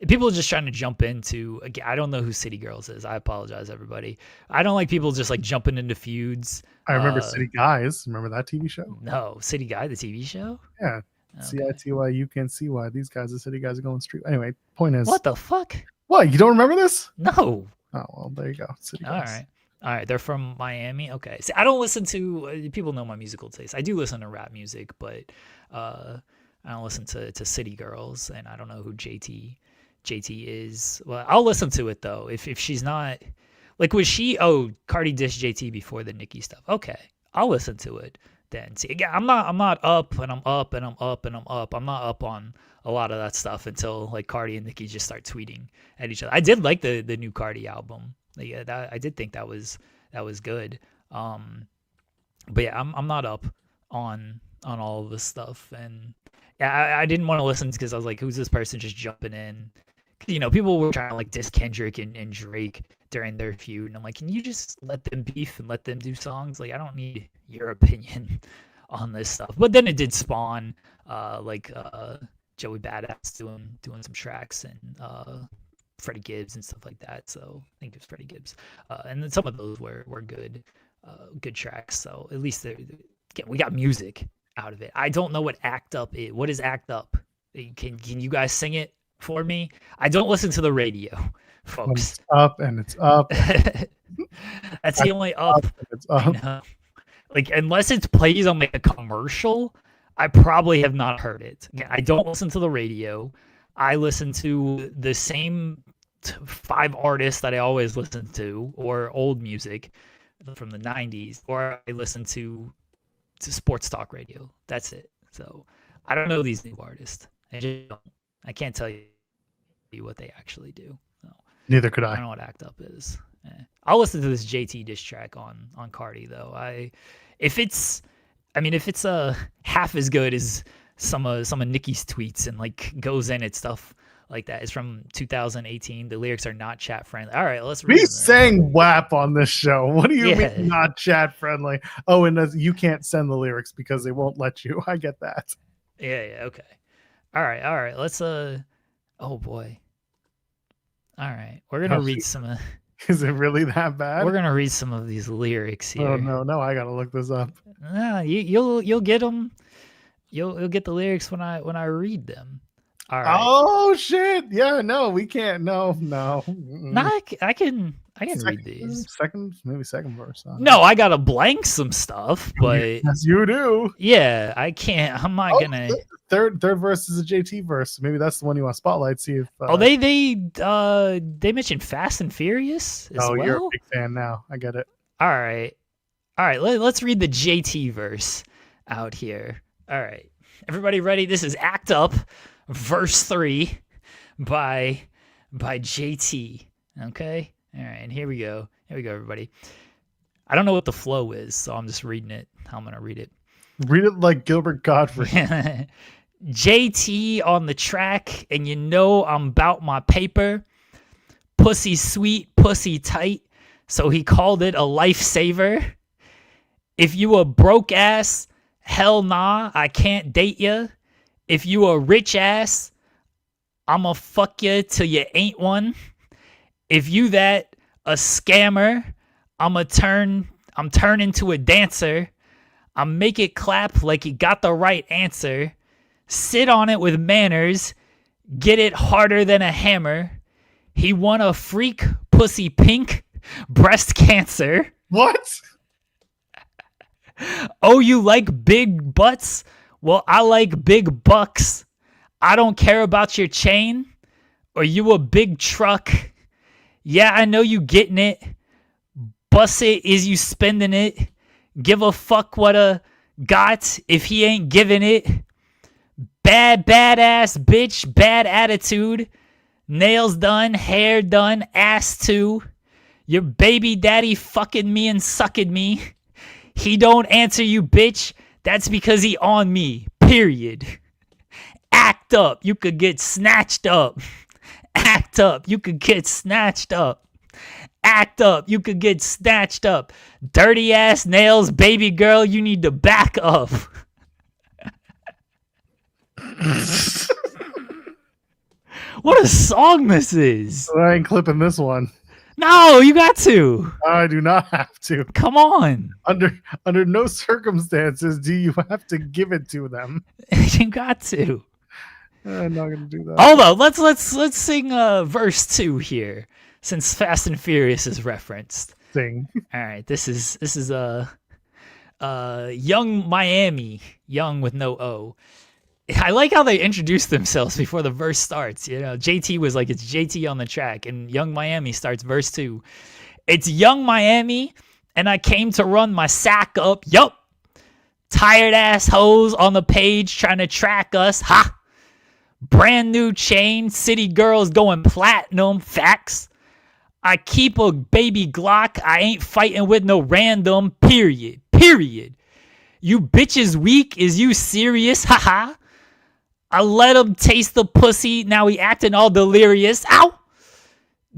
people are just trying to jump into. Again, I don't know who City Girls is. I apologize, everybody. I don't like people just like jumping into feuds. I remember City Guys. Remember that TV show? No, City Guy, the TV show. Yeah. Okay. CITY, you can see why these guys, the City Guys, are going street. Anyway, point is, What the fuck? What? You don't remember this? No. Oh well, there you go. City All Guys. right. They're from Miami. Okay. See, I don't listen to people know my musical taste. I do listen to rap music, but I don't listen to City Girls, and I don't know who JT is. Well, I'll listen to it though. If she's not like, was she? Oh, Cardi dissed JT before the Nicki stuff. Okay, I'll listen to it. then see. Again, I'm not up and I'm up and I'm up and I'm up. I'm not up on a lot of that stuff until like Cardi and Nicki just start tweeting at each other. I did like the new Cardi album. Yeah, I did think that was good. But yeah, I'm not up on all of this stuff, and yeah, I didn't want to listen because I was like, who's this person just jumping in? You know, people were trying to like diss Kendrick and Drake during their feud, and I'm like, can you just let them beef and let them do songs? Like, I don't need your opinion on this stuff. But then it did spawn Joey Badass doing some tracks and Freddie Gibbs and stuff like that. So I think it was Freddie Gibbs, and then some of those were good tracks. So at least we got music out of it. I don't know what Act Up is. What is Act Up? Can you guys sing it for me? I don't listen to the radio, folks. It's up and it's up. That's the only up. It's up. You know? Like, unless it plays on like a commercial, I probably have not heard it. Again, I don't listen to the radio. I listen to the same 5 artists that I always listen to, or old music from the 90s, or I listen to sports talk radio. That's it. So I don't know these new artists. I can't tell you what they actually do. So, Neither could I don't know what Act Up is. I'll listen to this JT diss track on Cardi though. If it's half as good as some of Nicki's tweets and like goes in at stuff like that. It's from 2018. The lyrics are not chat friendly. All right, let's read We sang WAP on this show. What do you Yeah. mean not chat friendly? Oh, and you can't send the lyrics because they won't let you. I get that. Yeah, okay. All right. Let's oh boy. All right. We're going to read some Is it really that bad? we're going to read some of these lyrics here. Oh no, I gotta look this up. Nah, you'll get them. You'll get the lyrics when I read them. All right. Oh shit! Yeah, no, we can't. No. Nah, I can read these. Maybe second verse. Huh? No, I gotta blank some stuff, but Yes, you do. yeah, I can't. I'm not gonna. Third verse is a JT verse. Maybe that's the one you want to spotlight. See if. They mentioned Fast and Furious as well. You're a big fan now. I get it. All right. Let's read the JT verse out here. All right, everybody ready? This is Act Up, verse 3, by JT. Okay. All right, and here we go, everybody. I don't know what the flow is, so I'm just reading it. I'm gonna read it. Read it like Gilbert Godfrey. JT on the track, and you know I'm about my paper. Pussy sweet, pussy tight, so he called it a lifesaver. If you a broke ass, hell nah, I can't date ya. If you a rich ass, I'ma fuck ya till you ain't one. If you that a scammer, I'm turn into a dancer. I make it clap like you got the right answer. Sit on it with manners. Get it harder than a hammer. He won a freak, pussy pink, breast cancer. What? Oh, you like big butts? Well, I like big bucks. I don't care about your chain. Or you a big truck. Yeah, I know you getting it. Bust it, is you spending it? Give a fuck what a got if he ain't giving it. Badass bitch, bad attitude. Nails done, hair done, ass too. Your baby daddy fucking me and sucking me. He don't answer you, bitch. That's because he on me. Period. Act up. You could get snatched up. Act up. You could get snatched up. Act up. You could get snatched up. Dirty ass nails, baby girl. You need to back up. What a song this is. I ain't clipping this one. No, you got to. I do not have to. Come on. Under no circumstances do you have to give it to them. You got to. I'm not gonna do that. Hold on. Let's sing verse 2 here, since Fast and Furious is referenced. Sing. All right. This is Young Miami, Young with no O. I like how they introduce themselves before the verse starts. You know, JT was like, it's JT on the track, and Young Miami starts verse 2. It's Young Miami, and I came to run my sack up. Yup. Tired ass hoes on the page trying to track us. Ha! Brand new chain. City girls going platinum. Facts. I keep a baby Glock. I ain't fighting with no random. Period. Period. You bitches weak. Is you serious? Haha. I let him taste the pussy. Now he acting all delirious. Ow!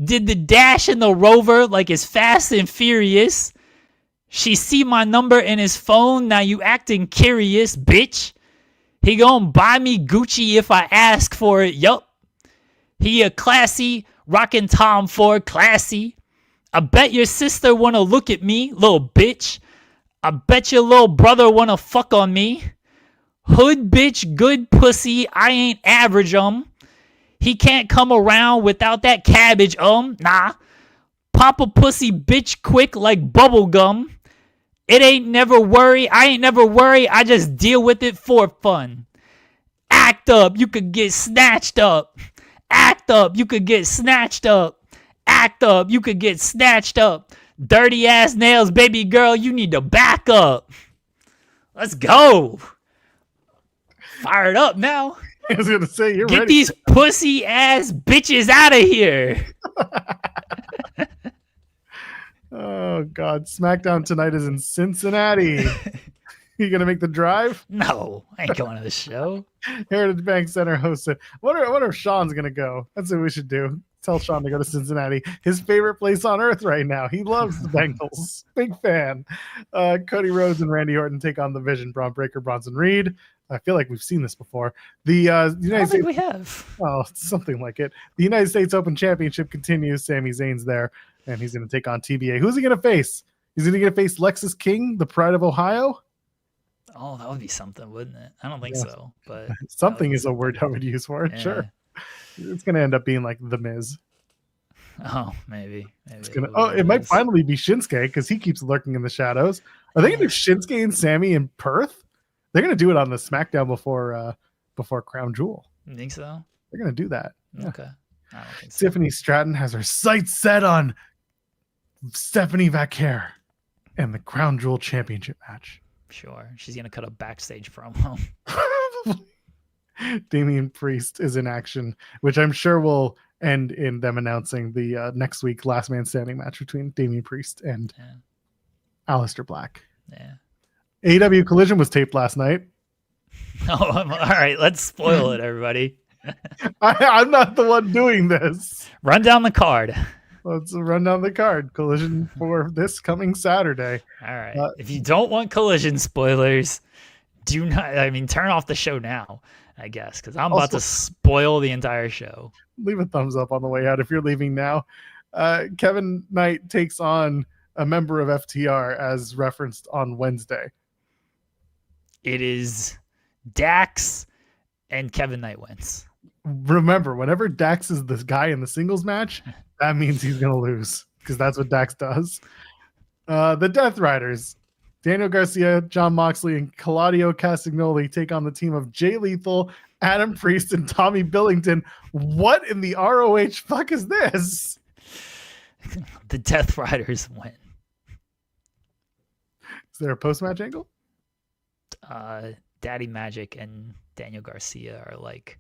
Did the dash in the Rover like it's Fast and Furious. She see my number in his phone. Now you acting curious, bitch. He gonna buy me Gucci if I ask for it. Yup. He a classy, rockin' Tom Ford, classy. I bet your sister wanna look at me, little bitch. I bet your little brother wanna fuck on me. Hood bitch, good pussy. I ain't average, He can't come around without that cabbage, Nah. Pop a pussy bitch quick like bubble gum. It ain't never worry. I ain't never worry. I just deal with it for fun. Act up. You could get snatched up. Act up. You could get snatched up. Act up. You could get snatched up. Dirty ass nails, baby girl. You need to back up. Let's go. Fired up now. I was gonna say you're Get ready. these pussy ass bitches out of here. Oh God, SmackDown tonight is in Cincinnati. You gonna make the drive? No, I ain't going to the show. Heritage Bank Center hosts it. I wonder if Sean's gonna go. That's what we should do. Tell Sean to go to Cincinnati. His favorite place on earth right now. He loves the Bengals. Big fan. Cody Rhodes and Randy Orton take on the Vision, Braun Breaker, Bronson Reed. I feel like we've seen this before. The United States. We have. Oh, something like it. The United States Open Championship continues. Sami Zayn's there, and he's going to take on TBA. Who's he going to face? He's going to face Lexus King, the Pride of Ohio. Oh, that would be something, wouldn't it? I don't think so, but something is a word I would use for it. Yeah. Sure, it's going to end up being like The Miz. Oh, maybe. It might finally be Shinsuke because he keeps lurking in the shadows. Are they going to do Shinsuke and Sammy in Perth? They're going to do it on the SmackDown before Crown Jewel. You think so? They're going to do that. Yeah. Okay. I don't think so. Tiffany Stratton has her sights set on Stephanie Vaquer and the Crown Jewel Championship match. Sure. She's going to cut a backstage promo. Damian Priest is in action, which I'm sure will end in them announcing the next week Last Man Standing match between Damian Priest and Aleister Black. Yeah. AEW Collision was taped last night. Oh, all right. Let's spoil it, everybody. I'm not the one doing this. Run down the card. Let's run down the card. Collision for this coming Saturday. All right. If you don't want Collision spoilers, turn off the show now, I guess, because I'm about to spoil the entire show. Leave a thumbs up on the way out if you're leaving now. Kevin Knight takes on a member of FTR as referenced on Wednesday. It is Dax and Kevin Knight wins. Remember, whenever Dax is the guy in the singles match, that means he's going to lose because that's what Dax does. The Death Riders, Daniel Garcia, Jon Moxley, and Claudio Castagnoli take on the team of Jay Lethal, Adam Priest, and Tommy Billington. What in the ROH fuck is this? The Death Riders win. Is there a post-match angle? Daddy Magic and Daniel Garcia are like,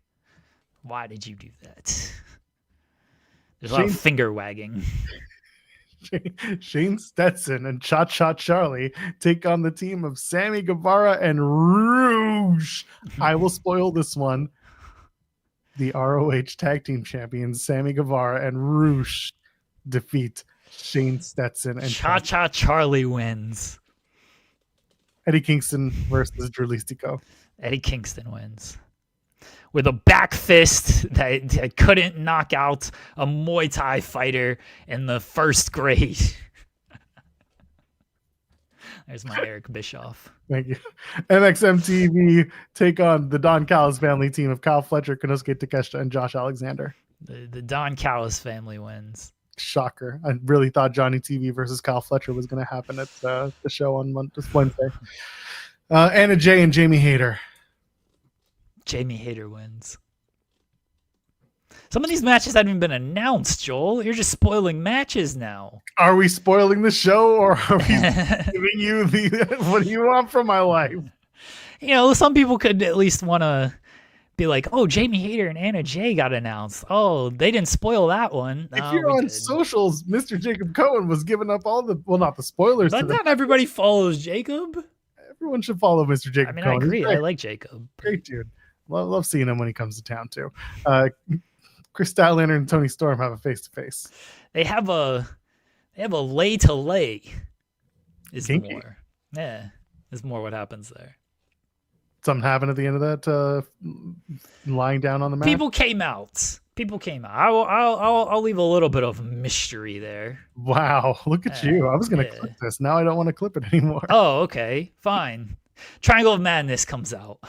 why did you do that? There's a lot of finger wagging. Shane Stetson and Cha Cha Charlie take on the team of Sammy Guevara and Rouge. I will spoil this one. The ROH Tag Team Champions Sammy Guevara and Rouge defeat Shane Stetson and Cha Cha Charlie wins. Eddie Kingston versus Drew Listico. Eddie Kingston wins with a back fist that couldn't knock out a Muay Thai fighter in the first grade. There's my Eric Bischoff. Thank you. MXM TV take on the Don Callis family team of Kyle Fletcher, Konosuke Takeshita, and Josh Alexander. The Don Callis family wins. Shocker. I really thought Johnny TV versus Kyle Fletcher was going to happen at the show on Wednesday. Anna Jay and Jamie Hayter. Jamie Hayter wins. Some of these matches haven't even been announced, Joel. You're just spoiling matches now. Are we spoiling the show or are we giving you what do you want from my life? some people could at least want to be like, oh, Jamie Hayter and Anna Jay got announced. Oh, they didn't spoil that one. If No, you're we on did. socials, Mr. Jacob Cohen was giving up all the not the spoilers. But not everybody follows Jacob. Everyone should follow Mr. Jacob I mean, Cohen. I agree. I like Jacob. Great dude. Love seeing him when he comes to town too. Chris Statlander and Tony Storm have a face to face. They have a lay to lay. Is Kinky. more. Yeah, is more what happens there. Something happened at the end of that. Lying down on the mat. People came out. I'll leave a little bit of mystery there. Wow, look at you! I was gonna clip this. Now I don't want to clip it anymore. Oh, okay, fine. Triangle of Madness comes out.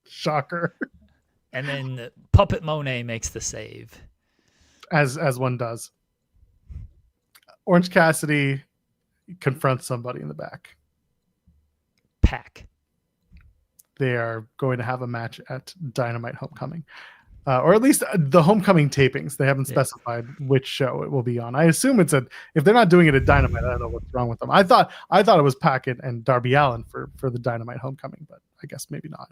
Shocker. And then Puppet Monet makes the save. As one does. Orange Cassidy confronts somebody in the back. Pack. They are going to have a match at Dynamite Homecoming. Or at least the Homecoming tapings. They haven't specified which show it will be on. I assume it's if they're not doing it at Dynamite, I don't know what's wrong with them. I thought it was Packett and Darby Allin for the Dynamite Homecoming, but I guess maybe not.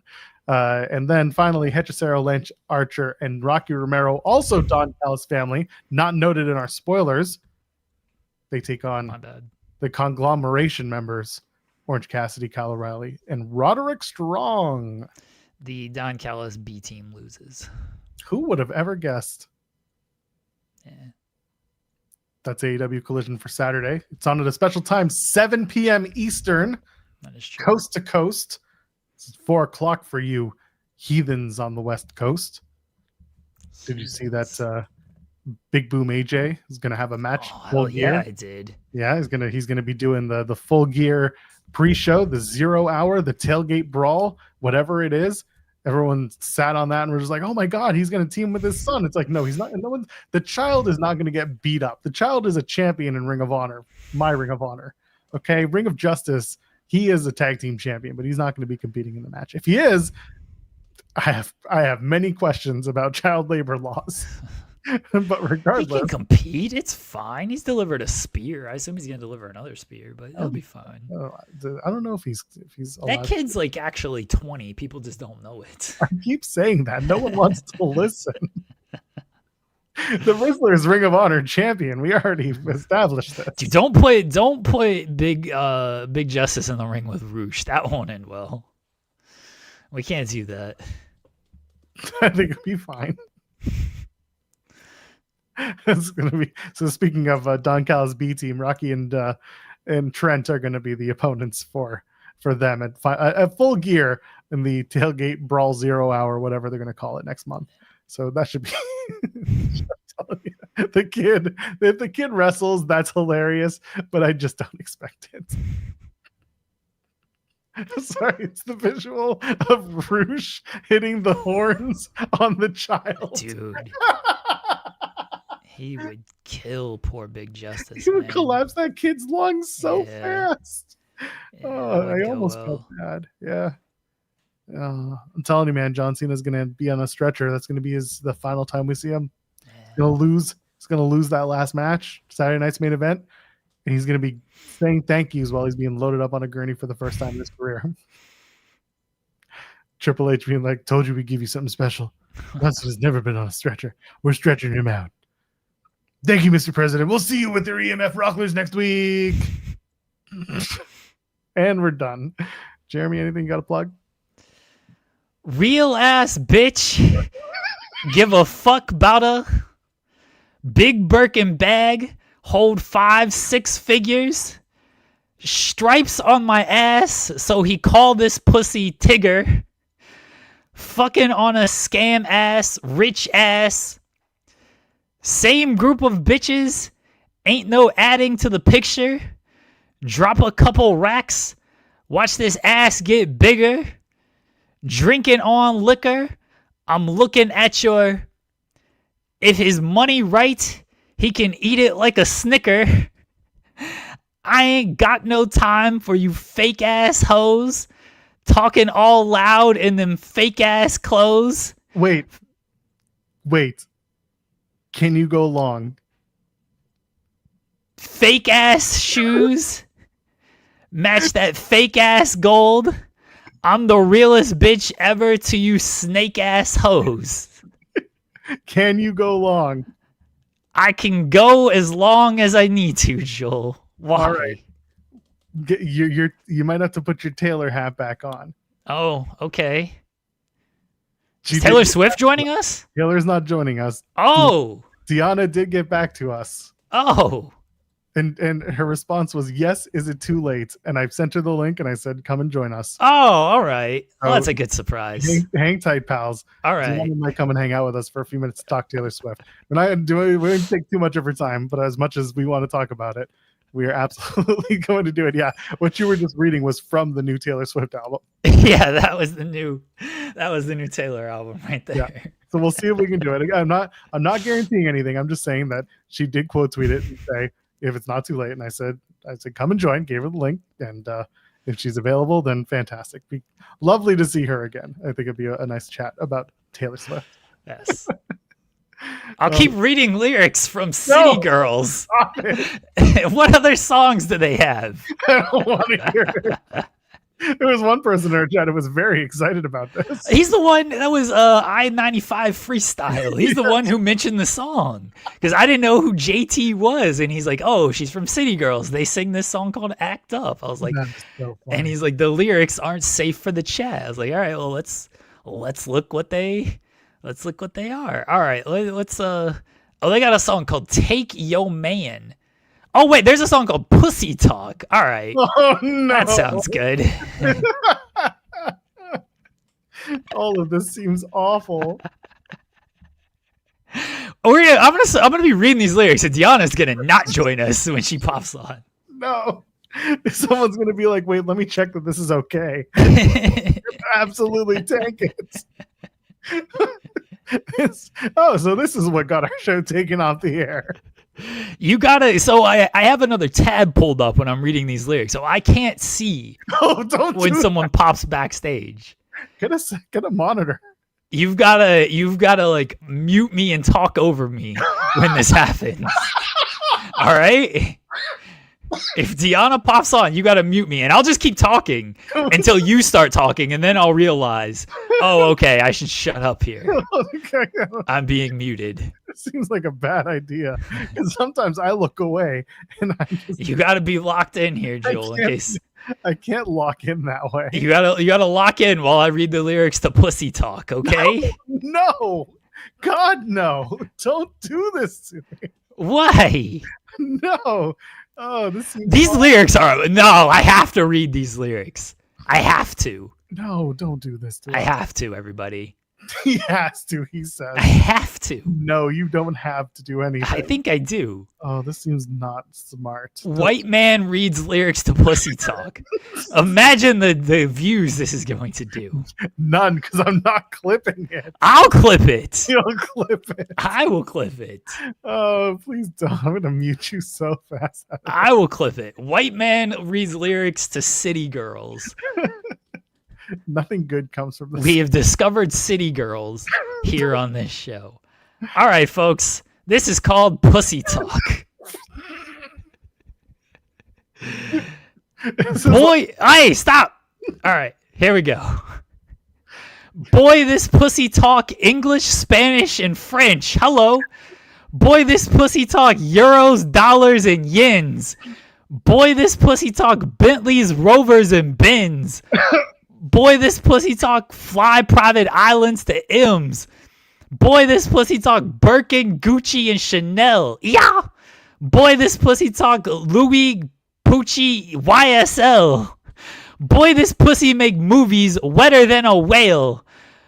And then finally, Hechicero, Lynch, Archer, and Rocky Romero, also Don Callis family, not noted in our spoilers. They take on the conglomeration members, Orange Cassidy, Kyle O'Reilly, and Roderick Strong. The Don Callis B team loses. Who would have ever guessed? Yeah. That's AEW Collision for Saturday. It's on at a special time, 7 p.m. Eastern. That is true. Coast to coast. It's 4 o'clock for you heathens on the West Coast. Did you see that Big Boom AJ is going to have a match? Oh, yeah, I did. Yeah, he's gonna be doing the Full Gear pre-show, the 0 hour, the tailgate brawl, whatever it is. Everyone sat on that and we're just like, oh my God, he's going to team with his son. It's like, no, he's not. The child is not going to get beat up. The child is a champion in Ring of Honor, my Ring of Honor. Okay. Ring of Justice. He is a tag team champion, but he's not going to be competing in the match. If he is, I have many questions about child labor laws. But regardless, he can compete. It's fine. He's delivered a spear. I assume he's going to deliver another spear, but it'll be fine. I don't know if he's that kid's like actually 20. People just don't know it. I keep saying that. No one wants to listen. The Rizzler is Ring of Honor champion. We already established this. Dude, don't put Big Justice in the ring with Roosh. That won't end well. We can't do that. I think it'll be fine. It's gonna be so. Speaking of Don Callis B team, Rocky and Trent are going to be the opponents for them at Full Gear in the Tailgate Brawl 0 hour, whatever they're going to call it next month. So that should be if the kid wrestles, that's hilarious, but I just don't expect it. Sorry, it's the visual of Roosh hitting the horns on the child. Dude. He would kill poor Big Justice. He would collapse that kid's lungs so fast. Yeah, I almost felt bad. Yeah. I'm telling you, man, John Cena's going to be on a stretcher. That's going to be the final time we see him. Yeah. He's going to lose that last match, Saturday night's main event. And he's going to be saying thank yous while he's being loaded up on a gurney for the first time in his career. Triple H being like, told you we'd give you something special. Russell has never been on a stretcher. We're stretching him out. Thank you, Mr. President. We'll see you with your EMF Rocklers next week. And we're done. Jeremy, anything you got to plug? Real ass bitch. Give a fuck about a big Birkin bag. Hold 5-6 figures. Stripes on my ass. So he called this pussy Tigger. Fucking on a scam ass, rich ass. Same group of bitches, ain't no adding to the picture. Drop a couple racks, watch this ass get bigger. Drinking on liquor, I'm looking at your... If his money right, he can eat it like a Snicker. I ain't got no time for you fake ass hoes, talking all loud in them fake ass clothes. Wait. Can you go long? Fake ass shoes match that fake ass gold. I'm the realest bitch ever to you snake ass hoes. Can you go long? I can go as long as I need to, Joel. Why? All right. You might have to put your Taylor hat back on. Oh, okay. She Is Taylor did- Swift joining us? Taylor's not joining us. Oh. Deanna did get back to us. Oh. And her response was, yes, is it too late? And I sent her the link and I said, come and join us. Oh, all right. Well, Oh, that's a good surprise. Hang tight, pals. All right. Deanna might come and hang out with us for a few minutes to talk Taylor Swift. We won't take too much of her time, but as much as we want to talk about it, we are absolutely going to do it. Yeah, what you were just reading was from the new Taylor Swift album. Yeah, that was the new Taylor album right there. Yeah. So we'll see if we can do it. Again, I'm not guaranteeing anything. I'm just saying that she did quote tweet it and say, if it's not too late. And I said, come and join, gave her the link. And if she's available, then fantastic. Be lovely to see her again. I think it'd be a nice chat about Taylor Swift. Yes. I'll keep reading lyrics from City Girls. What other songs do they have? I don't want to hear it. There was one person in our chat who was very excited about this. He's the one that was I-95 freestyle. He's the one who mentioned the song because I didn't know who JT was, and he's like, "Oh, she's from City Girls. They sing this song called Act Up." I was like, So and he's like, "The lyrics aren't safe for the chat." I was like, "All right, well, let's look what they are." All right, let's oh, they got a song called "Take Yo Man." Oh wait, there's a song called "Pussy Talk." All right. Oh no, that sounds good. All of this seems awful. I'm gonna be reading these lyrics, and Deanna's gonna not join us when she pops on. No, someone's gonna be like, "Wait, let me check that this is okay." Absolutely tank it. So this is what got our show taken off the air. You gotta. So I have another tab pulled up when I'm reading these lyrics, so I can't see when someone pops backstage. Get a monitor. You've gotta like mute me and talk over me when this happens. All right. If Deanna pops on, you gotta mute me, and I'll just keep talking until you start talking, and then I'll realize, oh, okay, I should shut up here. I'm being muted. It seems like a bad idea because sometimes I look away, and you gotta be locked in here, Joel. In case I can't lock in that way. You gotta lock in while I read the lyrics to "Pussy Talk." Okay? No, God, no! Don't do this to me. Why? No. Oh, these lyrics are no. I have to read these lyrics. I have to. No, don't do this to me. I have to, everybody. He has to, he says. I have to. No, you don't have to do anything. I think I do. Oh, this seems not smart. White man reads lyrics to "Pussy Talk." Imagine the views this is going to do. None, because I'm not clipping it. I'll clip it. You'll clip it. I will clip it. Oh, please don't. I'm going to mute you so fast. I will clip it. White man reads lyrics to "City Girls." Nothing good comes from this. We have discovered City Girls here on this show. All right, folks. This is called "Pussy Talk." Boy, hey, stop. All right, here we go. Boy, this pussy talk English, Spanish, and French. Hello. Boy, this pussy talk euros, dollars, and yens. Boy, this pussy talk Bentleys, Rovers, and Benz. Boy, this pussy talk fly private islands to M's. Boy, this pussy talk Birkin, Gucci, and Chanel. Yeah. Boy, this pussy talk Louis, Pucci, YSL. Boy, this pussy make movies wetter than a whale.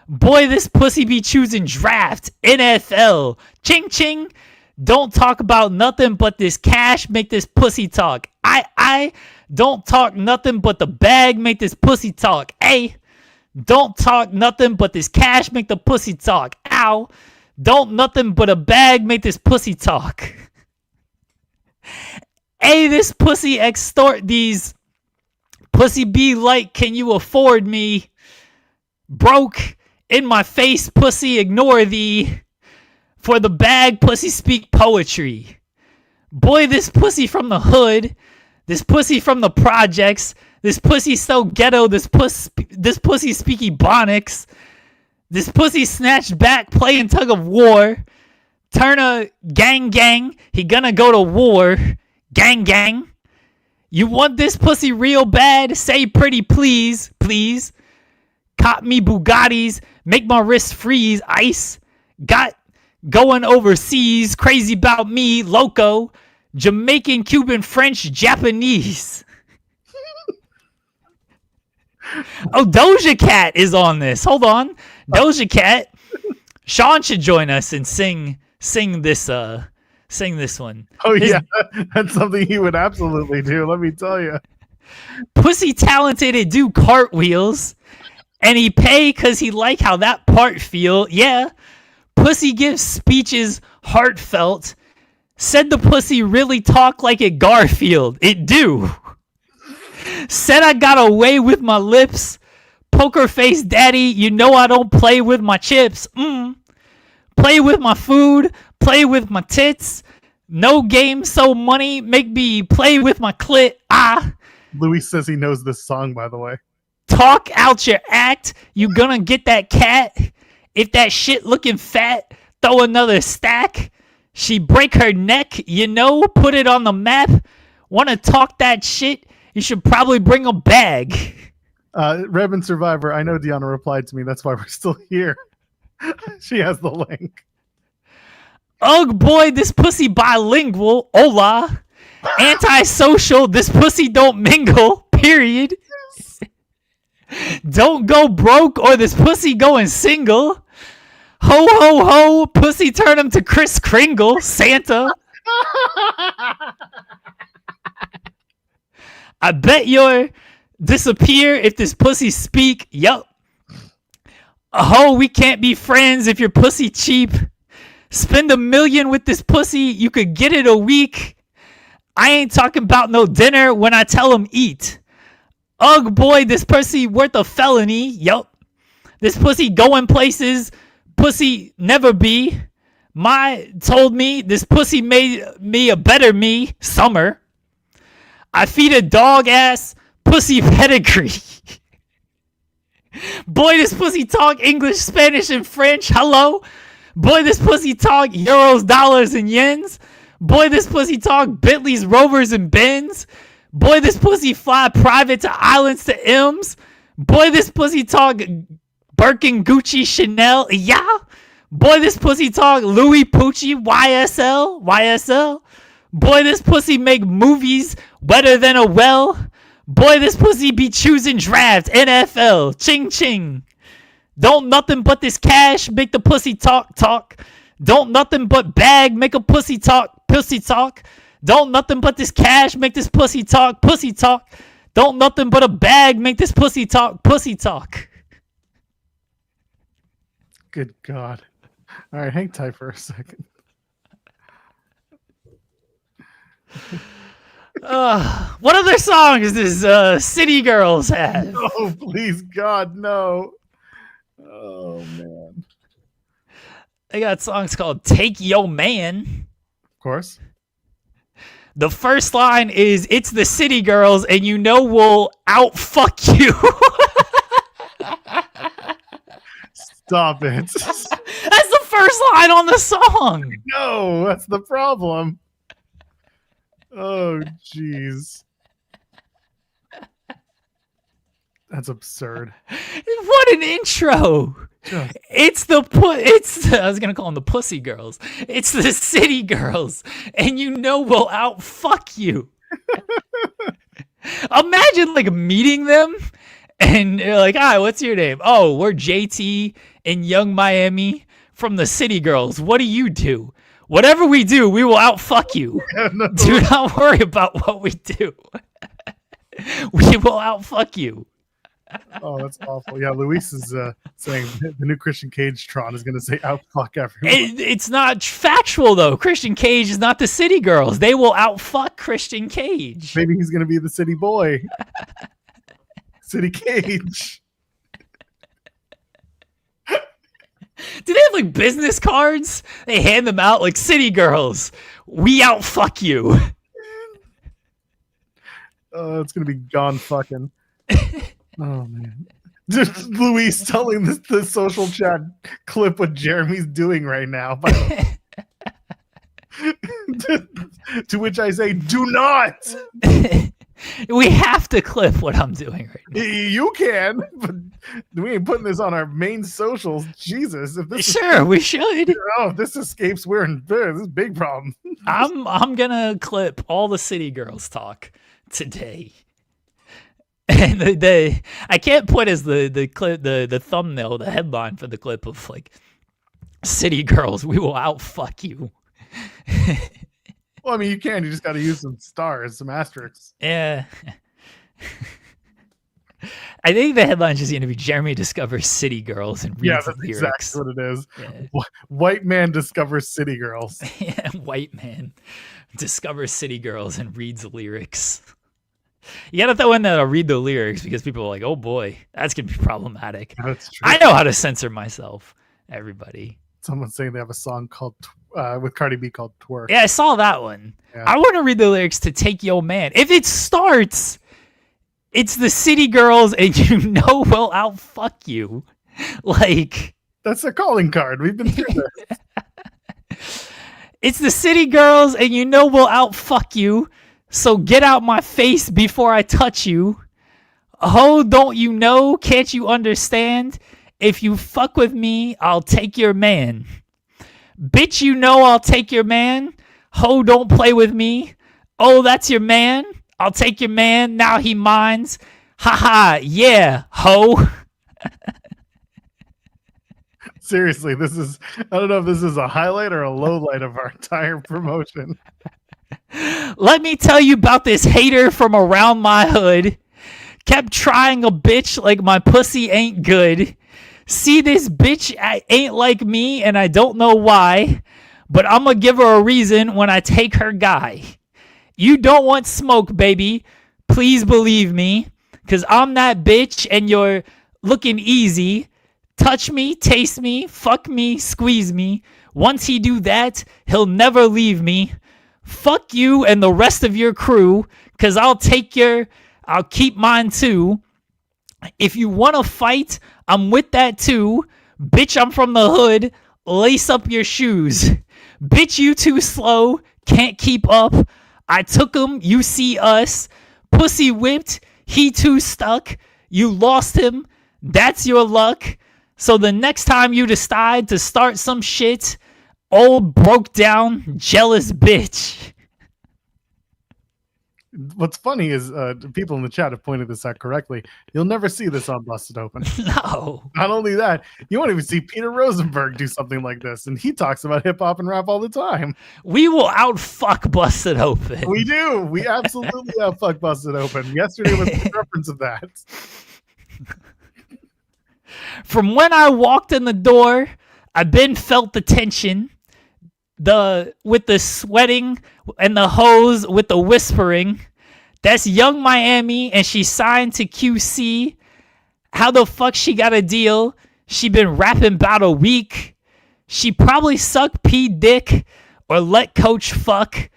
Boy, this pussy be choosing draft, NFL. Ching ching. Don't talk about nothing but this cash, make this pussy talk. I don't talk nothing but the bag, make this pussy talk. Hey, don't talk nothing but this cash, make the pussy talk. Ow. Don't nothing but a bag, make this pussy talk. Hey, this pussy extort these. Pussy be like, can you afford me? Broke in my face, pussy ignore thee. For the bag, pussy speak poetry. Boy, this pussy from the hood. This pussy from the projects. This pussy so ghetto. This pussy speak Ebonics. This pussy snatched back playing tug of war. Turner gang. He gonna go to war. Gang. You want this pussy real bad? Say pretty please. Cop me Bugattis. Make my wrist freeze. Ice. Got going overseas. Crazy about me. Loco. Jamaican, Cuban, French, Japanese. Oh, Doja Cat is on this. Hold on. Doja Cat. Sean should join us and sing this one. Oh, yeah. That's something he would absolutely do. Let me tell you. Pussy talented and do cartwheels. And he pay because he like how that part feel. Yeah. Pussy gives speeches heartfelt. Said the pussy really talk like it Garfield. It do. Said I got away with my lips. Poker face daddy, you know I don't play with my chips. Play with my food. Play with my tits. No game so money make me play with my clit. Luis says he knows this song, by the way. Talk out your act. You gonna get that cat. If that shit looking fat, throw another stack. She break her neck, you know, put it on the map. Wanna talk that shit? You should probably bring a bag. Reb and Survivor, I know Deanna replied to me. That's why we're still here. She has the link. Ugh, boy, this pussy bilingual. Hola. Antisocial, this pussy don't mingle. Period. Don't go broke or this pussy going single. Ho, ho, ho. Pussy turn him to Kris Kringle. Santa. I bet you'll disappear if this pussy speak. Yup. Oh, we can't be friends if your pussy cheap. Spend $1 million with this pussy. You could get it a week. I ain't talking about no dinner when I tell him eat. Ugh, boy, this pussy worth a felony. Yup. This pussy going places. Pussy never be. Told me this pussy made me a better me. Summer. I feed a dog ass pussy pedigree. Boy, this pussy talk English, Spanish, and French. Hello. Boy, this pussy talk euros, dollars, and yens. Boy, this pussy talk Bentleys, Rovers, and Benz. Boy, this pussy fly private to islands to M's. Boy, this pussy talk Birkin, Gucci, Chanel. Yeah. Boy, this pussy talk Louis Pucci, YSL. Boy, this pussy make movies wetter than a well. Boy, this pussy be choosing draft, NFL. Ching, ching. Don't nothing but this cash make the pussy talk. Don't nothing but bag make a pussy talk. Don't nothing but this cash make this pussy talk. Don't nothing but a bag make this pussy talk. Good God. All right, hang tight for a second. What other songs does City Girls have? Oh, please, God, no. Oh, man. They got songs called Take Yo Man. Of course. The first line is, it's the City Girls, and you know we'll out-fuck you. Stop it. That's the first line on the song. No, that's the problem. Oh, jeez. That's absurd. What an intro. I was going to call them the Pussy Girls. It's the City Girls. And you know we'll out-fuck you. Imagine, like, meeting them. And you're like, hi, what's your name? Oh, we're JT and Young Miami from the City Girls. What do you do? Whatever we do, we will out-fuck you. Yeah, no. Do not worry about what we do. We will out-fuck you. Oh, that's awful. Yeah, Luis is saying the new Christian Cage Tron is going to say out-fuck everyone. It's not factual, though. Christian Cage is not the City Girls. They will out-fuck Christian Cage. Maybe he's going to be the City Boy. City Cage. Do they have like business cards? They hand them out like City Girls. We out fuck you. It's gonna be gone fucking. Oh man. Just Luis telling the social chat clip what Jeremy's doing right now. By to which I say, do not. We have to clip what I'm doing right now. You can, but we ain't putting this on our main socials. Jesus, if this Sure, we should. if this escapes, we're in this is a big problem. I'm gonna clip all the city girls talk today. And I can't put as the clip the thumbnail, the headline for the clip of like city girls, we will outfuck you. Well, I mean, you can. You just got to use some stars, some asterisks. Yeah. I think the headline's just going to be Jeremy discovers city girls and reads that's lyrics. exactly what it is. Yeah. White man discovers city girls. Yeah, white man discovers city girls and reads lyrics. You gotta throw in that I'll read the lyrics because people are like, oh boy, that's gonna be problematic. That's true. I know how to censor myself, everybody. Someone's saying they have a song called with Cardi B called Twerk. Yeah, I saw that one. Yeah. I want to read the lyrics to Take Yo Man. If it starts, it's the city girls and you know we'll outfuck you. Like, that's a calling card. We've been through this. it's the city girls and you know we'll outfuck you. So get out my face before I touch you. Oh, don't you know? Can't you understand? If you fuck with me, I'll take your man. Bitch, you know I'll take your man. Ho, don't play with me. Oh, that's your man. I'll take your man. Now he minds. Haha, yeah, ho. Seriously, this is, I don't know if this is a highlight or a low light of our entire promotion. Let me tell you about this hater from around my hood. Kept trying a bitch like my pussy ain't good. See, this bitch ain't like me and I don't know why, but I'm gonna give her a reason when I take her guy. You don't want smoke, baby. Please believe me, because I'm that bitch and you're looking easy. Touch me, taste me, fuck me, squeeze me. Once he do that, he'll never leave me. Fuck you and the rest of your crew, because I'll keep mine too. If you want to fight, I'm with that too. Bitch, I'm from the hood. Lace up your shoes. Bitch, you too slow. Can't keep up. I took him. You see us. Pussy whipped. He too stuck. You lost him. That's your luck. So the next time you decide to start some shit, old broke down, jealous bitch. What's funny is people in the chat have pointed this out correctly. You'll never see this on Busted Open. No. Not only that, you won't even see Peter Rosenberg do something like this, and he talks about hip hop and rap all the time. We will outfuck Busted Open. We do. We absolutely outfuck Busted Open. Yesterday was the reference of that. From when I walked in the door, I've been felt the tension. With the sweating and the hose with the whispering. That's Young Miami and she signed to QC. How the fuck she got a deal? She been rapping about a week. She probably sucked P dick or let coach fuck.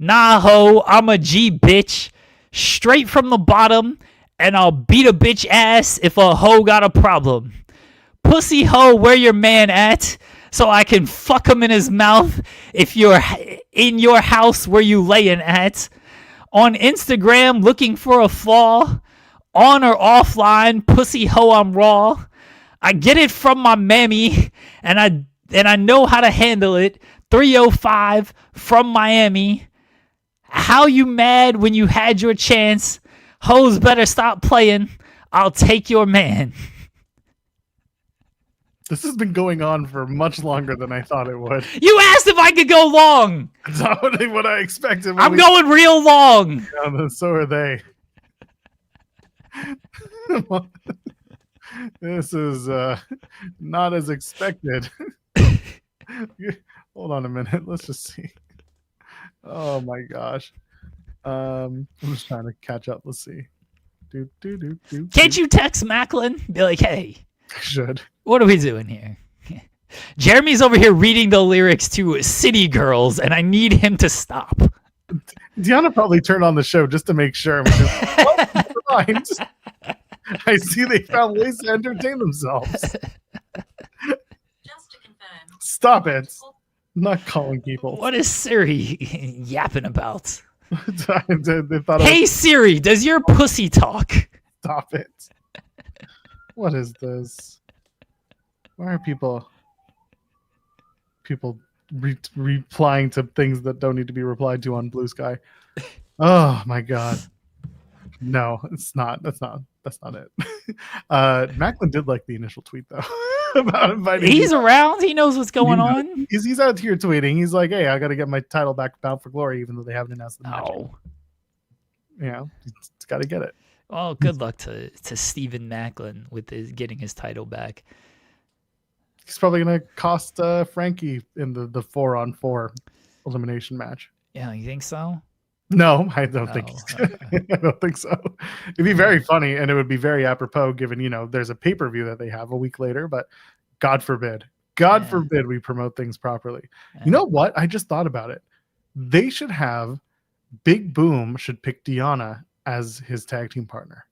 Nah ho, I'm a G bitch. Straight from the bottom and I'll beat a bitch ass if a hoe got a problem. Pussy hoe, where your man at? So I can fuck him in his mouth if you're in your house where you layin' at. On Instagram looking for a flaw. On or offline, pussy hoe, I'm raw. I get it from my mammy and I know how to handle it. 305 from Miami. How you mad when you had your chance? Hoes better stop playing. I'll take your man. This has been going on for much longer than I thought it would. You asked if I could go long. It's not what I expected. I'm going real long. Yeah, so are they. This is not as expected. Hold on a minute. Let's just see. Oh my gosh. I'm just trying to catch up. Let's see. Can't you text Macklin? Be like, hey. I should. What are we doing here? Jeremy's over here reading the lyrics to City Girls, and I need him to stop. Deanna probably turned on the show just to make sure. Oh, never mind. I see they found ways to entertain themselves. Just to confirm. Stop it. I'm not calling people. What is Siri yapping about? They thought Hey Siri, does your pussy talk? Stop it. What is this? Why are people replying to things that don't need to be replied to on Blue Sky? Oh my god. No, it's not. That's not it. Macklin did like the initial tweet though. About inviting He's you. around. He knows what's going on. He's out here tweeting. He's like, hey, I got to get my title back, Bound for Glory, even though they haven't announced the match. Oh. It's got to get it. Well, good luck to Stephen Macklin with getting his title back. He's probably going to cost Frankie in the 4-on-4 elimination match. Yeah, you think so? No, I don't think okay. I don't think so. It'd be very funny, and it would be very apropos given, there's a pay-per-view that they have a week later, but God forbid we promote things properly. Yeah. You know what? I just thought about it. They should have Big Boom should pick Deanna as his tag team partner.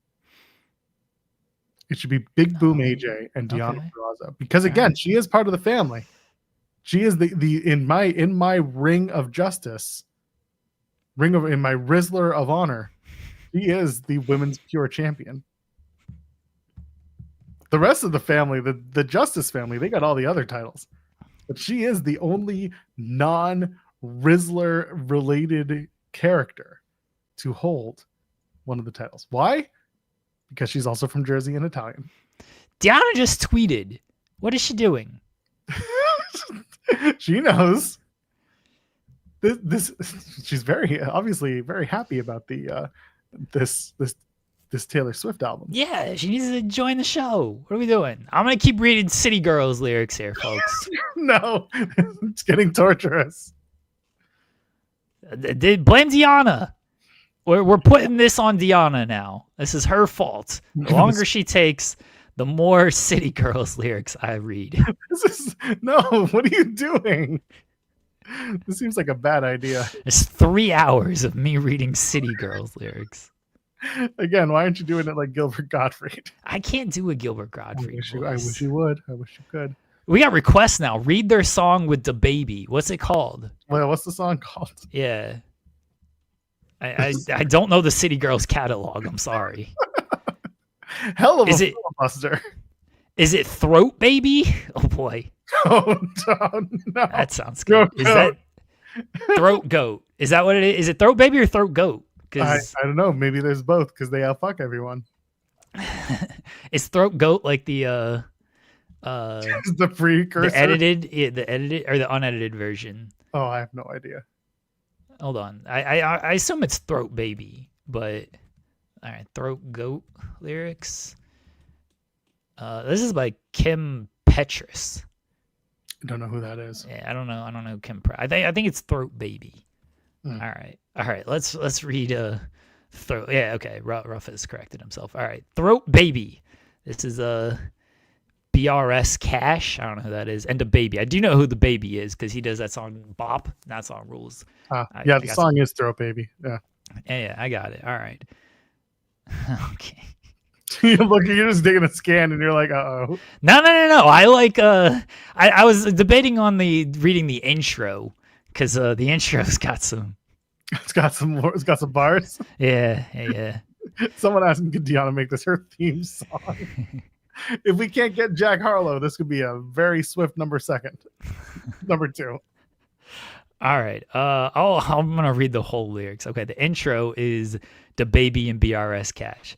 It should be Big Boom AJ and Deanna Purrazzo. Because again, she is part of the family. She is the in my ring of justice. In my Rizzler of honor, he is the women's pure champion. The rest of the family, the Justice family, they got all the other titles, but she is the only non-Rizzler related character to hold one of the titles. Why? Because she's also from Jersey and Italian. Deanna just tweeted. What is she doing? She knows. This she's obviously very happy about the this Taylor Swift album. Yeah, she needs to join the show. What are we doing? I'm gonna keep reading City Girls lyrics here, folks. No, it's getting torturous. Blame Deanna. We're putting this on Deanna now. This is her fault. The longer she takes, the more City Girls lyrics I read. No, what are you doing? This seems like a bad idea. It's 3 hours of me reading City Girls lyrics. Again, why aren't you doing it like Gilbert Gottfried? I can't do a Gilbert Gottfried I wish you would. I wish you could. We got requests now. Read their song with the baby. What's it called? Well, what's the song called? Yeah. I don't know the City Girls catalog. I'm sorry. Hell of a filibuster. Is it Throat Baby? Oh boy. Oh no. That sounds good. Is that Throat Goat? Is that what it is? Is it Throat Baby or Throat Goat? I don't know. Maybe there's both because they outfuck everyone. Is Throat Goat like the precursor? The edited or the unedited version? Oh, I have no idea. Hold on. I assume it's Throat Baby, but all right, Throat Goat lyrics. This is by Kim Petras. I don't know who that is. Yeah, I don't know Kim. I think it's Throat Baby. All right. Let's read Throat. Yeah, okay. Ruff has corrected himself. All right, Throat Baby. This is BRS Cash. I don't know who that is. And the baby. I do know who the baby is because he does that song Bop. That song rules. Yeah, the song is Throat Baby. Yeah. Yeah, I got it. All right. Okay. You're just digging a scan and you're like, uh-oh. No. I like I was debating on reading the intro because the intro's got some It's got some bars. Yeah. Someone asked me, could Deanna make this her theme song? If we can't get Jack Harlow, this could be a very swift number 2. All right. I'm gonna read the whole lyrics. Okay, the intro is the baby and BRS Cash.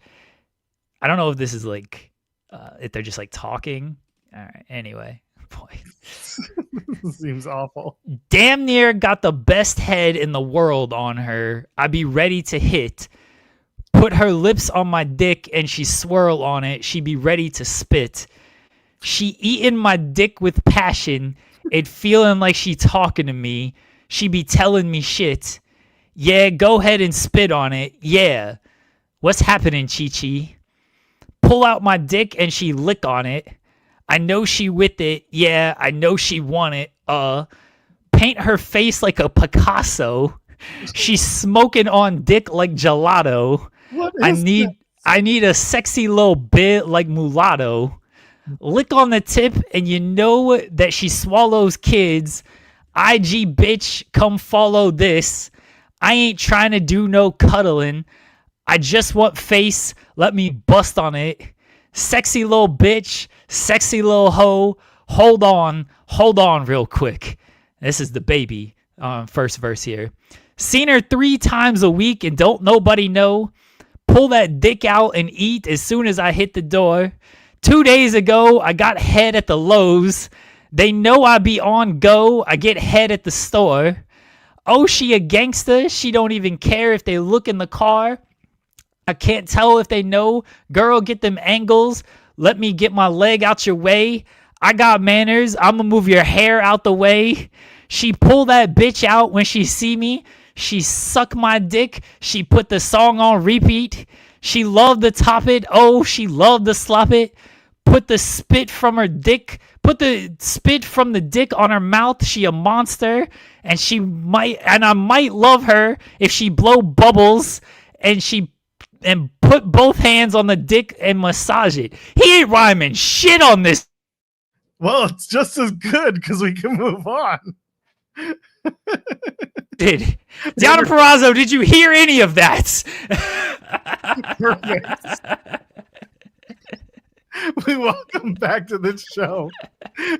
I don't know if this is like if they're just like talking. All right. Anyway, boy, seems awful. Damn near got the best head in the world on her. I be ready to hit. Put her lips on my dick and she swirl on it. She be ready to spit. She eating my dick with passion. It feeling like she talking to me. She be telling me shit. Yeah, go ahead and spit on it. Yeah. What's happening, Chi-Chi? Pull out my dick and she lick on it. I know she with it. Yeah, I know she want it. Paint her face like a Picasso. She's smoking on dick like gelato. What I is need a sexy little bit like mulatto. Lick on the tip, and you know that she swallows kids. IG bitch, come follow this. I ain't trying to do no cuddling. I just want face. Let me bust on it. Sexy little bitch, sexy little hoe. Hold on real quick. This is the baby first verse here. Seen her 3 times a week and don't nobody know. Pull that dick out and eat as soon as I hit the door. 2 days ago, I got head at the Lowe's. They know I be on go. I get head at the store. Oh, she a gangster. She don't even care if they look in the car. I can't tell if they know. Girl, get them angles. Let me get my leg out your way. I got manners. I'ma move your hair out the way. She pull that bitch out when she see me. She suck my dick. She put the song on repeat. She loved to top it. Oh, she loved to slop it. Put the spit from her dick. Put the spit from the dick on her mouth. She a monster, and I might love her if she blow bubbles and put both hands on the dick and massage it. He ain't rhyming shit on this. Well, it's just as good because we can move on. Deanna Purrazzo, did you hear any of that? Perfect. We welcome back to the show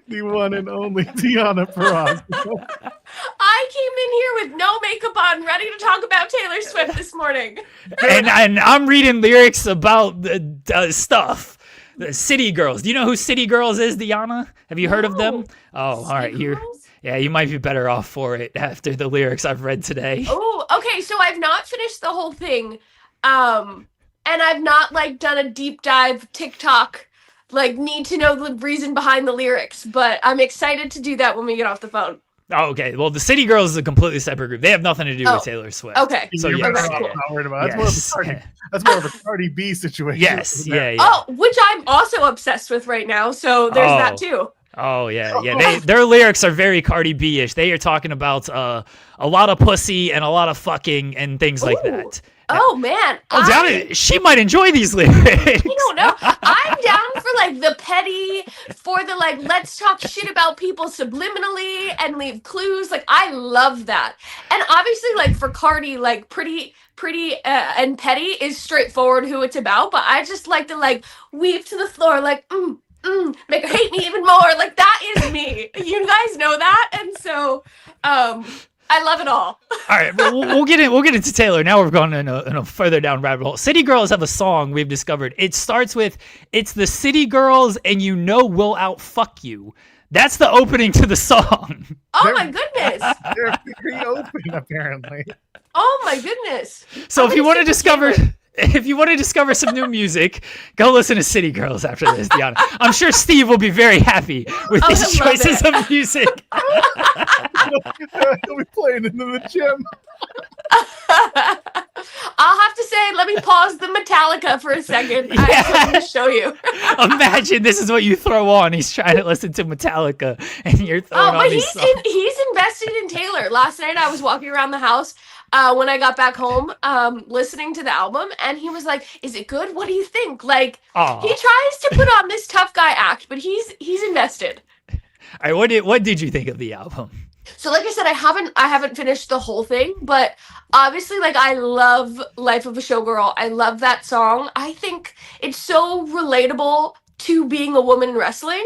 the one and only Deanna Purrazzo. I came in here with no makeup on, ready to talk about Taylor Swift this morning. and I'm reading lyrics about the stuff. The City Girls. Do you know who City Girls is, Deanna? Have you heard of them? Oh, all right. You might be better off for it after the lyrics I've read today. Oh, okay. So I've not finished the whole thing. And I've not done a deep dive TikTok, need to know the reason behind the lyrics, but I'm excited to do that when we get off the phone. Oh, okay. Well, the City Girls is a completely separate group. They have nothing to do with Taylor Swift. Okay. So You're yes, not worried about it. yes. That's more of a Cardi B situation. Yes, yeah. Oh, which I'm also obsessed with right now, so there's that too. Oh yeah. Their lyrics are very Cardi B-ish. They are talking about a lot of pussy and a lot of fucking and things like that. Oh man, she might enjoy these lyrics. I don't know. I'm down for the petty, for the let's talk shit about people subliminally and leave clues. I love that. And obviously for Cardi, pretty and petty is straightforward who it's about. But I just like to weave to the floor make her hate me even more. That is me. You guys know that, and so I love it all. All right, we'll get into Taylor. Now we're going in a further down rabbit hole. City Girls have a song we've discovered. It starts with, "It's the City Girls, and you know we'll outfuck you." That's the opening to the song. Oh my goodness! They're pretty open, apparently. Oh my goodness! So if you want to discover some new music, go listen to City Girls after this, Deanna. I'm sure Steve will be very happy with these choices of music. He'll be playing into the gym. I'll have to say, let me pause the Metallica for a second. Yeah. I want to show you. Imagine this is what you throw on. He's trying to listen to Metallica, and you're throwing on these songs. He's invested in Taylor. Last night I was walking around the house when I got back home, listening to the album, and he was like, "Is it good? What do you think?" He tries to put on this tough guy act, but he's invested. All right, what did you think of the album? So like I said, I haven't finished the whole thing, but obviously I love Life of a Showgirl. I love that song. I think it's so relatable to being a woman in wrestling,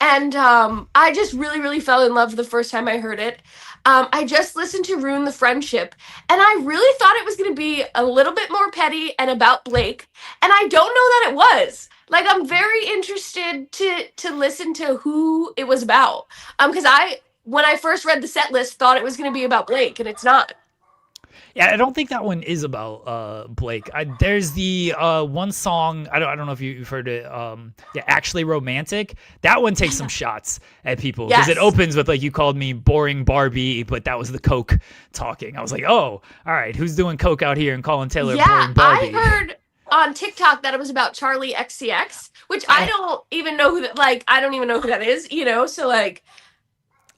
and I just really, really fell in love the first time I heard it. I just listened to Ruin the Friendship, and I really thought it was going to be a little bit more petty and about Blake, and I don't know that it was. I'm very interested to listen to who it was about, because when I first read the set list, thought it was going to be about Blake, and it's not. Yeah, I don't think that one is about Blake. There's the one song, I don't know if you've heard it, Actually Romantic. That one takes some shots at people because it opens with you called me boring Barbie, but that was the Coke talking. I was like, oh, all right, who's doing Coke out here and calling Taylor boring Barbie? I heard on TikTok that it was about Charlie XCX, which I don't even know who that, I don't even know who that is, so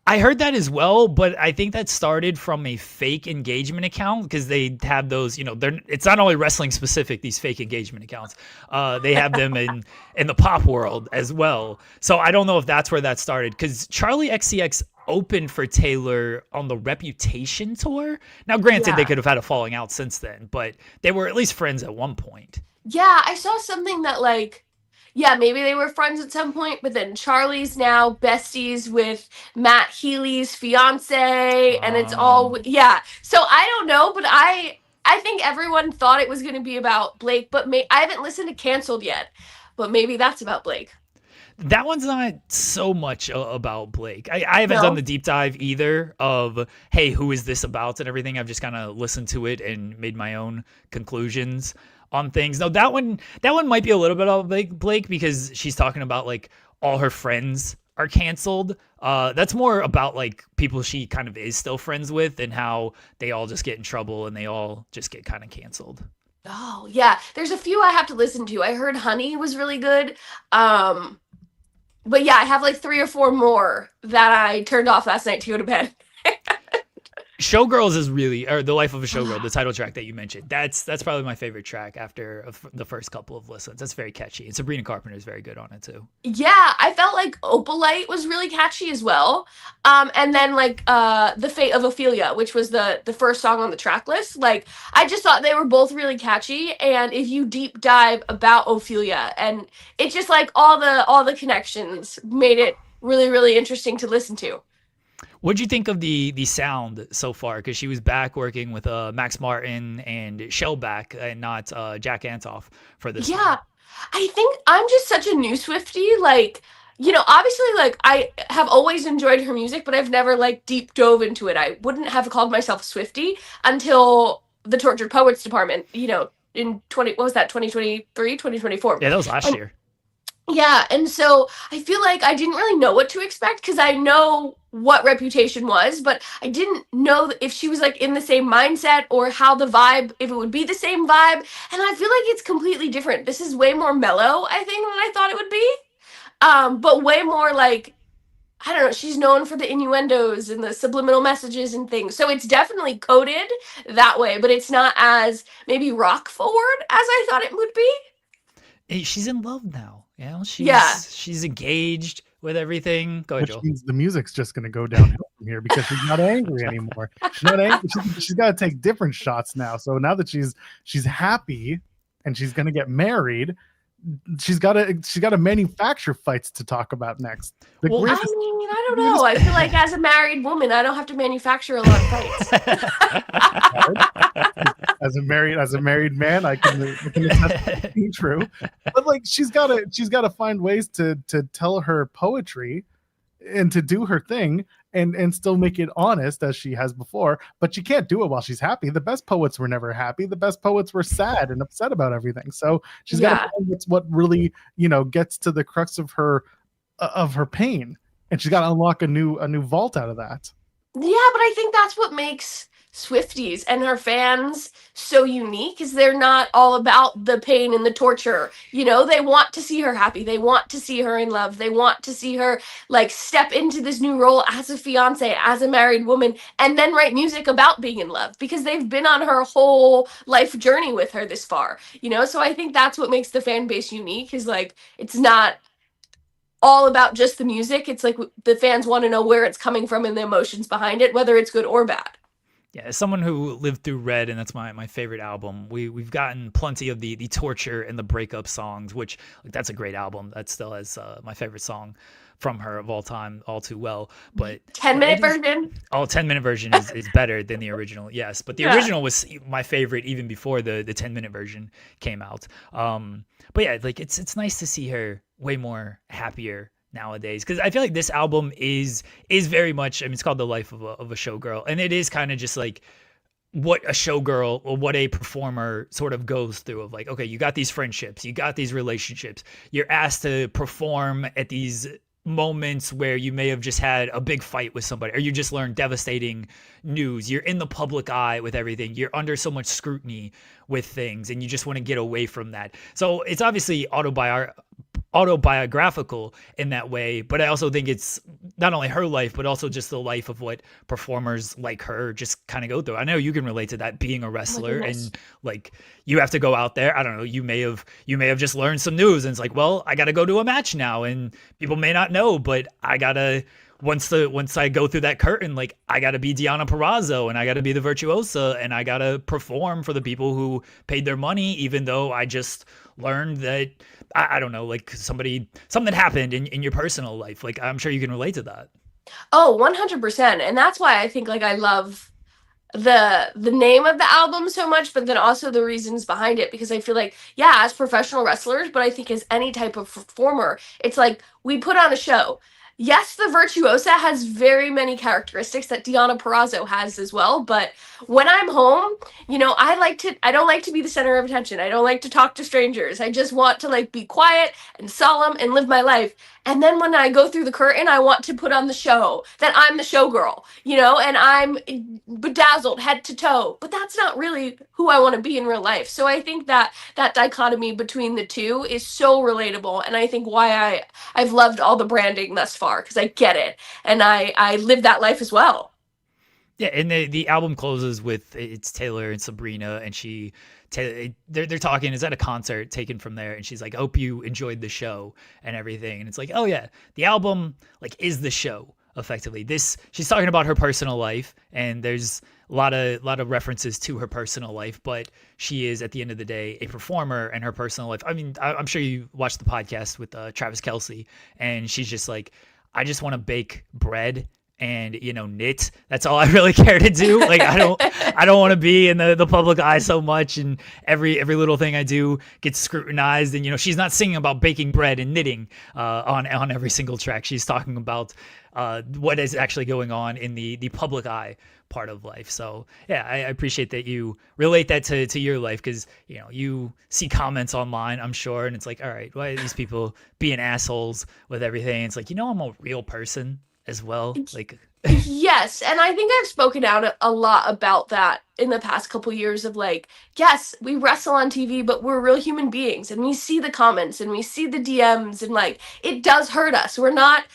I heard that as well, but I think that started from a fake engagement account because they have those, it's not only wrestling specific, these fake engagement accounts. They have them in the pop world as well. So I don't know if that's where that started because Charlie XCX opened for Taylor on the Reputation tour. Now, granted, they could have had a falling out since then, but they were at least friends at one point. Yeah, I saw something that maybe they were friends at some point, but then Charlie's now besties with Matt Healy's fiance, and it's all So I don't know, but I think everyone thought it was going to be about Blake, but I haven't listened to Canceled yet, but maybe that's about Blake. That one's not so much about Blake. I haven't done the deep dive either of, hey, who is this about and everything. I've just kind of listened to it and made my own conclusions on things. No, that one might be a little bit of Blake because she's talking about like all her friends are canceled. That's more about like people she kind of is still friends with and how they all just get in trouble and they all just get kind of canceled. Oh, yeah. There's a few I have to listen to. I heard Honey was really good. But yeah, I have like 3 or 4 more that I turned off last night to go to bed. Showgirls is really, or The Life of a Showgirl, the title track that you mentioned. That's probably my favorite track after the first couple of listens. That's very catchy. And Sabrina Carpenter is very good on it too. Yeah, I felt like Opalite was really catchy as well. And then like The Fate of Ophelia, which was the first song on the track list. Like I just thought they were both really catchy. And if you deep dive about Ophelia, and it just like all the connections made it really, really interesting to listen to. What'd you think of the sound so far? Because she was back working with Max Martin and Shellback and not Jack Antoff for this. Yeah, one. I think I'm just such a new Swiftie. Like, obviously, like I have always enjoyed her music, but I've never like deep dove into it. I wouldn't have called myself a Swiftie until the Tortured Poets Department. In 2023, 2024. Yeah, that was last year. Yeah, and so I feel like I didn't really know what to expect because I know what Reputation was, but I didn't know if she was like in the same mindset or how the vibe, if it would be the same vibe. And I feel like it's completely different. This is way more mellow, I think, than I thought it would be. But way more like, I don't know, she's known for the innuendos and the subliminal messages and things. So it's definitely coded that way, but it's not as maybe rock forward as I thought it would be. Hey, she's in love now. She's engaged with everything. Go ahead, Joel. Which means the music's just going to go downhill from here because she's not angry anymore. She's not angry. She's got to take different shots now. So now that she's happy and she's going to get married, she's got to manufacture fights to talk about next. I don't know. I feel like as a married woman, I don't have to manufacture a lot of fights. As a married man, I can attest to being true. But like she's got to find ways to tell her poetry and to do her thing and still make it honest as she has before. But she can't do it while she's happy. The best poets were never happy. The best poets were sad and upset about everything. So she's got to find what really gets to the crux of her pain, and she's got to unlock a new vault out of that. Yeah, but I think that's what makes Swifties and her fans so unique is they're not all about the pain and the torture. They want to see her happy. They want to see her in love. They want to see her like step into this new role as a fiance, as a married woman, and then write music about being in love because they've been on her whole life journey with her this far. So I think that's what makes the fan base unique is like it's not all about just the music. It's like the fans want to know where it's coming from and the emotions behind it, whether it's good or bad. Yeah, as someone who lived through Red, and that's my favorite album, we've gotten plenty of the torture and the breakup songs, which that's a great album. That still has my favorite song from her of all time, All Too Well. But 10-minute version? 10-minute version is better than the original, yes. But the original was my favorite even before the 10-minute version came out. But yeah, like it's nice to see her way more happier nowadays because I feel like this album is very much, it's called The Life of a Showgirl, and it is kind of just like what a showgirl or what a performer sort of goes through of like, okay, you got these friendships, you got these relationships, you're asked to perform at these moments where you may have just had a big fight with somebody or you just learned devastating news. You're in the public eye with everything. You're under so much scrutiny with things and you just want to get away from that. So it's obviously autobiographical in that way, but I also think it's not only her life, but also just the life of what performers like her just kind of go through. I know you can relate to that, being a wrestler, and like you have to go out there. I don't know. You may have just learned some news, and it's like, well, I got to go to a match now, and people may not know, but I gotta. Once I go through that curtain, like I gotta be Deonna Purrazzo, and I gotta be the virtuosa, and I gotta perform for the people who paid their money, even though I just learned that I don't know, like something happened in your personal life. Like I'm sure you can relate to that. Oh, 100%. And that's why I think like I love the name of the album so much, but then also the reasons behind it, because I feel like, yeah, as professional wrestlers, but I think as any type of performer, it's like we put on a show. Yes, the virtuosa has very many characteristics that Deonna Purrazzo has as well, but when I'm home, I don't like to be the center of attention. I don't like to talk to strangers. I just want to like be quiet and solemn and live my life. And then when I go through the curtain, I want to put on the show that I'm the showgirl, and I'm bedazzled head to toe. But that's not really who I want to be in real life. So I think that dichotomy between the two is so relatable, and I think why I've loved all the branding thus far, because I get it and I live that life as well. Yeah, and the album closes with it's Taylor and Sabrina, and they're talking. Is at a concert taken from there, and she's like, "Hope you enjoyed the show and everything." And it's like, oh yeah, the album like is the show effectively. She's talking about her personal life, and there's a lot of references to her personal life, but she is at the end of the day a performer, and her personal life. I mean, I'm sure you watched the podcast with Travis Kelce, and she's just like, I just want to bake bread and knit. That's all I really care to do. Like I don't want to be in the public eye so much, and every little thing I do gets scrutinized. And she's not singing about baking bread and knitting on every single track. She's talking about what is actually going on in the public eye part of life. So yeah, I appreciate that you relate that to your life, because you see comments online, I'm sure, and it's like, all right, why are these people being assholes with everything? It's like, I'm a real person as well. Like Yes, and I think I've spoken out a lot about that in the past couple years of like, yes, we wrestle on TV, but we're real human beings, and we see the comments and we see the DMs, and like it does hurt us. We're not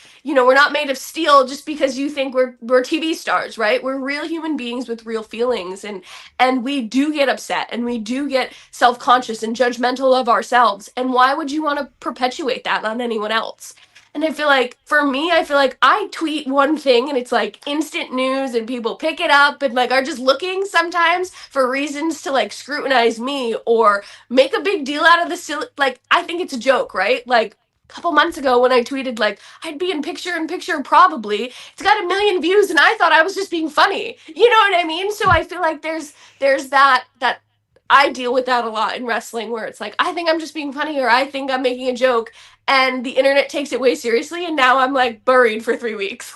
made of steel just because you think we're TV stars, right? We're real human beings with real feelings, and we do get upset, and we do get self-conscious and judgmental of ourselves. And why would you want to perpetuate that on anyone else? And I feel like, for me, I tweet one thing and it's like instant news, and people pick it up and like are just looking sometimes for reasons to like scrutinize me or make a big deal out of the silly. Like, I think it's a joke, right? Like a couple months ago when I tweeted like I'd be in picture probably, it's got 1 million views, and I thought I was just being funny. You know what I mean? So I feel like there's that I deal with that a lot in wrestling, where it's like, I think I'm just being funny, or I think I'm making a joke, and the internet takes it way seriously, and now I'm like buried for 3 weeks.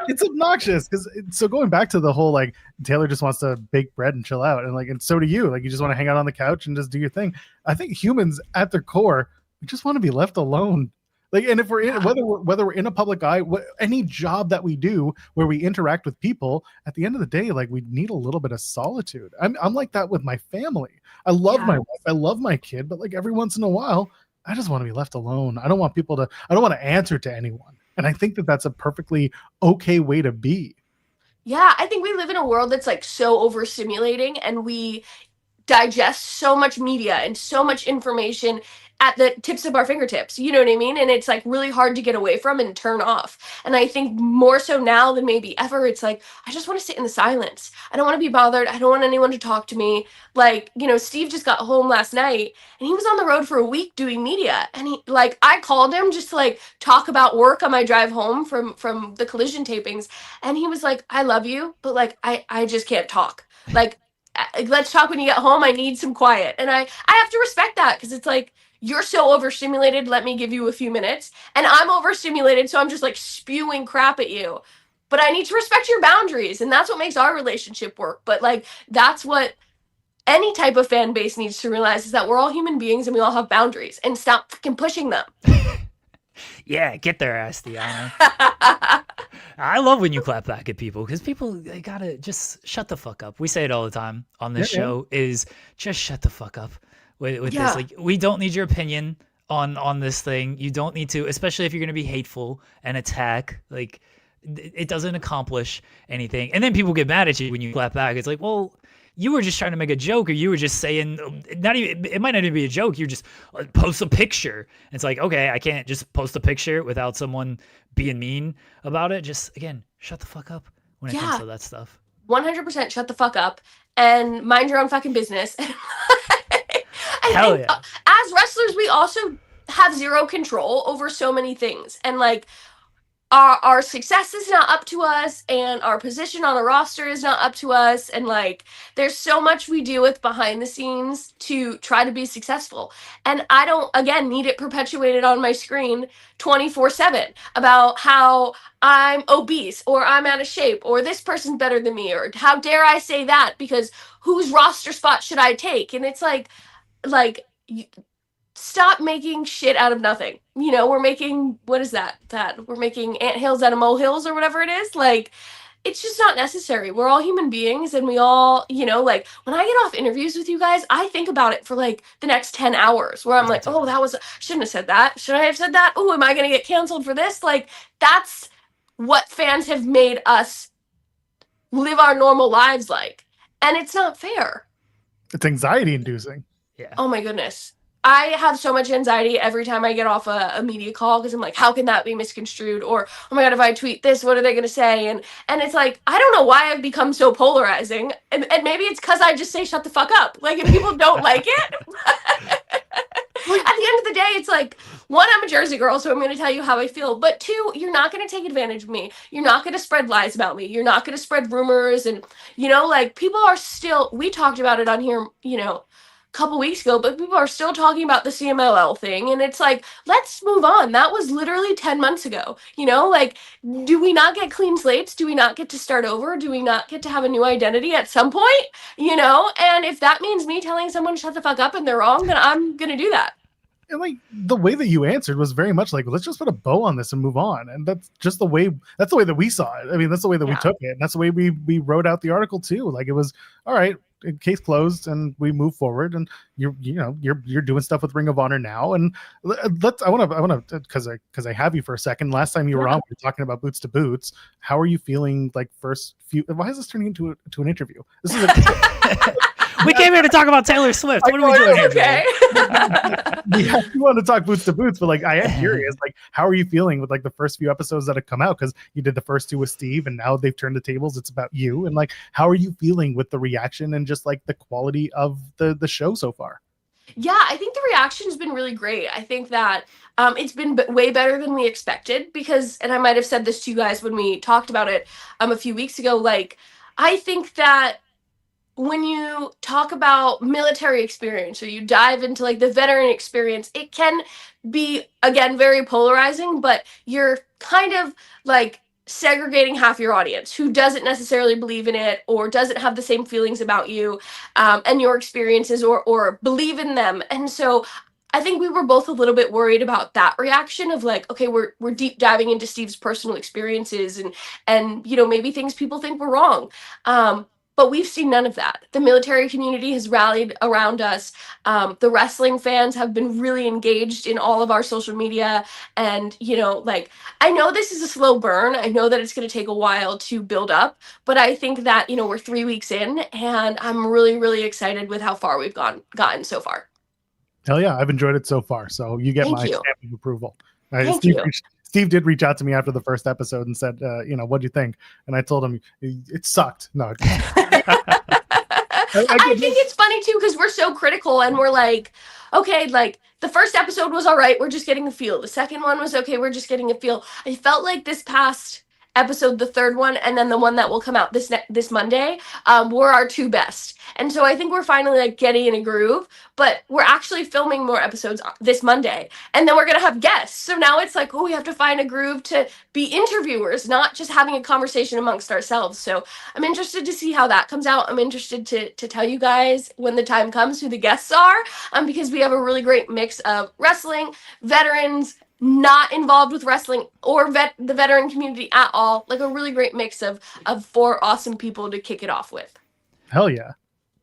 It's obnoxious, because so going back to the whole like Taylor just wants to bake bread and chill out, and like, and so do you. Like, you just want to hang out on the couch and just do your thing. I think humans at their core, we just want to be left alone. Like, and if we're in, whether we're in a public eye, any job that we do where we interact with people, at the end of the day, like, we need a little bit of solitude. I'm like that with my family. I love my wife, I love my kid, but like every once in a while, I just want to be left alone. I don't want to answer to anyone. And I think that that's a perfectly okay way to be. Yeah, I think we live in a world that's like so overstimulating, and we digest so much media and so much information at the tips of our fingertips. You know what I mean? And it's like really hard to get away from and turn off. And I think more so now than maybe ever, it's like, I just want to sit in the silence. I don't want to be bothered. I don't want anyone to talk to me. Like, Steve just got home last night, and he was on the road for a week doing media. And I called him just to like talk about work on my drive home from the Collision tapings. And he was like, I love you, but like, I just can't talk. Like, let's talk when you get home. I need some quiet. And I have to respect that, because it's like, you're so overstimulated, let me give you a few minutes. And I'm overstimulated, so I'm just like spewing crap at you. But I need to respect your boundaries, and that's what makes our relationship work. But like, that's what any type of fan base needs to realize, is that we're all human beings and we all have boundaries, and stop fucking pushing them. Yeah, get their ass, Deonna. I love when you clap back at people, because people, they gotta just shut the fuck up. We say it all the time on this show, is just shut the fuck up with this. Like, we don't need your opinion on this thing. You don't need to, especially if you're going to be hateful and attack. Like, it doesn't accomplish anything. And then people get mad at you when you clap back. It's like, well, you were just trying to make a joke, or you were just saying, not even, it might not even be a joke. You just post a picture. It's like, okay, I can't just post a picture without someone being mean about it. Just, again, shut the fuck up when it comes to that stuff. 100% shut the fuck up and mind your own fucking business. Hell yeah. As wrestlers, we also have zero control over so many things. And like, our success is not up to us, and our position on the roster is not up to us, and like there's so much we do with behind the scenes to try to be successful, and I don't again need it perpetuated on my screen 24/7 about how I'm obese or I'm out of shape or this person's better than me, or how dare I say that because whose roster spot should I take? And it's like stop making shit out of nothing. You know, we're making, what is that? We're making anthills out of molehills or whatever it is. Like, it's just not necessary. We're all human beings, and we all, you know, like when I get off interviews with you guys, I think about it for like the next 10 hours where I'm like, oh, shouldn't have said that. Should I have said that? Oh, am I going to get canceled for this? Like, that's what fans have made us live our normal lives like. And it's not fair. It's anxiety inducing. Yeah. Oh my goodness. I have so much anxiety every time I get off a media call because I'm like, how can that be misconstrued? Or, oh my God, if I tweet this, what are they going to say? And it's like, I don't know why I've become so polarizing. And maybe it's because I just say, shut the fuck up. Like, if people don't like it. At the end of the day, it's like, one, I'm a Jersey girl, so I'm going to tell you how I feel. But two, you're not going to take advantage of me. You're not going to spread lies about me. You're not going to spread rumors. And, you know, like, people are still, we talked about it on here, you know, couple weeks ago, but people are still talking about the CMLL thing, and it's like, let's move on. That was literally 10 months ago. You know, like, do we not get clean slates? Do we not get to start over? Do we not get to have a new identity at some point? You know, and if that means me telling someone shut the fuck up and they're wrong, then I'm gonna do that. And like the way that you answered was very much like, let's just put a bow on this and move on. And that's just the way that we saw it. I mean, that's the way that we took it. And that's the way we wrote out the article too. Like, it was all right, case closed, and we move forward. And you're doing stuff with Ring of Honor now. And I want to because I have you for a second. Last time you were on, we were talking about Boots to Boots. How are you feeling? Like, first few? Why is this turning into an interview? This is we came here to talk about Taylor Swift. What are we doing here? Okay. Yeah, you want to talk Boots to Boots, but like, I am curious. Like, how are you feeling with like the first few episodes that have come out? Because you did the first two with Steve, and now they've turned the tables. It's about you, and like, how are you feeling with the reaction and just like the quality of the show so far? Yeah, I think the reaction's been really great. I think that it's been way better than we expected because, and I might have said this to you guys when we talked about it a few weeks ago. Like, I think that when you talk about military experience or you dive into like the veteran experience, it can be, again, very polarizing, but you're kind of like segregating half your audience who doesn't necessarily believe in it or doesn't have the same feelings about you and your experiences or believe in them. And so I think we were both a little bit worried about that reaction of like, okay, we're deep diving into Steve's personal experiences and you know, maybe things people think were wrong. But we've seen none of that. The military community has rallied around us. The wrestling fans have been really engaged in all of our social media. And, you know, like, I know this is a slow burn. I know that it's going to take a while to build up. But I think that, you know, we're 3 weeks in, and I'm really, really excited with how far we've gotten so far. Hell yeah, I've enjoyed it so far. So you get my stamp of approval. Thank you. Steve did reach out to me after the first episode and said, you know, what do you think? And I told him it sucked. No. I think it's funny too, because we're so critical and we're like, okay, like the first episode was all right. We're just getting a feel. The second one was okay. We're just getting a feel. I felt like this past episode, the third one, and then the one that will come out this Monday, were our two best. And so I think we're finally like getting in a groove, but we're actually filming more episodes this Monday. And then we're going to have guests. So now it's like, oh, we have to find a groove to be interviewers, not just having a conversation amongst ourselves. So I'm interested to see how that comes out. I'm interested to tell you guys when the time comes who the guests are, because we have a really great mix of wrestling, veterans, not involved with wrestling, or the veteran community at all. Like a really great mix of 4 awesome people to kick it off with. Hell yeah.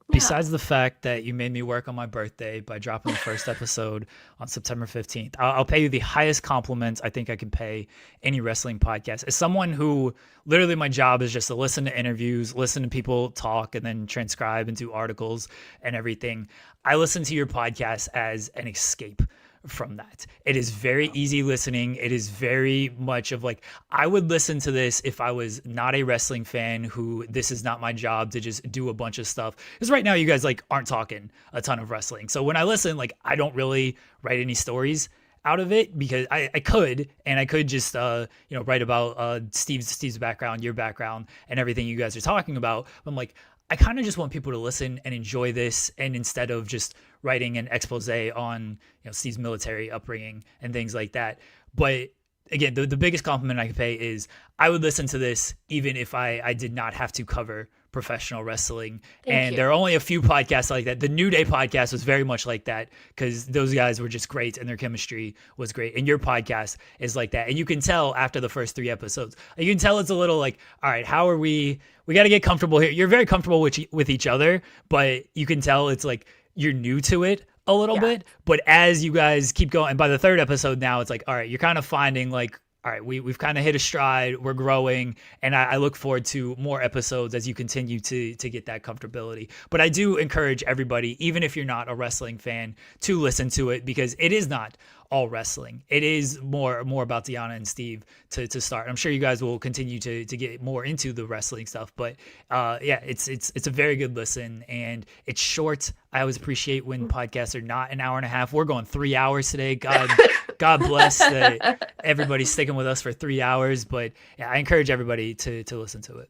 Besides the fact that you made me work on my birthday by dropping the first episode on September 15th, I'll pay you the highest compliment I think I can pay any wrestling podcast. As someone who literally my job is just to listen to interviews, listen to people talk, and then transcribe and do articles and everything, I listen to your podcast as an escape from that. It is very easy listening. It is very much of like, I would listen to this if I was not a wrestling fan who this is not my job to just do a bunch of stuff. Because right now you guys like aren't talking a ton of wrestling. So when I listen, like I don't really write any stories out of it because I could just write about Steve's background, your background, and everything you guys are talking about. But I'm like, I kind of just want people to listen and enjoy this, and instead of just writing an expose on Steve's military upbringing and things like that. But again, the biggest compliment I can pay is I would listen to this even if I did not have to cover professional wrestling. Thank you. There are only a few podcasts like that. The New Day podcast was very much like that because those guys were just great and their chemistry was great. And your podcast is like that. And you can tell after the first 3 episodes, you can tell it's a little like, all right, how are we got to get comfortable here. You're very comfortable with each other, but you can tell it's like you're new to it a little bit. But as you guys keep going, and by the 3rd episode now, it's like, all right, you're kind of finding like, all right, we've kind of hit a stride, we're growing, and I look forward to more episodes as you continue to get that comfortability. But I do encourage everybody, even if you're not a wrestling fan, to listen to it because it is not all wrestling. It is more about Deanna and Steve to start. I'm sure you guys will continue to get more into the wrestling stuff, but it's a very good listen and it's short. I always appreciate when podcasts are not an hour and a half. We're going 3 hours today. God bless that everybody's sticking with us for 3 hours, but yeah, I encourage everybody to listen to it.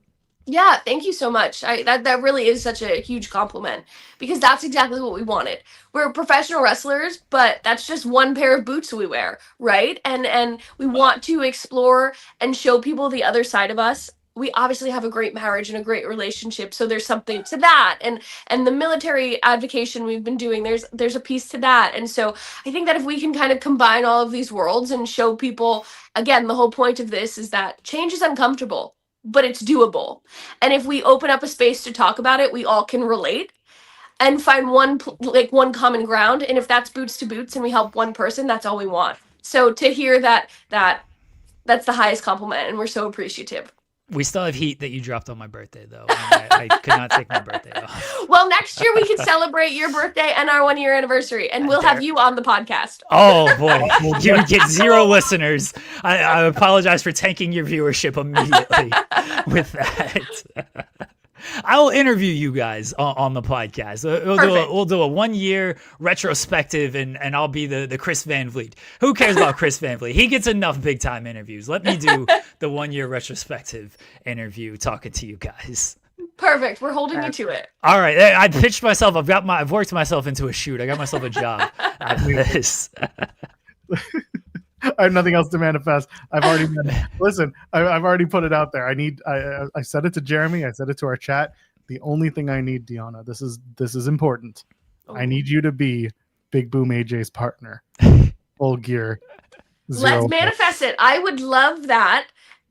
Yeah, thank you so much. That really is such a huge compliment because that's exactly what we wanted. We're professional wrestlers, but that's just one pair of boots we wear, right? And we want to explore and show people the other side of us. We obviously have a great marriage and a great relationship, so there's something to that. And the military advocation we've been doing, there's a piece to that. And so I think that if we can kind of combine all of these worlds and show people, again, the whole point of this is that change is uncomfortable, but it's doable. And if we open up a space to talk about it, we all can relate and find one common ground. And if that's boots to boots and we help one person, that's all we want. So to hear that's the highest compliment, and we're so appreciative. We still have heat that you dropped on my birthday, though. I could not take my birthday off. Well, next year we can celebrate your birthday and our 1-year anniversary, and we'll have you on the podcast. Oh, boy. You get 0 listeners. I apologize for tanking your viewership immediately with that. I'll interview you guys on the podcast. We'll do a 1-year retrospective, and I'll be the Chris Van Vliet. Who cares about Chris Van Vliet? He gets enough big time interviews. Let me do the 1-year retrospective interview talking to you guys. Perfect. We're holding you to it. All right. I pitched myself. I've worked myself into a shoot. I got myself a job out of this. I have nothing else to manifest. I've already put it out there. I said it to Jeremy. I said it to our chat. The only thing I need, Deanna, this is important. I need you to be Big Boom AJ's partner. Full Gear. Let's manifest it. I would love that.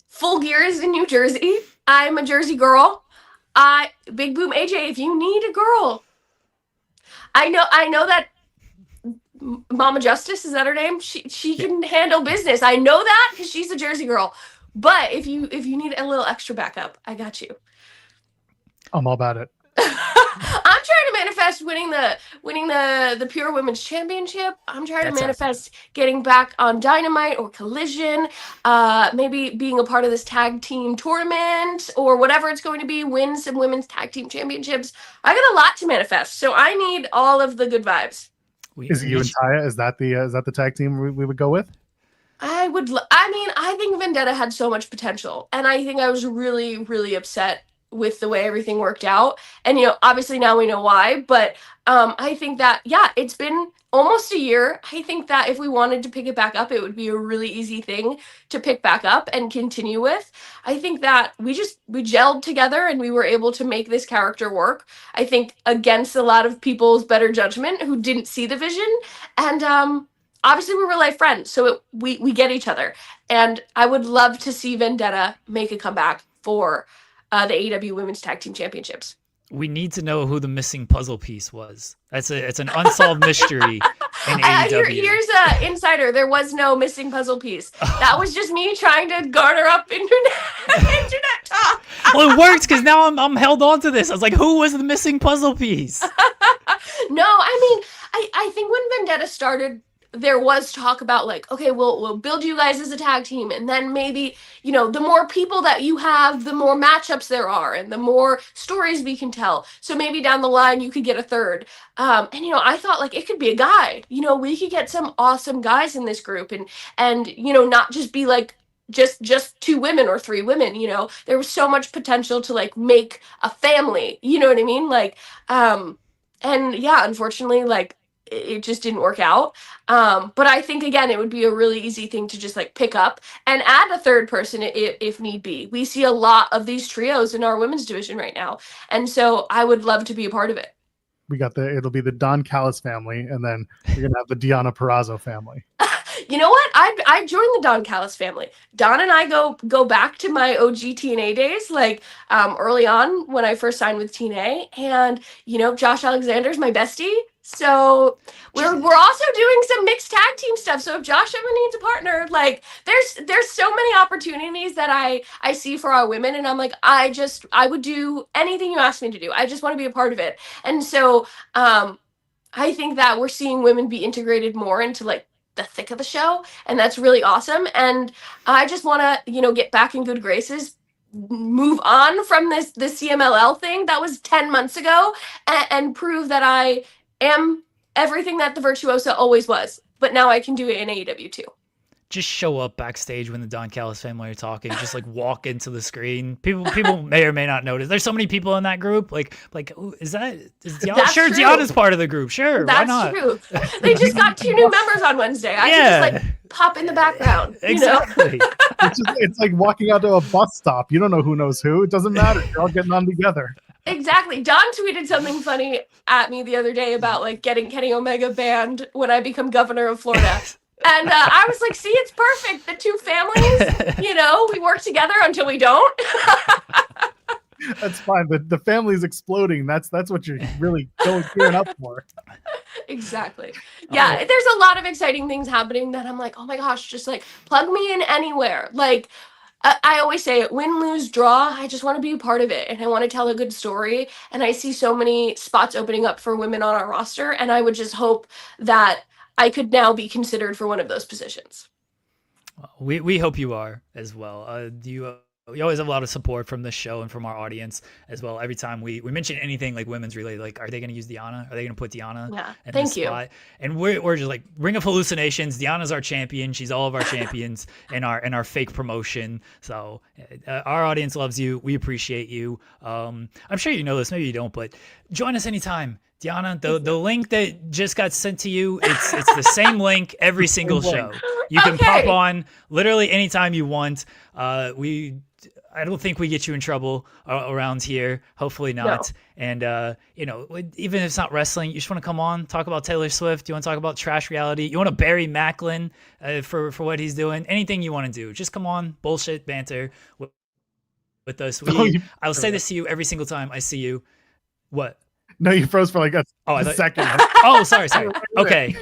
Full Gear is in New Jersey. I'm a Jersey girl. Big Boom AJ, if you need a girl, I know that Mama Justice, is that her name? She can handle business. I know that because she's a Jersey girl. But if you need a little extra backup, I got you. I'm all about it. I'm trying to manifest winning the Pure Women's Championship. I'm trying to manifest getting back on Dynamite or Collision. Maybe being a part of this tag team tournament or whatever it's going to be. Win some women's tag team championships. I got a lot to manifest, so I need all of the good vibes. Is it you and Taya? Is that the tag team we would go with? I think Vendetta had so much potential, and I think I was really, really upset with the way everything worked out. And obviously now we know why, but I think that it's been almost a year. I think that if we wanted to pick it back up, it would be a really easy thing to pick back up and continue with. I think that we gelled together and we were able to make this character work. I think against a lot of people's better judgment who didn't see the vision. And obviously we're real life friends, so we get each other. And I would love to see Vendetta make a comeback for the AEW Women's Tag Team Championships. We need to know who the missing puzzle piece was. It's an unsolved mystery in AEW. Here's a insider. There was no missing puzzle piece. That was just me trying to garner up internet talk. Well, it worked because now I'm held on to this. I was like, who was the missing puzzle piece? No, I mean, I think when Vendetta started, there was talk about like, okay, we'll build you guys as a tag team, and then maybe, you know, the more people that you have, the more matchups there are, and the more stories we can tell. So maybe down the line you could get a third. And you know, I thought like it could be a guy. You know, we could get some awesome guys in this group, and you know, not just be like just 2 women or 3 women. You know, there was so much potential to like make a family. You know what I mean? Like, and yeah, unfortunately, like it just didn't work out. But I think again, it would be a really easy thing to just like pick up and add a third person if need be. We see a lot of these trios in our women's division right now, and so I would love to be a part of it. We got it'll be the Don Callis family, and then you're gonna have the Deonna Purrazzo family. You know what? I joined the Don Callis family. Don and I go back to my OG TNA days, like early on when I first signed with TNA, and you know, Josh Alexander's my bestie. So we're also doing some mixed tag team stuff. So if Josh ever needs a partner, like there's so many opportunities that I see for our women, and I'm like, I would do anything you ask me to do. I just want to be a part of it. And so I think that we're seeing women be integrated more into like the thick of the show, and that's really awesome. And I just want to, you know, get back in good graces, move on from this CMLL thing that was 10 months ago, and prove that I am everything that the Virtuosa always was, but now I can do it in AEW too. Just show up backstage when the Don Callis family are talking. Just like walk into the screen. People may or may not notice. There's so many people in that group. Like, is Deonna? Sure, true. Deonna's part of the group. Sure, that's why not? True. They just got 2 new members on Wednesday. I can just like pop in the background. Exactly. You know? It's like walking out to a bus stop. You don't know who knows who. It doesn't matter. You're all getting on together. Exactly. Don tweeted something funny at me the other day about like getting Kenny Omega banned when I become governor of Florida. And I was like, see, it's perfect. The 2 families, you know, we work together until we don't. That's fine. The family's exploding. That's what you're really gearing up for. Exactly. Yeah, there's a lot of exciting things happening that I'm like, oh my gosh, just like plug me in anywhere. Like, I always say it, win, lose, draw. I just want to be a part of it, and I want to tell a good story. And I see so many spots opening up for women on our roster, and I would just hope that I could now be considered for one of those positions. We hope you are as well. We always have a lot of support from this show and from our audience as well. Every time we mention anything like women's related, like, are they going to use Deonna? Are they going to put Deonna in this spot? And we're just like, Ring of Hallucinations. Deonna's our champion. She's all of our champions in our fake promotion. So our audience loves you. We appreciate you. I'm sure you know this. Maybe you don't, but join us anytime. Deonna, the link that just got sent to you, it's the same link every single show. You can pop on literally anytime you want. I don't think we get you in trouble around here. Hopefully not. No. And, you know, even if it's not wrestling, you just want to come on, talk about Taylor Swift. You want to talk about trash reality. You want to bury Macklin for what he's doing. Anything you want to do. Just come on, bullshit, banter with us. I'll say this to you every single time I see you. What? No, you froze for like a second. Oh, sorry. Okay.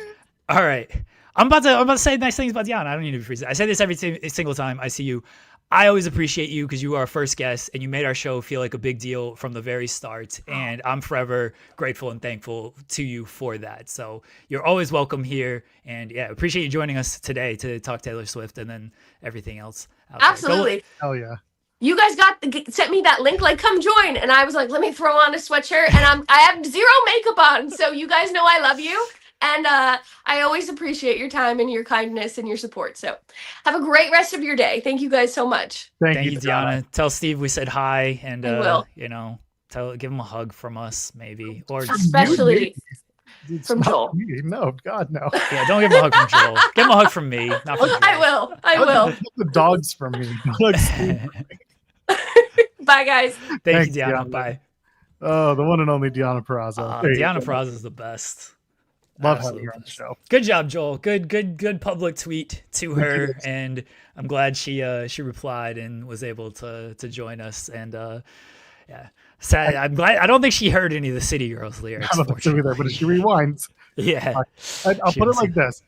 All right. I'm about to say nice things about Deonna. I don't need to be freezing. I say this every single time I see you. I always appreciate you because you are our first guest and you made our show feel like a big deal from the very start. And I'm forever grateful and thankful to you for that. So you're always welcome here. And yeah, appreciate you joining us today to talk Taylor Swift and then everything else. Absolutely. Hell yeah. You guys sent me that link, like, come join. And I was like, let me throw on a sweatshirt, and I have 0 makeup on. So you guys know I love you. And I always appreciate your time and your kindness and your support. So have a great rest of your day. Thank you guys so much. Thank you, Deonna. Tell Steve we said hi, and I will. You know, give him a hug from us, maybe, or especially from Joel. No, God, no. Yeah, don't give him a hug from Joel. Give him a hug from me. Not from Joel. I will. The dogs from me. Bye, guys. Thank you, Deonna. Bye. Oh, the one and only Deonna Purrazzo. Deonna Purrazzo is the best. Love having her on the show. Good job, Joel. Good public tweet to her, and I'm glad she replied and was able to join us. And Yeah. So I'm glad. I don't think she heard any of the City Girls lyrics. I don't think so either, but if she rewinds, yeah. I'll She put it was- like this.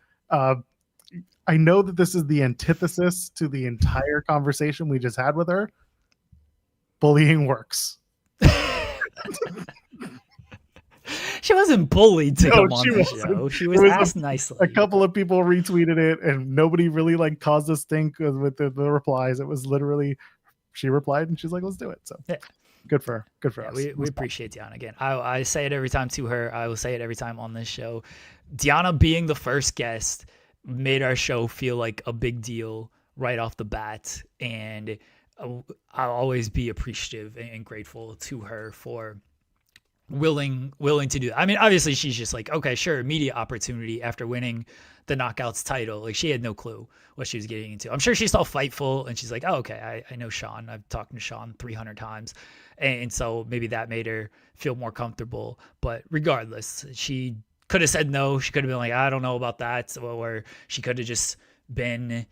I know that this is the antithesis to the entire conversation we just had with her. Bullying works. She wasn't bullied to No, come on she the wasn't. show. She was It was asked nicely. A couple of people retweeted it, and nobody really like caused a stink with the replies. It was literally she replied, and she's like, "Let's do it." So Yeah. good for her. Good for Yeah, us. we appreciate Deanna again. I say it every time to her. I will say it every time on this show. Deanna being the first guest made our show feel like a big deal right off the bat, and I'll always be appreciative and grateful to her for willing to do that. I mean, obviously she's just like, okay, sure, media opportunity after winning the Knockouts title. Like, she had no clue what she was getting into. I'm sure she saw Fightful and she's like, oh, okay, I know Sean. I've talked to Sean 300 times. And so maybe that made her feel more comfortable. But regardless, she could have said no. She could have been like, I don't know about that. Or she could have just been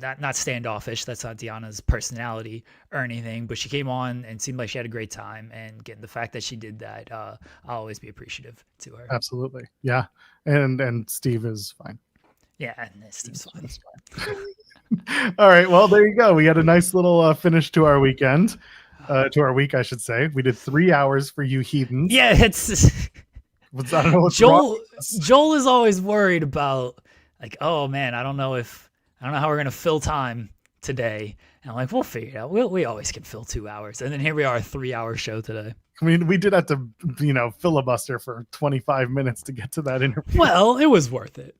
not standoffish. That's not Deanna's personality or anything, but she came on and seemed like she had a great time. And again, the fact that she did that, I'll always be appreciative to her. Absolutely, yeah. And Steve is fine. Yeah, and Steve's fine. It's fine. All right, well, there you go. We had a nice little finish to our weekend, to our week, I should say. We did 3 hours for you heathens. Yeah, it's I don't know what's wrong. Joel is always worried about, like, oh man, I don't know how we're gonna fill time today. And I'm like, we'll figure it out. We always can fill 2 hours. And then here we are, a 3-hour show today. I mean, we did have to, filibuster for 25 minutes to get to that interview. Well, it was worth it.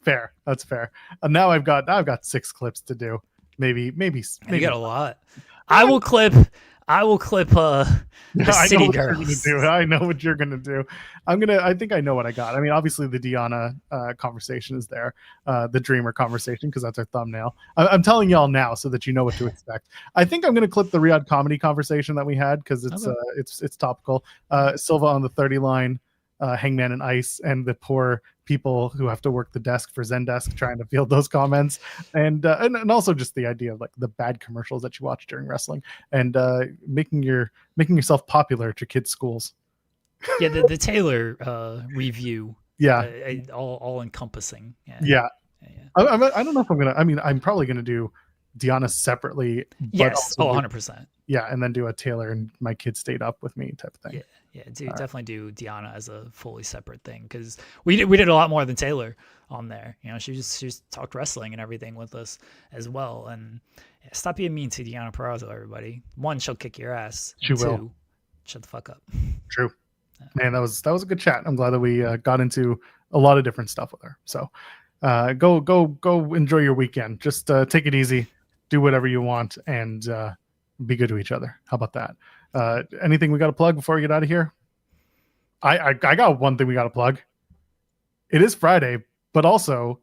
Fair. That's fair. Now I've got 6 clips to do. Maybe. You got a lot. I will clip the City Girls. I know what you're gonna do. I think I know what I got. I mean, obviously the Deanna conversation is there, the Dreamer conversation, because that's our thumbnail. I'm telling y'all now so that you know what to expect. I think I'm gonna clip the Riyadh comedy conversation that we had, because it's topical. Silva on the 30 line, Hangman and Ice, and the poor people who have to work the desk for Zendesk trying to field those comments, and also just the idea of like the bad commercials that you watch during wrestling, and making yourself popular at your kids' schools. Yeah, the Taylor review. Yeah, all encompassing. Yeah. I don't know if I'm gonna. I mean, I'm probably gonna do Deanna separately. Yes. 100%. Yeah, and then do a Taylor and my kids stayed up with me type of thing. Yeah, definitely do Deanna as a fully separate thing, because we did a lot more than Taylor on there. She just talked wrestling and everything with us as well. And stop being mean to Deanna Purrazzo, everybody. 1, she'll kick your ass. She will. 2, shut the fuck up. True. Man, that was a good chat. I'm glad that we got into a lot of different stuff with her. So go enjoy your weekend. Just take it easy, do whatever you want, and be good to each other. How about that? Anything we got to plug before we get out of here? I got one thing we got to plug. It is Friday, but also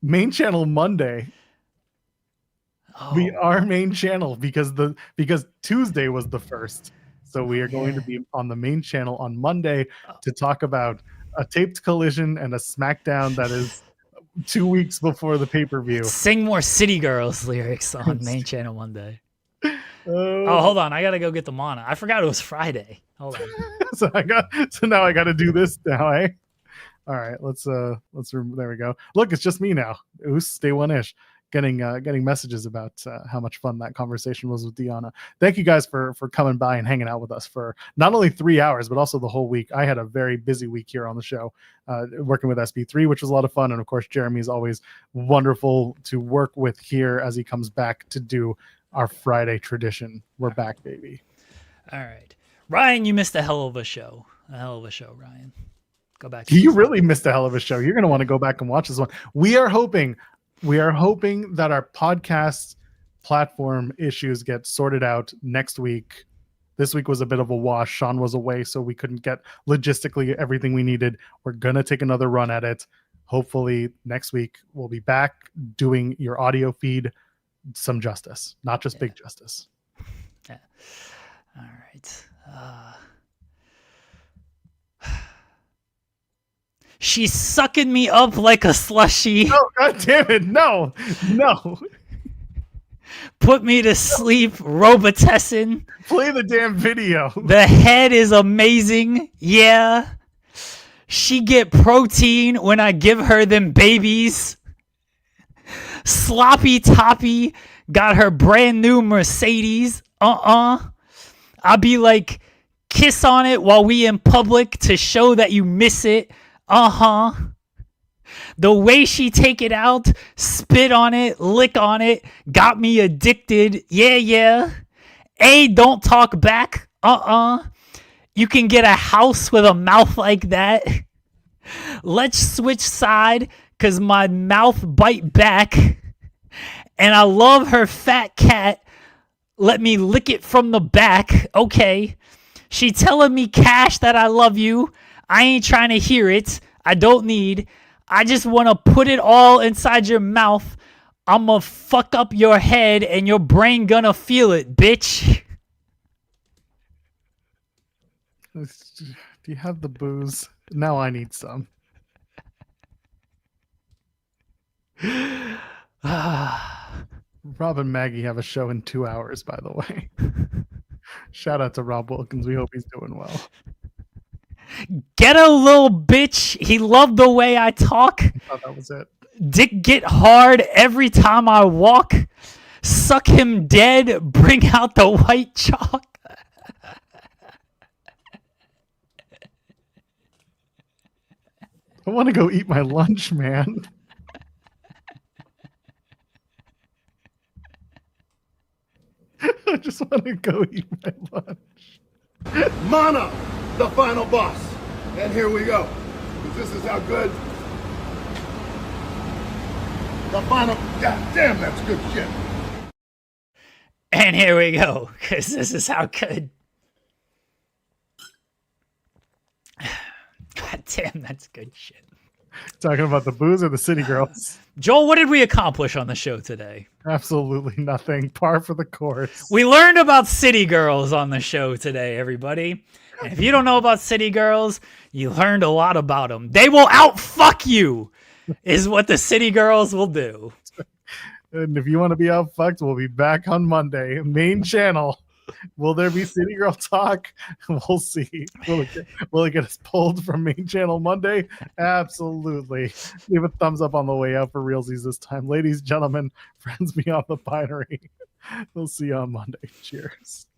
main channel Monday. Oh. We are main channel because Tuesday was the first. So we are going to be on the main channel on Monday to talk about a taped Collision and a SmackDown that is 2 weeks before the pay-per-view. Sing more City Girls lyrics on main channel Monday. Hold on, I gotta go get the mana. I forgot it was Friday. Hold on. so now I gotta do this now, eh? All right, let's there we go. Look, it's just me now. Oos, stay one-ish. Getting messages about how much fun that conversation was with Deanna. Thank you guys for coming by and hanging out with us for not only 3 hours, but also the whole week. I had a very busy week here on the show, working with SB3, which was a lot of fun. And of course, Jeremy is always wonderful to work with here as he comes back to do our Friday tradition. We're back, baby. All right. Ryan, you missed a hell of a show. Ryan. Go back. You really missed a hell of a show. You're going to want to go back and watch this one. We are hoping that our podcast platform issues get sorted out next week. This week was a bit of a wash. Sean was away, so we couldn't get logistically everything we needed. We're going to take another run at it. Hopefully next week we'll be back doing your audio feed some justice, not just big justice. Yeah. All right. She's sucking me up like a slushie. Oh, God damn it. No. Put me to sleep, Robitussin. Play the damn video. The head is amazing. Yeah. She get protein when I give her them babies. Sloppy Toppy got her brand new Mercedes. I'll be like, kiss on it while we in public to show that you miss it. The way she take it out, spit on it, lick on it, got me addicted. Yeah. A, don't talk back. You can get a house with a mouth like that. Let's switch side, cause my mouth bite back. And I love her fat cat. Let me lick it from the back. Okay. She telling me, Cash, that I love you. I ain't trying to hear it. I don't need. I just want to put it all inside your mouth. I'ma fuck up your head and your brain gonna feel it, bitch. Do you have the booze? Now I need some. Rob and Maggie have a show in 2 hours, by the way. Shout out to Rob Wilkins. We hope he's doing well. Get a little bitch. He loved the way I talk. I thought that was it. Dick get hard every time I walk. Suck him dead. Bring out the white chalk. I want to go eat my lunch, man. I just want to go eat my lunch. Mana, the final boss. And here we go. 'Cause this is how good. The final. God damn, that's good shit. And here we go, because this is how good. God damn, that's good shit. Talking about the booze or the city girls? Joel, what did we accomplish on the show today? Absolutely nothing. Par for the course. We learned about city girls on the show today, everybody. And if you don't know about city girls, you learned a lot about them. They will outfuck you, is what the city girls will do. And if you want to be outfucked, we'll be back on Monday. Main channel. Will there be City Girl talk? We'll see. Will it get us pulled from main channel Monday? Absolutely. Leave a thumbs up on the way out for realsies this time. Ladies, gentlemen, friends beyond the binary. We'll see you on Monday. Cheers.